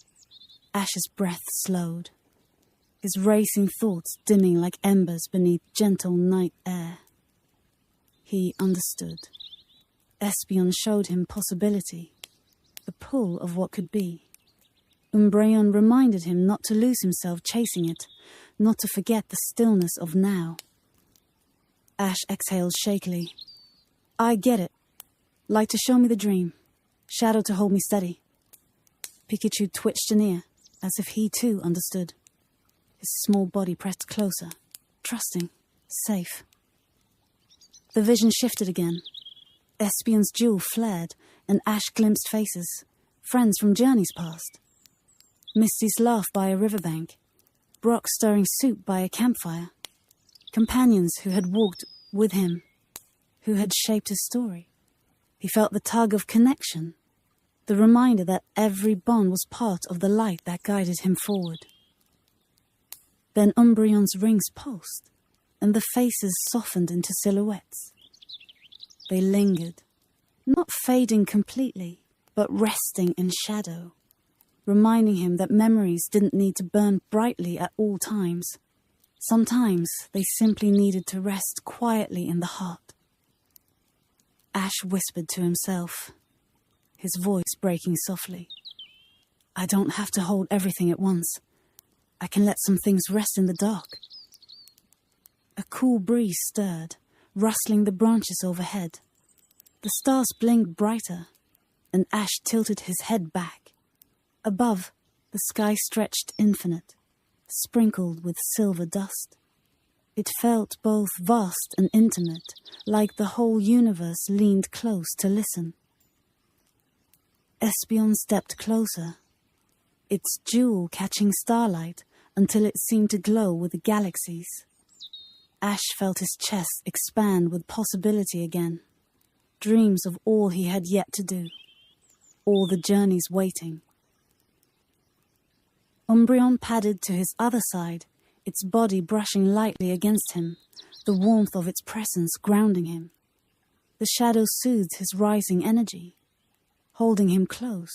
Ash's breath slowed, his racing thoughts dimming like embers beneath gentle night air. He understood. Espeon showed him possibility, the pull of what could be. Umbreon reminded him not to lose himself chasing it, not to forget the stillness of now. Ash exhaled shakily. I get it. Light to show me the dream, shadow to hold me steady. Pikachu twitched an ear, as if he too understood. His small body pressed closer, trusting, safe. The vision shifted again. Espeon's jewel flared, and Ash glimpsed faces, friends from journeys past. Misty's laugh by a riverbank, Brock stirring soup by a campfire. Companions who had walked with him, who had shaped his story. He felt the tug of connection, the reminder that every bond was part of the light that guided him forward. Then Umbreon's rings pulsed, and the faces softened into silhouettes. They lingered, not fading completely, but resting in shadow, reminding him that memories didn't need to burn brightly at all times. Sometimes they simply needed to rest quietly in the heart. Ash whispered to himself, his voice breaking softly. I don't have to hold everything at once. I can let some things rest in the dark. A cool breeze stirred, rustling the branches overhead. The stars blinked brighter, and Ash tilted his head back. Above, the sky stretched infinite, sprinkled with silver dust. It felt both vast and intimate, like the whole universe leaned close to listen. Espeon stepped closer, its jewel catching starlight until it seemed to glow with the galaxies. Ash felt his chest expand with possibility again, dreams of all he had yet to do, all the journeys waiting. Umbreon padded to his other side, its body brushing lightly against him, the warmth of its presence grounding him. The shadow soothed his rising energy, holding him close,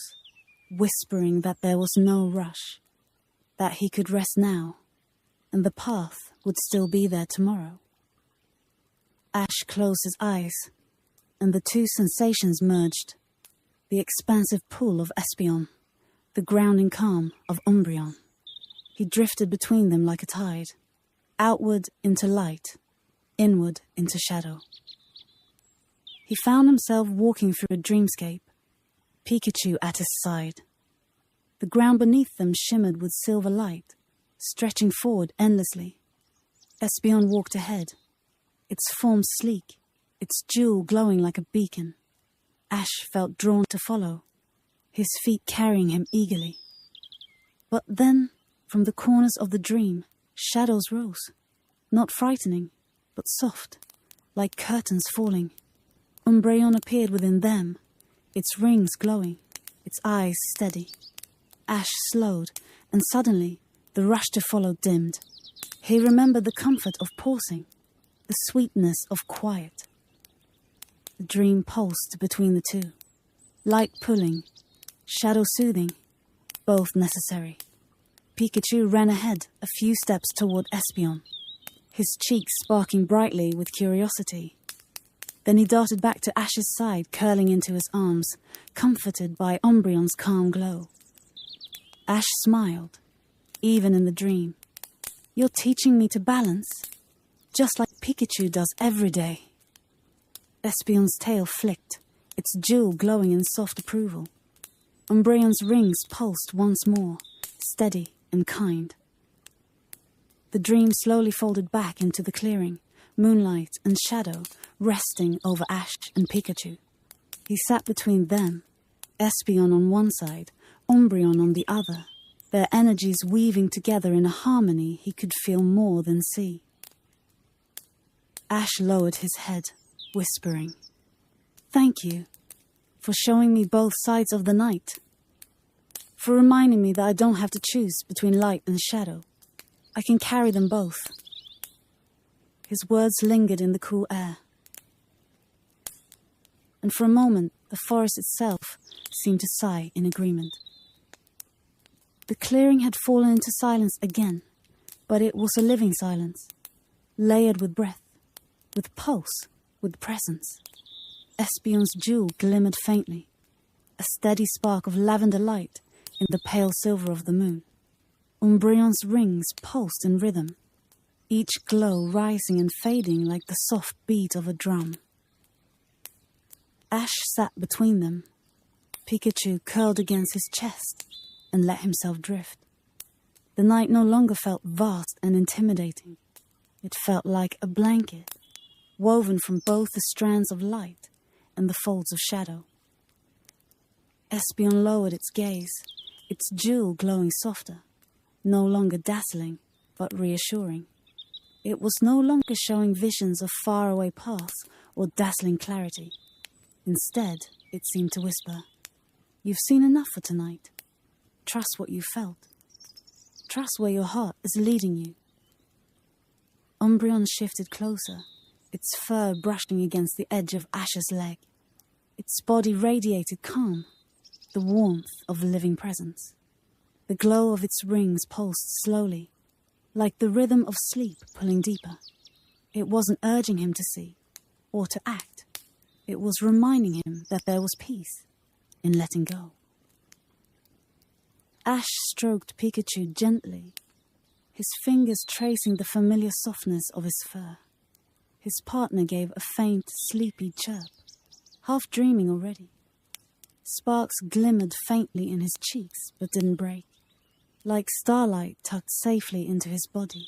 whispering that there was no rush, that he could rest now, and the path would still be there tomorrow. Ash closed his eyes, and the two sensations merged, the expansive pull of Espeon, the grounding calm of Umbreon. He drifted between them like a tide, outward into light, inward into shadow. He found himself walking through a dreamscape, Pikachu at his side. The ground beneath them shimmered with silver light, stretching forward endlessly. Espeon walked ahead, its form sleek, its jewel glowing like a beacon. Ash felt drawn to follow, his feet carrying him eagerly. But then, from the corners of the dream, shadows rose, not frightening, but soft, like curtains falling. Umbreon appeared within them, its rings glowing, its eyes steady. Ash slowed, and suddenly the rush to follow dimmed. He remembered the comfort of pausing, the sweetness of quiet. The dream pulsed between the two, light pulling, shadow soothing, both necessary. Pikachu ran ahead a few steps toward Espeon, his cheeks sparking brightly with curiosity. Then he darted back to Ash's side, curling into his arms, comforted by Umbreon's calm glow. Ash smiled, even in the dream. You're teaching me to balance, just like Pikachu does every day. Espeon's tail flicked, its jewel glowing in soft approval. Umbreon's rings pulsed once more, steady and kind. The dream slowly folded back into the clearing, moonlight and shadow resting over Ash and Pikachu. He sat between them, Espeon on one side, Umbreon on the other, their energies weaving together in a harmony he could feel more than see. Ash lowered his head, whispering, "Thank you for showing me both sides of the night, for reminding me that I don't have to choose between light and shadow. I can carry them both." His words lingered in the cool air. And for a moment, the forest itself seemed to sigh in agreement. The clearing had fallen into silence again, but it was a living silence, layered with breath, with pulse, with presence. Espeon's jewel glimmered faintly, a steady spark of lavender light in the pale silver of the moon. Umbreon's rings pulsed in rhythm, each glow rising and fading like the soft beat of a drum. Ash sat between them. Pikachu curled against his chest and let himself drift. The night no longer felt vast and intimidating. It felt like a blanket, woven from both the strands of light and the folds of shadow. Espeon lowered its gaze, its jewel glowing softer, no longer dazzling, but reassuring. It was no longer showing visions of faraway paths or dazzling clarity. Instead, it seemed to whisper, "You've seen enough for tonight. Trust what you felt. Trust where your heart is leading you." Umbreon shifted closer, its fur brushing against the edge of Ash's leg. Its body radiated calm, the warmth of a living presence. The glow of its rings pulsed slowly, like the rhythm of sleep pulling deeper. It wasn't urging him to see or to act. It was reminding him that there was peace in letting go. Ash stroked Pikachu gently, his fingers tracing the familiar softness of his fur. His partner gave a faint, sleepy chirp, half dreaming already. Sparks glimmered faintly in his cheeks but didn't break, like starlight tucked safely into his body.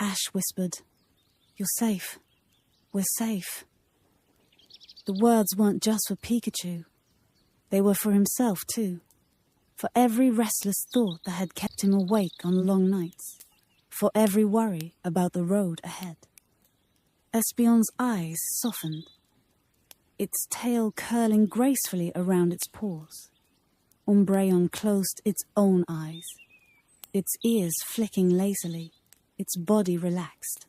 Ash whispered, "You're safe. We're safe." The words weren't just for Pikachu. They were for himself too, for every restless thought that had kept him awake on long nights, for every worry about the road ahead. Espeon's eyes softened, its tail curling gracefully around its paws. Umbreon closed its own eyes, its ears flicking lazily, its body relaxed.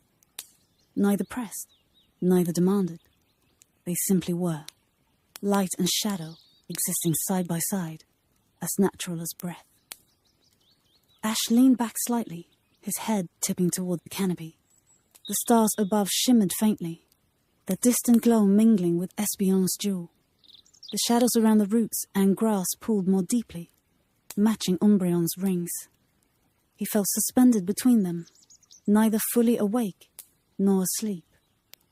Neither pressed, neither demanded. They simply were, light and shadow existing side by side, as natural as breath. Ash leaned back slightly, his head tipping toward the canopy. The stars above shimmered faintly, their distant glow mingling with Espeon's jewel. The shadows around the roots and grass pulled more deeply, matching Umbreon's rings. He felt suspended between them, neither fully awake nor asleep,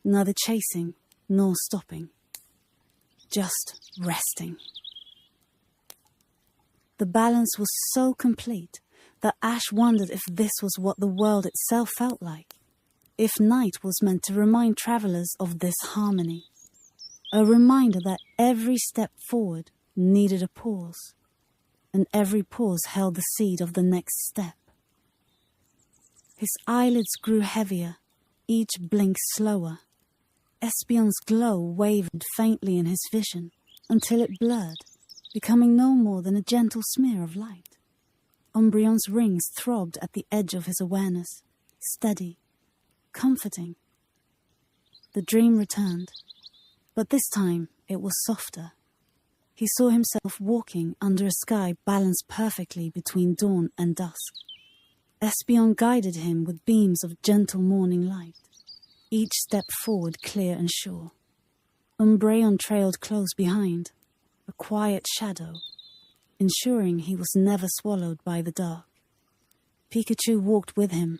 neither chasing nor stopping, just resting. The balance was so complete that Ash wondered if this was what the world itself felt like, if night was meant to remind travelers of this harmony, a reminder that every step forward needed a pause, and every pause held the seed of the next step. His eyelids grew heavier, each blink slower. Espeon's glow wavered faintly in his vision until it blurred, becoming no more than a gentle smear of light. Umbreon's rings throbbed at the edge of his awareness, steady, comforting. The dream returned, but this time it was softer. He saw himself walking under a sky balanced perfectly between dawn and dusk. Espeon guided him with beams of gentle morning light, each step forward clear and sure. Umbreon trailed close behind, a quiet shadow, ensuring he was never swallowed by the dark. Pikachu walked with him,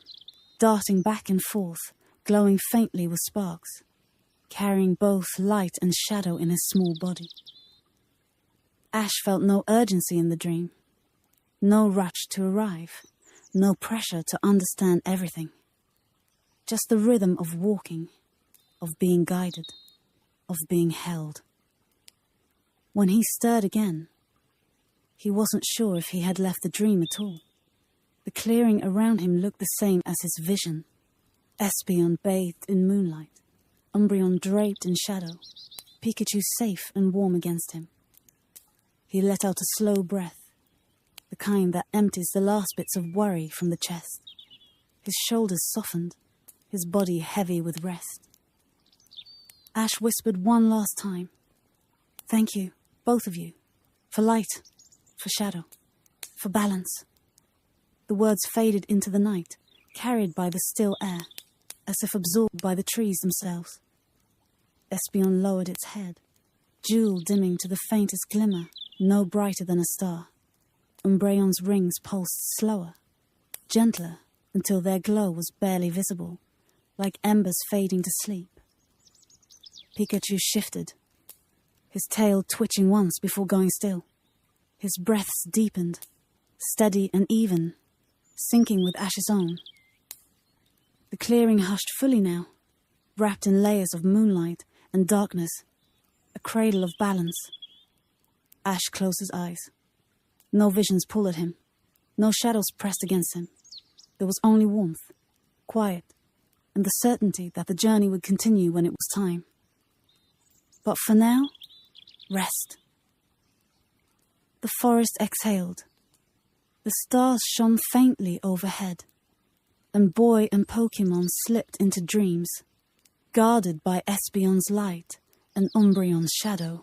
darting back and forth, glowing faintly with sparks, carrying both light and shadow in his small body. Ash felt no urgency in the dream, no rush to arrive, no pressure to understand everything. Just the rhythm of walking, of being guided, of being held. When he stirred again, he wasn't sure if he had left the dream at all. The clearing around him looked the same as his vision. Espeon bathed in moonlight, Umbreon draped in shadow, Pikachu safe and warm against him. He let out a slow breath, the kind that empties the last bits of worry from the chest. His shoulders softened, his body heavy with rest. Ash whispered one last time, "Thank you, both of you, for light, for shadow, for balance." The words faded into the night, carried by the still air, as if absorbed by the trees themselves. Espeon lowered its head, jewel dimming to the faintest glimmer, no brighter than a star. Umbreon's rings pulsed slower, gentler, until their glow was barely visible, like embers fading to sleep. Pikachu shifted, his tail twitching once before going still. His breaths deepened, steady and even, syncing with Ash's own. The clearing hushed fully now, wrapped in layers of moonlight and darkness, a cradle of balance. Ash closed his eyes. No visions pulled at him, no shadows pressed against him. There was only warmth, quiet, and the certainty that the journey would continue when it was time. But for now, rest. The forest exhaled. The stars shone faintly overhead, and boy and Pokémon slipped into dreams, guarded by Espeon's light and Umbreon's shadow.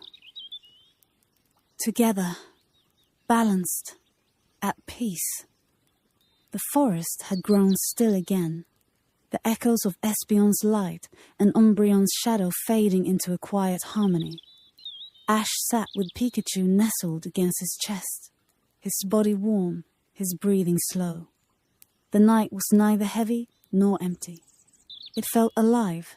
Together, balanced, at peace. The forest had grown still again, the echoes of Espeon's light and Umbreon's shadow fading into a quiet harmony. Ash sat with Pikachu nestled against his chest, his body warm, his breathing slow. The night was neither heavy nor empty. It felt alive,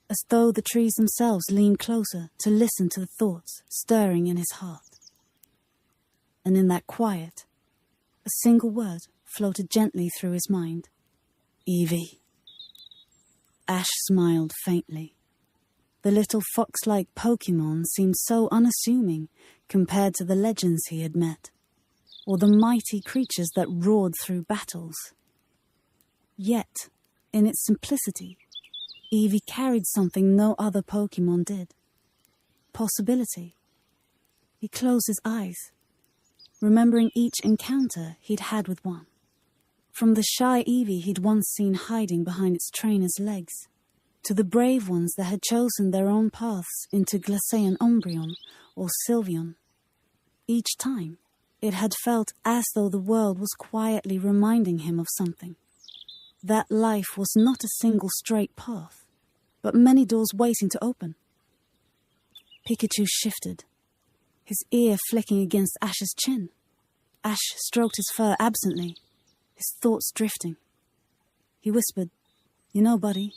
as though the trees themselves leaned closer to listen to the thoughts stirring in his heart. And in that quiet, a single word floated gently through his mind. Evee. Ash smiled faintly. The little fox-like Pokémon seemed so unassuming compared to the legends he had met, or the mighty creatures that roared through battles. Yet, in its simplicity, Evee carried something no other Pokémon did. Possibility. He closed his eyes, remembering each encounter he'd had with one. From the shy Evee he'd once seen hiding behind its trainer's legs, to the brave ones that had chosen their own paths into Glaceon Umbreon or Sylveon. Each time, it had felt as though the world was quietly reminding him of something. That life was not a single straight path, but many doors waiting to open. Pikachu shifted, his ear flicking against Ash's chin. Ash stroked his fur absently, his thoughts drifting. He whispered, "You know, buddy,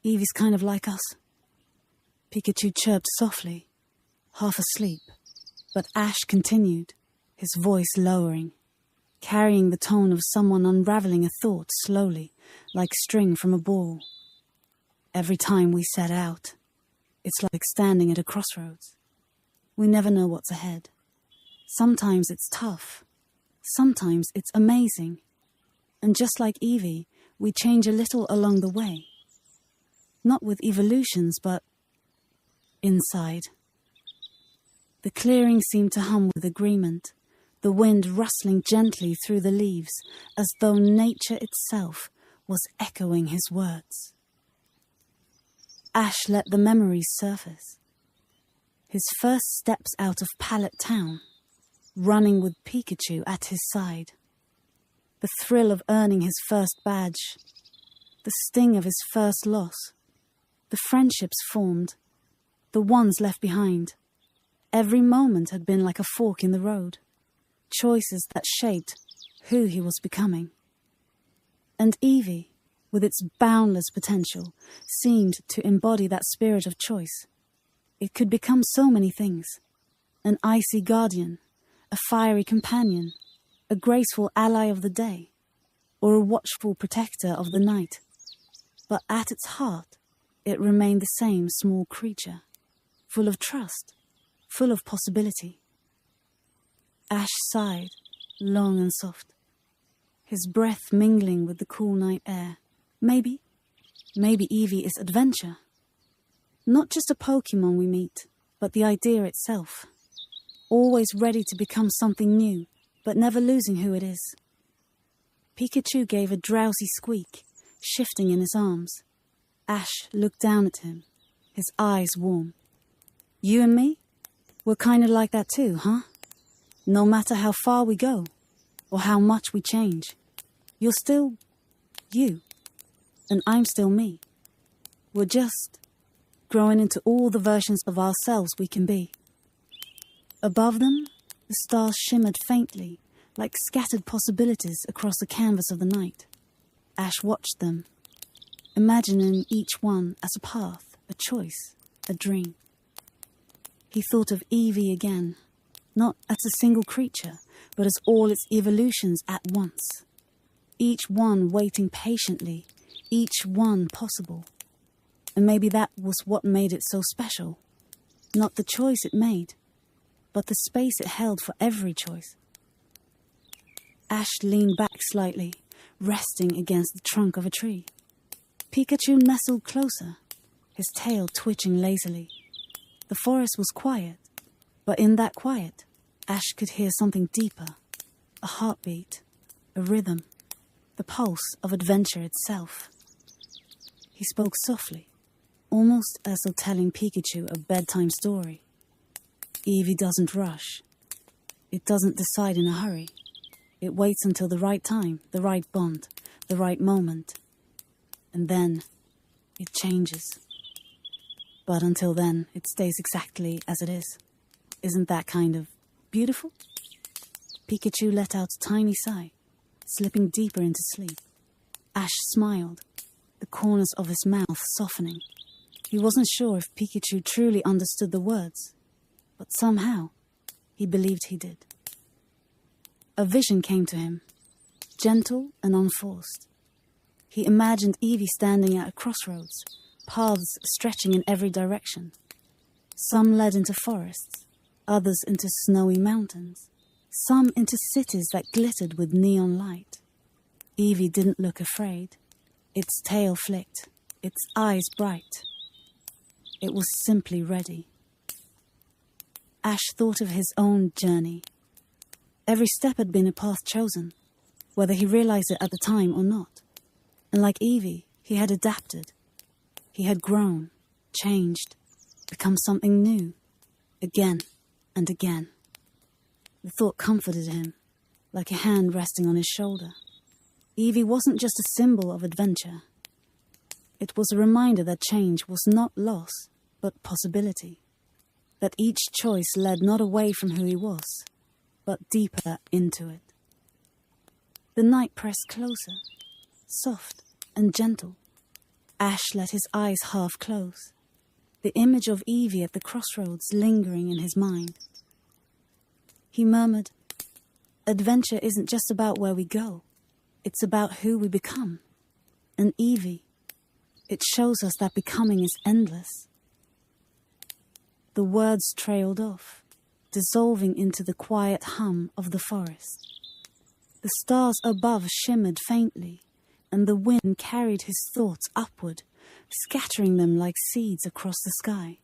Eevee's kind of like us." Pikachu chirped softly, half asleep, but Ash continued, his voice lowering, carrying the tone of someone unraveling a thought slowly, like string from a ball. Every time we set out, it's like standing at a crossroads. We never know what's ahead. Sometimes it's tough. Sometimes it's amazing. And just like Evee, we change a little along the way. Not with Eeveelutions, but inside. The clearing seemed to hum with agreement, the wind rustling gently through the leaves, as though nature itself was echoing his words. Ash let the memories surface. His first steps out of Pallet Town, running with Pikachu at his side. The thrill of earning his first badge. The sting of his first loss. The friendships formed. The ones left behind. Every moment had been like a fork in the road. Choices that shaped who he was becoming. And Evee, with its boundless potential, seemed to embody that spirit of choice. It could become so many things. An icy guardian, a fiery companion, a graceful ally of the day, or a watchful protector of the night. But at its heart, it remained the same small creature, full of trust, full of possibility. Ash sighed, long and soft, his breath mingling with the cool night air. Maybe Evee is adventure. Not just a Pokémon we meet, but the idea itself. Always ready to become something new, but never losing who it is. Pikachu gave a drowsy squeak, shifting in his arms, Ash looked down at him, his eyes warm. You and me? We're kind of like that too, huh? No matter how far we go, or how much we change, you're still you, and I'm still me. We're just growing into all the versions of ourselves we can be. Above them, the stars shimmered faintly, like scattered possibilities across the canvas of the night. Ash watched them, imagining each one as a path, a choice, a dream. He thought of Eevee again, not as a single creature, but as all its evolutions at once. Each one waiting patiently, each one possible. And maybe that was what made it so special. Not the choice it made, but the space it held for every choice. Ash leaned back slightly, resting against the trunk of a tree. Pikachu nestled closer, his tail twitching lazily. The forest was quiet, but in that quiet, Ash could hear something deeper. A heartbeat, a rhythm, the pulse of adventure itself. He spoke softly, almost as though telling Pikachu a bedtime story. Eevee doesn't rush. It doesn't decide in a hurry. It waits until the right time, the right bond, the right moment. And then it changes. But until then, it stays exactly as it is. Isn't that kind of beautiful? Pikachu let out a tiny sigh, slipping deeper into sleep. Ash smiled, the corners of his mouth softening. He wasn't sure if Pikachu truly understood the words, but somehow he believed he did. A vision came to him, gentle and unforced. He imagined Eevee standing at a crossroads, paths stretching in every direction. Some led into forests, others into snowy mountains, some into cities that glittered with neon light. Eevee didn't look afraid. Its tail flicked, its eyes bright. It was simply ready. Ash thought of his own journey. Every step had been a path chosen, whether he realized it at the time or not. And like Eevee, he had adapted. He had grown, changed, become something new, again and again. The thought comforted him, like a hand resting on his shoulder. Eevee wasn't just a symbol of adventure. It was a reminder that change was not loss, but possibility. That each choice led not away from who he was, but deeper into it. The night pressed closer, soft and gentle. Ash let his eyes half close, the image of Eevee at the crossroads lingering in his mind. He murmured, "Adventure isn't just about where we go. It's about who we become. And Eevee, it shows us that becoming is endless." The words trailed off, dissolving into the quiet hum of the forest. The stars above shimmered faintly, and the wind carried his thoughts upward, scattering them like seeds across the sky.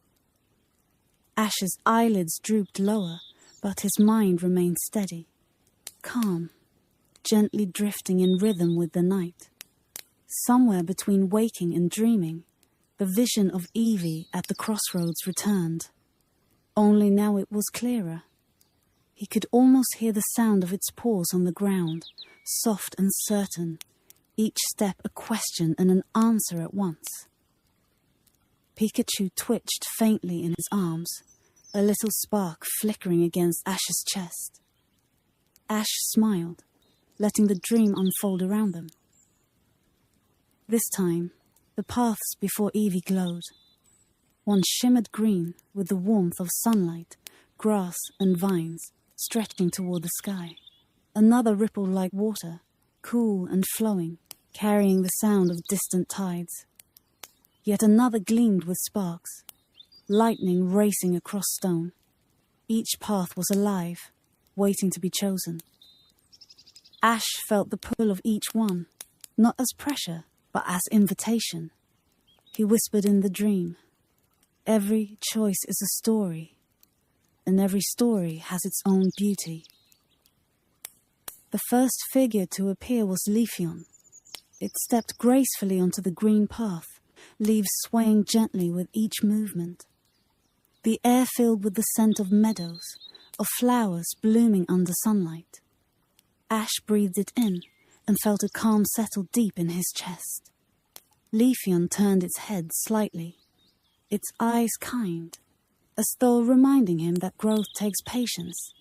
Ash's eyelids drooped lower, but his mind remained steady, calm, gently drifting in rhythm with the night. Somewhere between waking and dreaming, the vision of Eevee at the crossroads returned. Only now it was clearer. He could almost hear the sound of its paws on the ground, soft and certain, each step a question and an answer at once. Pikachu twitched faintly in his arms, a little spark flickering against Ash's chest. Ash smiled, letting the dream unfold around them. This time, the paths before Eevee glowed. One shimmered green with the warmth of sunlight, grass and vines stretching toward the sky. Another rippled like water, cool and flowing, carrying the sound of distant tides. Yet another gleamed with sparks, lightning racing across stone. Each path was alive, waiting to be chosen. Ash felt the pull of each one, not as pressure, but as invitation. He whispered in the dream, "Every choice is a story, and every story has its own beauty." The first figure to appear was Leafeon. It stepped gracefully onto the green path, leaves swaying gently with each movement. The air filled with the scent of meadows, of flowers blooming under sunlight. Ash breathed it in and felt a calm settle deep in his chest. Leafeon turned its head slightly, its eyes kind, as though reminding him that growth takes patience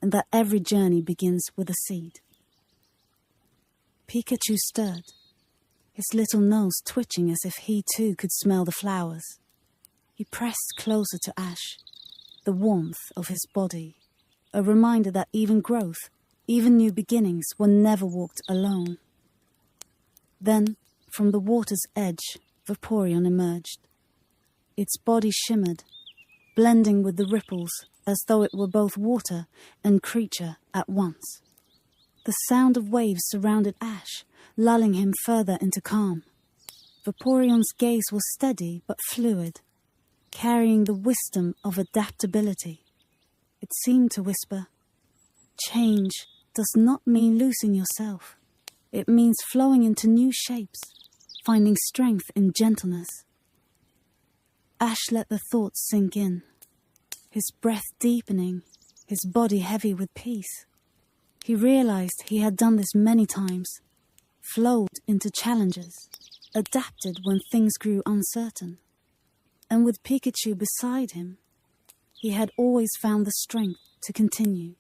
and that every journey begins with a seed. Pikachu stirred, his little nose twitching as if he too could smell the flowers. He pressed closer to Ash, the warmth of his body, a reminder that even growth, even new beginnings, were never walked alone. Then, from the water's edge, Vaporeon emerged. Its body shimmered, blending with the ripples as though it were both water and creature at once. The sound of waves surrounded Ash, lulling him further into calm. Vaporeon's gaze was steady but fluid, carrying the wisdom of adaptability. It seemed to whisper, "Change does not mean losing yourself. It means flowing into new shapes, finding strength in gentleness." Ash let the thoughts sink in, his breath deepening, his body heavy with peace. He realized he had done this many times, flowed into challenges, adapted when things grew uncertain. And with Pikachu beside him, he had always found the strength to continue.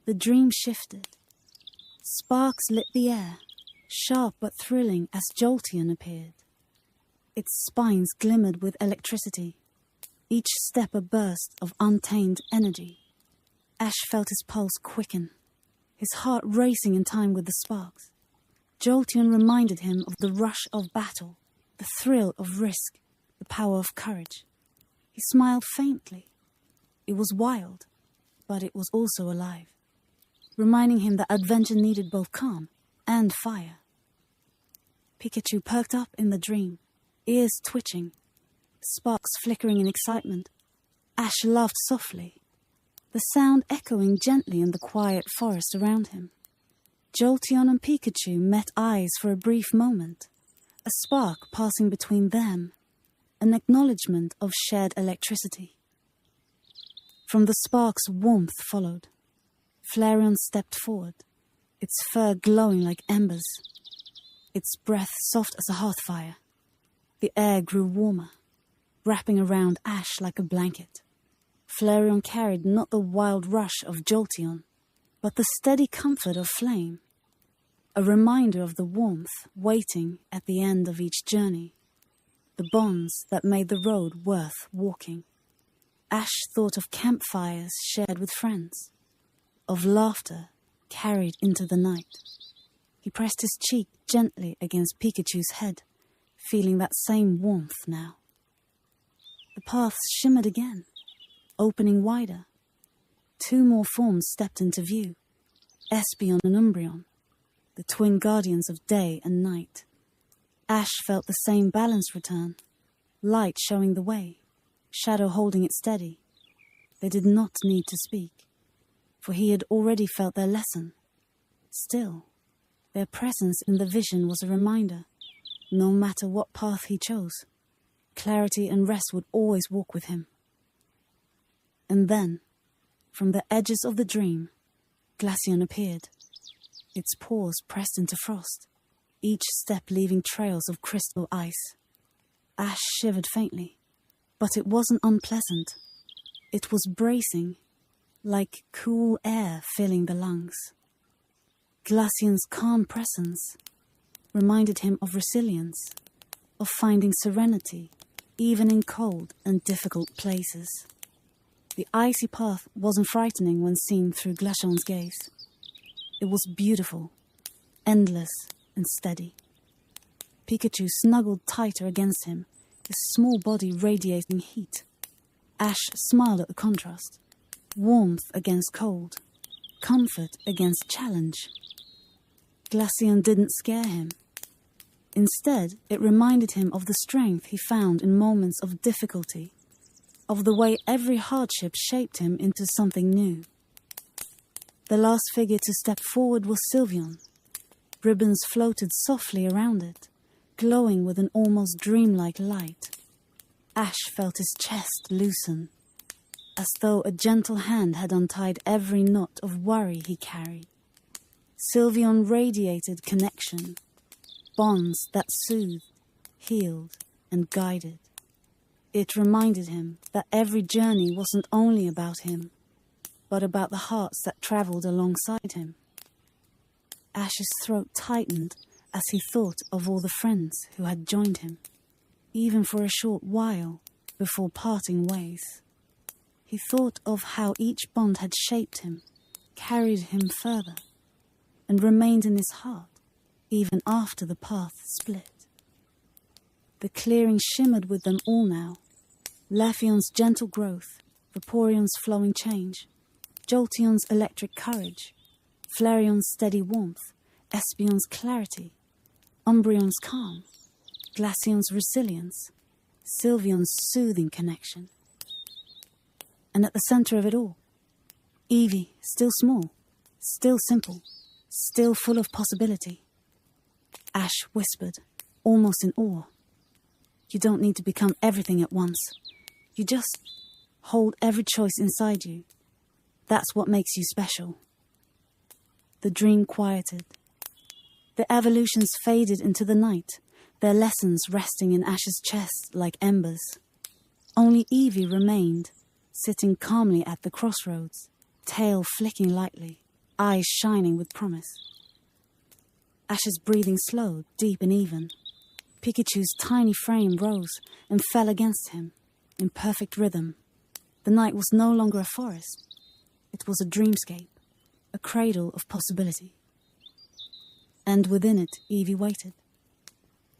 The dream shifted. Sparks lit the air, sharp but thrilling as Jolteon appeared. Its spines glimmered with electricity, each step a burst of untamed energy. Ash felt his pulse quicken, his heart racing in time with the sparks. Jolteon reminded him of the rush of battle, the thrill of risk, the power of courage. He smiled faintly. It was wild, but it was also alive, reminding him that adventure needed both calm and fire. Pikachu perked up in the dream, ears twitching, sparks flickering in excitement. Ash laughed softly, the sound echoing gently in the quiet forest around him. Jolteon and Pikachu met eyes for a brief moment, a spark passing between them, an acknowledgement of shared electricity. From the sparks, warmth followed. Flareon stepped forward, its fur glowing like embers, its breath soft as a hearthfire. The air grew warmer, wrapping around Ash like a blanket. Flareon carried not the wild rush of Jolteon, but the steady comfort of flame, a reminder of the warmth waiting at the end of each journey, the bonds that made the road worth walking. Ash thought of campfires shared with friends, of laughter carried into the night. He pressed his cheek gently against Pikachu's head, feeling that same warmth now. The paths shimmered again, opening wider. Two more forms stepped into view, Espeon and Umbreon, the twin guardians of day and night. Ash felt the same balance return, light showing the way, shadow holding it steady. They did not need to speak, for he had already felt their lesson. Still, their presence in the vision was a reminder, no matter what path he chose, clarity and rest would always walk with him. And then, from the edges of the dream, Glaceon appeared, its paws pressed into frost, each step leaving trails of crystal ice. Ash shivered faintly, but it wasn't unpleasant. It was bracing, like cool air filling the lungs. Glaceon's calm presence reminded him of resilience, of finding serenity, even in cold and difficult places. The icy path wasn't frightening when seen through Glaceon's gaze. It was beautiful, endless and steady. Pikachu snuggled tighter against him, his small body radiating heat. Ash smiled at the contrast. Warmth against cold, comfort against challenge. Glaceon didn't scare him. Instead, it reminded him of the strength he found in moments of difficulty, of the way every hardship shaped him into something new. The last figure to step forward was Sylveon. Ribbons floated softly around it, glowing with an almost dreamlike light. Ash felt his chest loosen, as though a gentle hand had untied every knot of worry he carried. Sylveon radiated connection, bonds that soothed, healed, and guided. It reminded him that every journey wasn't only about him, but about the hearts that travelled alongside him. Ash's throat tightened as he thought of all the friends who had joined him, even for a short while before parting ways. He thought of how each bond had shaped him, carried him further, and remained in his heart even after the path split. The clearing shimmered with them all now. Leafeon's gentle growth, Vaporeon's flowing change, Jolteon's electric courage, Flareon's steady warmth, Espeon's clarity, Umbreon's calm, Glaceon's resilience, Sylveon's soothing connection. And at the centre of it all, Evee, still small, still simple, still full of possibility. Ash whispered, almost in awe, "You don't need to become everything at once. You just hold every choice inside you. That's what makes you special." The dream quieted. The evolutions faded into the night, their lessons resting in Ash's chest like embers. Only Evee remained, sitting calmly at the crossroads, tail flicking lightly, eyes shining with promise. Ash's breathing slowed, deep and even. Pikachu's tiny frame rose and fell against him, in perfect rhythm. The night was no longer a forest. It was a dreamscape, a cradle of possibility. And within it, Evee waited.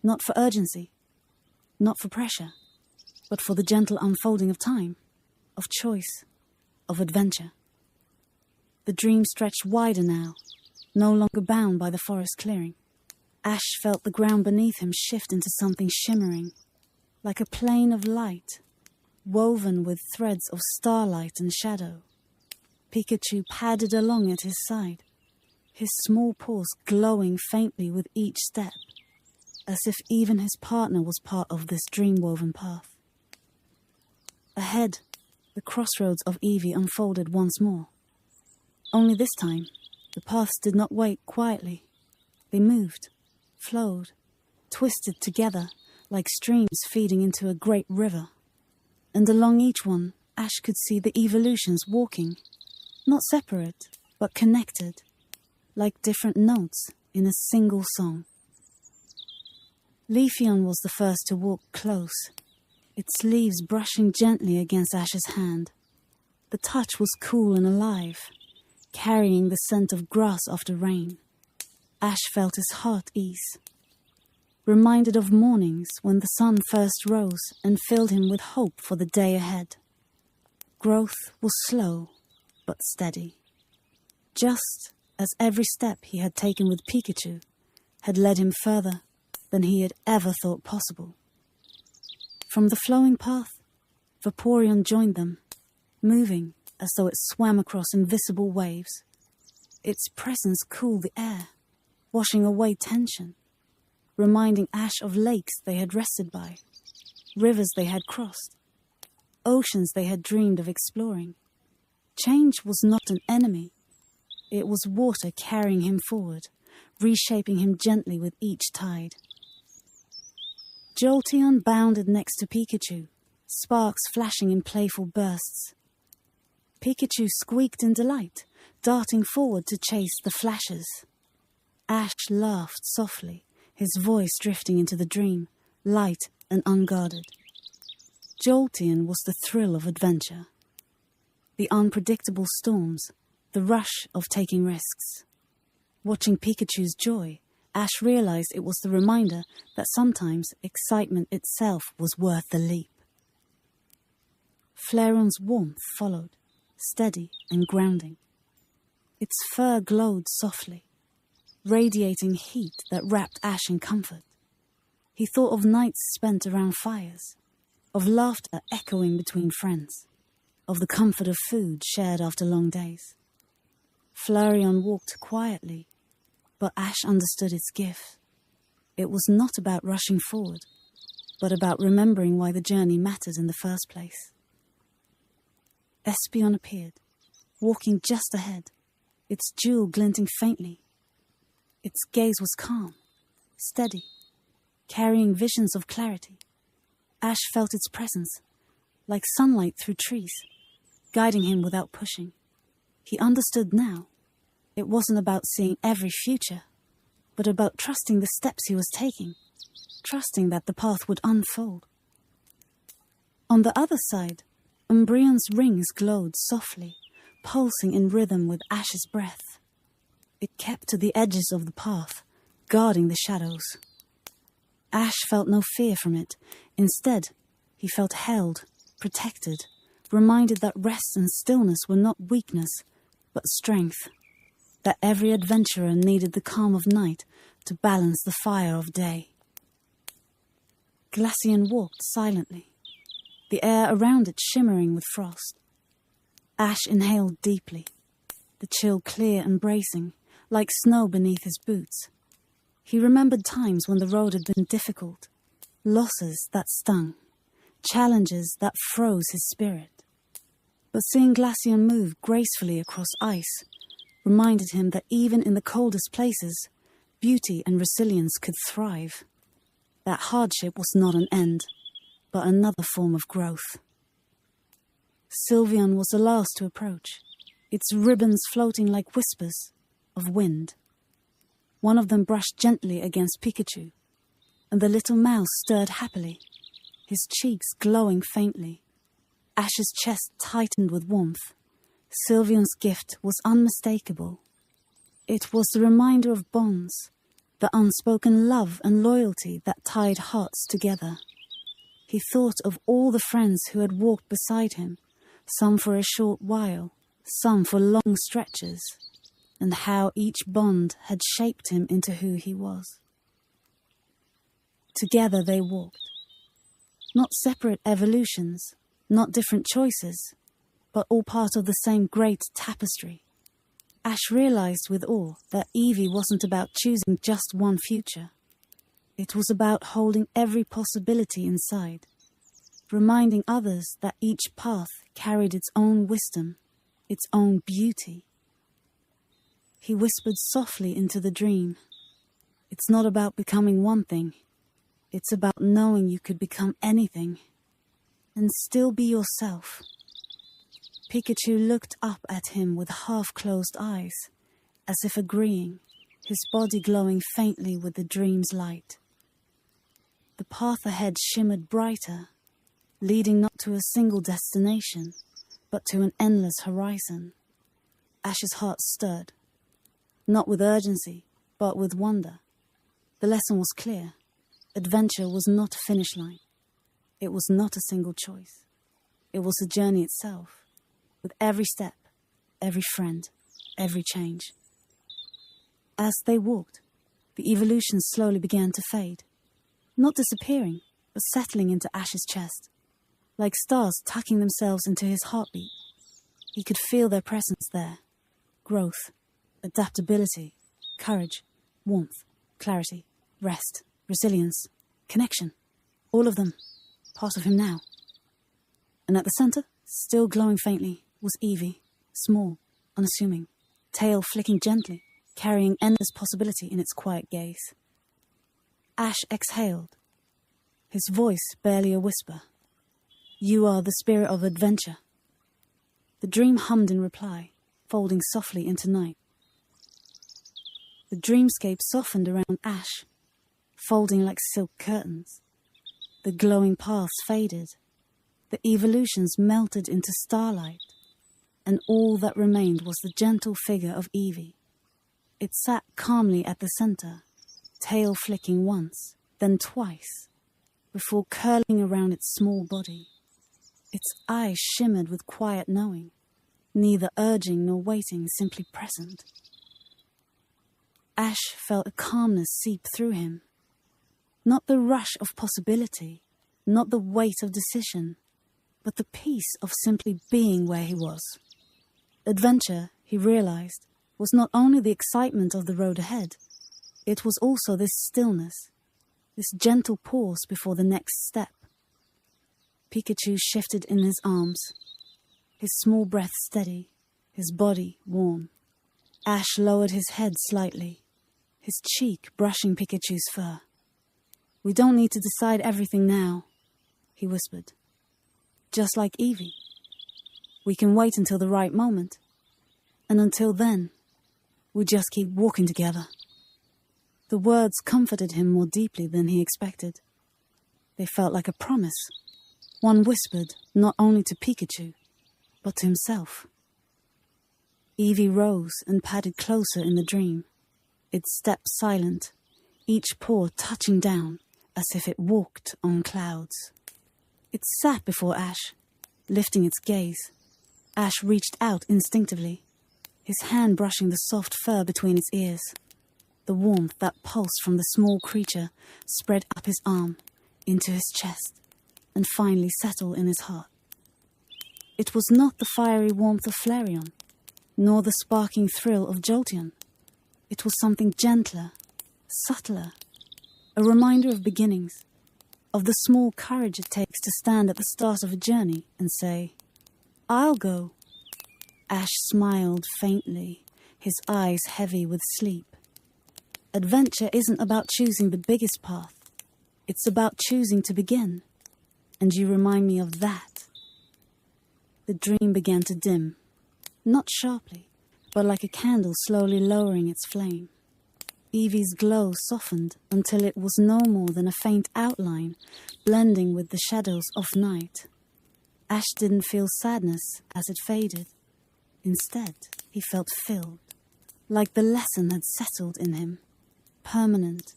Not for urgency, not for pressure, but for the gentle unfolding of time, of choice, of adventure. The dream stretched wider now, no longer bound by the forest clearing. Ash felt the ground beneath him shift into something shimmering, like a plane of light, woven with threads of starlight and shadow. Pikachu padded along at his side, his small paws glowing faintly with each step, as if even his partner was part of this dream-woven path. Ahead, the crossroads of Evee unfolded once more. Only this time, the paths did not wait quietly. They moved, flowed, twisted together like streams feeding into a great river. And along each one, Ash could see the Eeveelutions walking, not separate, but connected, like different notes in a single song. Leafeon was the first to walk close, its leaves brushing gently against Ash's hand. The touch was cool and alive, carrying the scent of grass after rain. Ash felt his heart ease, reminded of mornings when the sun first rose and filled him with hope for the day ahead. Growth was slow, but steady, just as every step he had taken with Pikachu had led him further than he had ever thought possible. From the flowing path, Vaporeon joined them, moving as though it swam across invisible waves. Its presence cooled the air, washing away tension, reminding Ash of lakes they had rested by, rivers they had crossed, oceans they had dreamed of exploring. Change was not an enemy. It was water carrying him forward, reshaping him gently with each tide. Jolteon bounded next to Pikachu, sparks flashing in playful bursts. Pikachu squeaked in delight, darting forward to chase the flashes. Ash laughed softly, his voice drifting into the dream, light and unguarded. Jolteon was the thrill of adventure, the unpredictable storms, the rush of taking risks. Watching Pikachu's joy, Ash realized it was the reminder that sometimes excitement itself was worth the leap. Flareon's warmth followed, steady and grounding. Its fur glowed softly, radiating heat that wrapped Ash in comfort. He thought of nights spent around fires, of laughter echoing between friends, of the comfort of food shared after long days. Flareon walked quietly, but Ash understood its gift. It was not about rushing forward, but about remembering why the journey mattered in the first place. Espeon appeared, walking just ahead, its jewel glinting faintly. Its gaze was calm, steady, carrying visions of clarity. Ash felt its presence, like sunlight through trees, guiding him without pushing. He understood now. It wasn't about seeing every future, but about trusting the steps he was taking, trusting that the path would unfold. On the other side, Umbreon's rings glowed softly, pulsing in rhythm with Ash's breath. It kept to the edges of the path, guarding the shadows. Ash felt no fear from it. Instead, he felt held, protected, reminded that rest and stillness were not weakness, but strength. That every adventurer needed the calm of night to balance the fire of day. Glaceon walked silently, the air around it shimmering with frost. Ash inhaled deeply, the chill clear and bracing, like snow beneath his boots. He remembered times when the road had been difficult, losses that stung, challenges that froze his spirit. But seeing Glaceon move gracefully across ice reminded him that even in the coldest places, beauty and resilience could thrive. That hardship was not an end, but another form of growth. Sylveon was the last to approach, its ribbons floating like whispers of wind. One of them brushed gently against Pikachu, and the little mouse stirred happily, his cheeks glowing faintly. Ash's chest tightened with warmth. Sylveon's gift was unmistakable. It was the reminder of bonds, the unspoken love and loyalty that tied hearts together. He thought of all the friends who had walked beside him, some for a short while, some for long stretches, and how each bond had shaped him into who he was. Together they walked, not separate evolutions, not different choices, but all part of the same great tapestry. Ash realized with awe that Eevee wasn't about choosing just one future. It was about holding every possibility inside, reminding others that each path carried its own wisdom, its own beauty. He whispered softly into the dream, "It's not about becoming one thing. It's about knowing you could become anything and still be yourself." Pikachu looked up at him with half-closed eyes, as if agreeing, his body glowing faintly with the dream's light. The path ahead shimmered brighter, leading not to a single destination, but to an endless horizon. Ash's heart stirred, not with urgency, but with wonder. The lesson was clear. Adventure was not a finish line. It was not a single choice. It was the journey itself, with every step, every friend, every change. As they walked, the evolutions slowly began to fade, not disappearing, but settling into Ash's chest, like stars tucking themselves into his heartbeat. He could feel their presence there. Growth, adaptability, courage, warmth, clarity, rest, resilience, connection. All of them, part of him now. And at the center, still glowing faintly, was Eevee, small, unassuming, tail flicking gently, carrying endless possibility in its quiet gaze. Ash exhaled, his voice barely a whisper. "You are the spirit of adventure." The dream hummed in reply, folding softly into night. The dreamscape softened around Ash, folding like silk curtains. The glowing paths faded, the evolutions melted into starlight, and all that remained was the gentle figure of Eevee. It sat calmly at the center, tail flicking once, then twice, before curling around its small body. Its eyes shimmered with quiet knowing, neither urging nor waiting, simply present. Ash felt a calmness seep through him. Not the rush of possibility, not the weight of decision, but the peace of simply being where he was. Adventure, he realized, was not only the excitement of the road ahead, it was also this stillness, this gentle pause before the next step. Pikachu shifted in his arms, his small breath steady, his body warm. Ash lowered his head slightly, his cheek brushing Pikachu's fur. "We don't need to decide everything now," he whispered. "Just like Eevee. We can wait until the right moment. And until then, we just keep walking together." The words comforted him more deeply than he expected. They felt like a promise, one whispered not only to Pikachu, but to himself. Eevee rose and padded closer in the dream, its steps silent, each paw touching down as if it walked on clouds. It sat before Ash, lifting its gaze. Ash reached out instinctively, his hand brushing the soft fur between its ears. The warmth that pulsed from the small creature spread up his arm, into his chest, and finally settled in his heart. It was not the fiery warmth of Flareon, nor the sparking thrill of Jolteon. It was something gentler, subtler, a reminder of beginnings, of the small courage it takes to stand at the start of a journey and say, "I'll go." Ash smiled faintly, his eyes heavy with sleep. Adventure isn't about choosing the biggest path. It's about choosing to begin. And you remind me of that. The dream began to dim, not sharply, but like a candle slowly lowering its flame. Eevee's glow softened until it was no more than a faint outline, blending with the shadows of night. Ash didn't feel sadness as it faded. Instead, he felt filled, like the lesson had settled in him, permanent,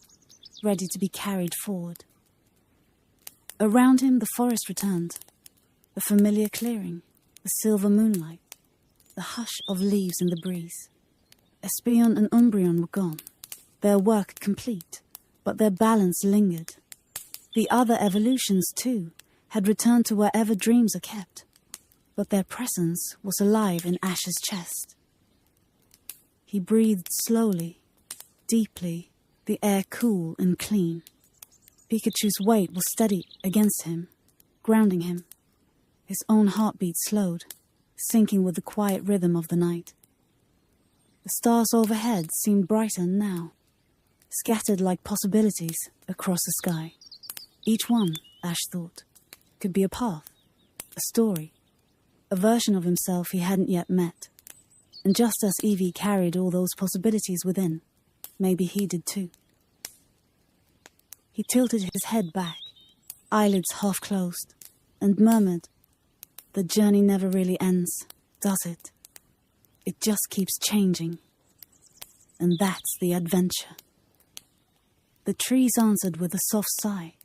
ready to be carried forward. Around him the forest returned, the familiar clearing, the silver moonlight, the hush of leaves in the breeze. Espeon and Umbreon were gone, their work complete, but their balance lingered. The other evolutions, too, had returned to wherever dreams are kept, but their presence was alive in Ash's chest. He breathed slowly, deeply, the air cool and clean. Pikachu's weight was steady against him, grounding him. His own heartbeat slowed, syncing with the quiet rhythm of the night. The stars overhead seemed brighter now, scattered like possibilities across the sky. Each one, Ash thought, could be a path, a story, a version of himself he hadn't yet met. And just as Eevee carried all those possibilities within, maybe he did too. He tilted his head back, eyelids half closed, and murmured, "The journey never really ends, does it? It just keeps changing. And that's the adventure." The trees answered with a soft sigh,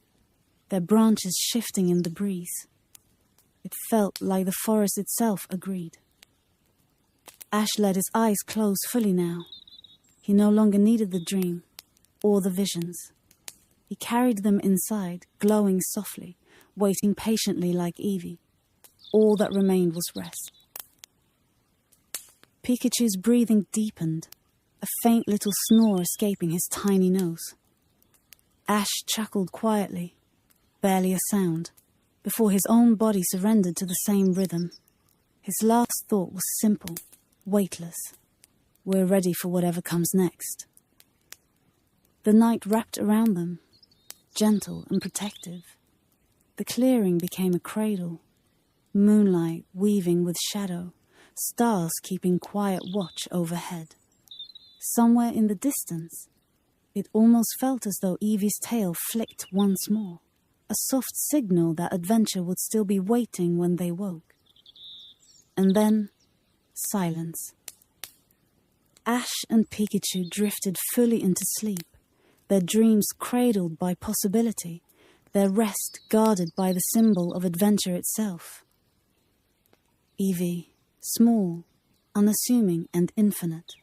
their branches shifting in the breeze. It felt like the forest itself agreed. Ash let his eyes close fully now. He no longer needed the dream or the visions. He carried them inside, glowing softly, waiting patiently like Eevee. All that remained was rest. Pikachu's breathing deepened, a faint little snore escaping his tiny nose. Ash chuckled quietly, barely a sound, before his own body surrendered to the same rhythm. His last thought was simple, weightless. We're ready for whatever comes next. The night wrapped around them, gentle and protective. The clearing became a cradle, moonlight weaving with shadow, stars keeping quiet watch overhead. Somewhere in the distance, it almost felt as though Eevee's tail flicked once more, a soft signal that adventure would still be waiting when they woke. And then, silence. Ash and Pikachu drifted fully into sleep, their dreams cradled by possibility, their rest guarded by the symbol of adventure itself. Eevee, small, unassuming and infinite,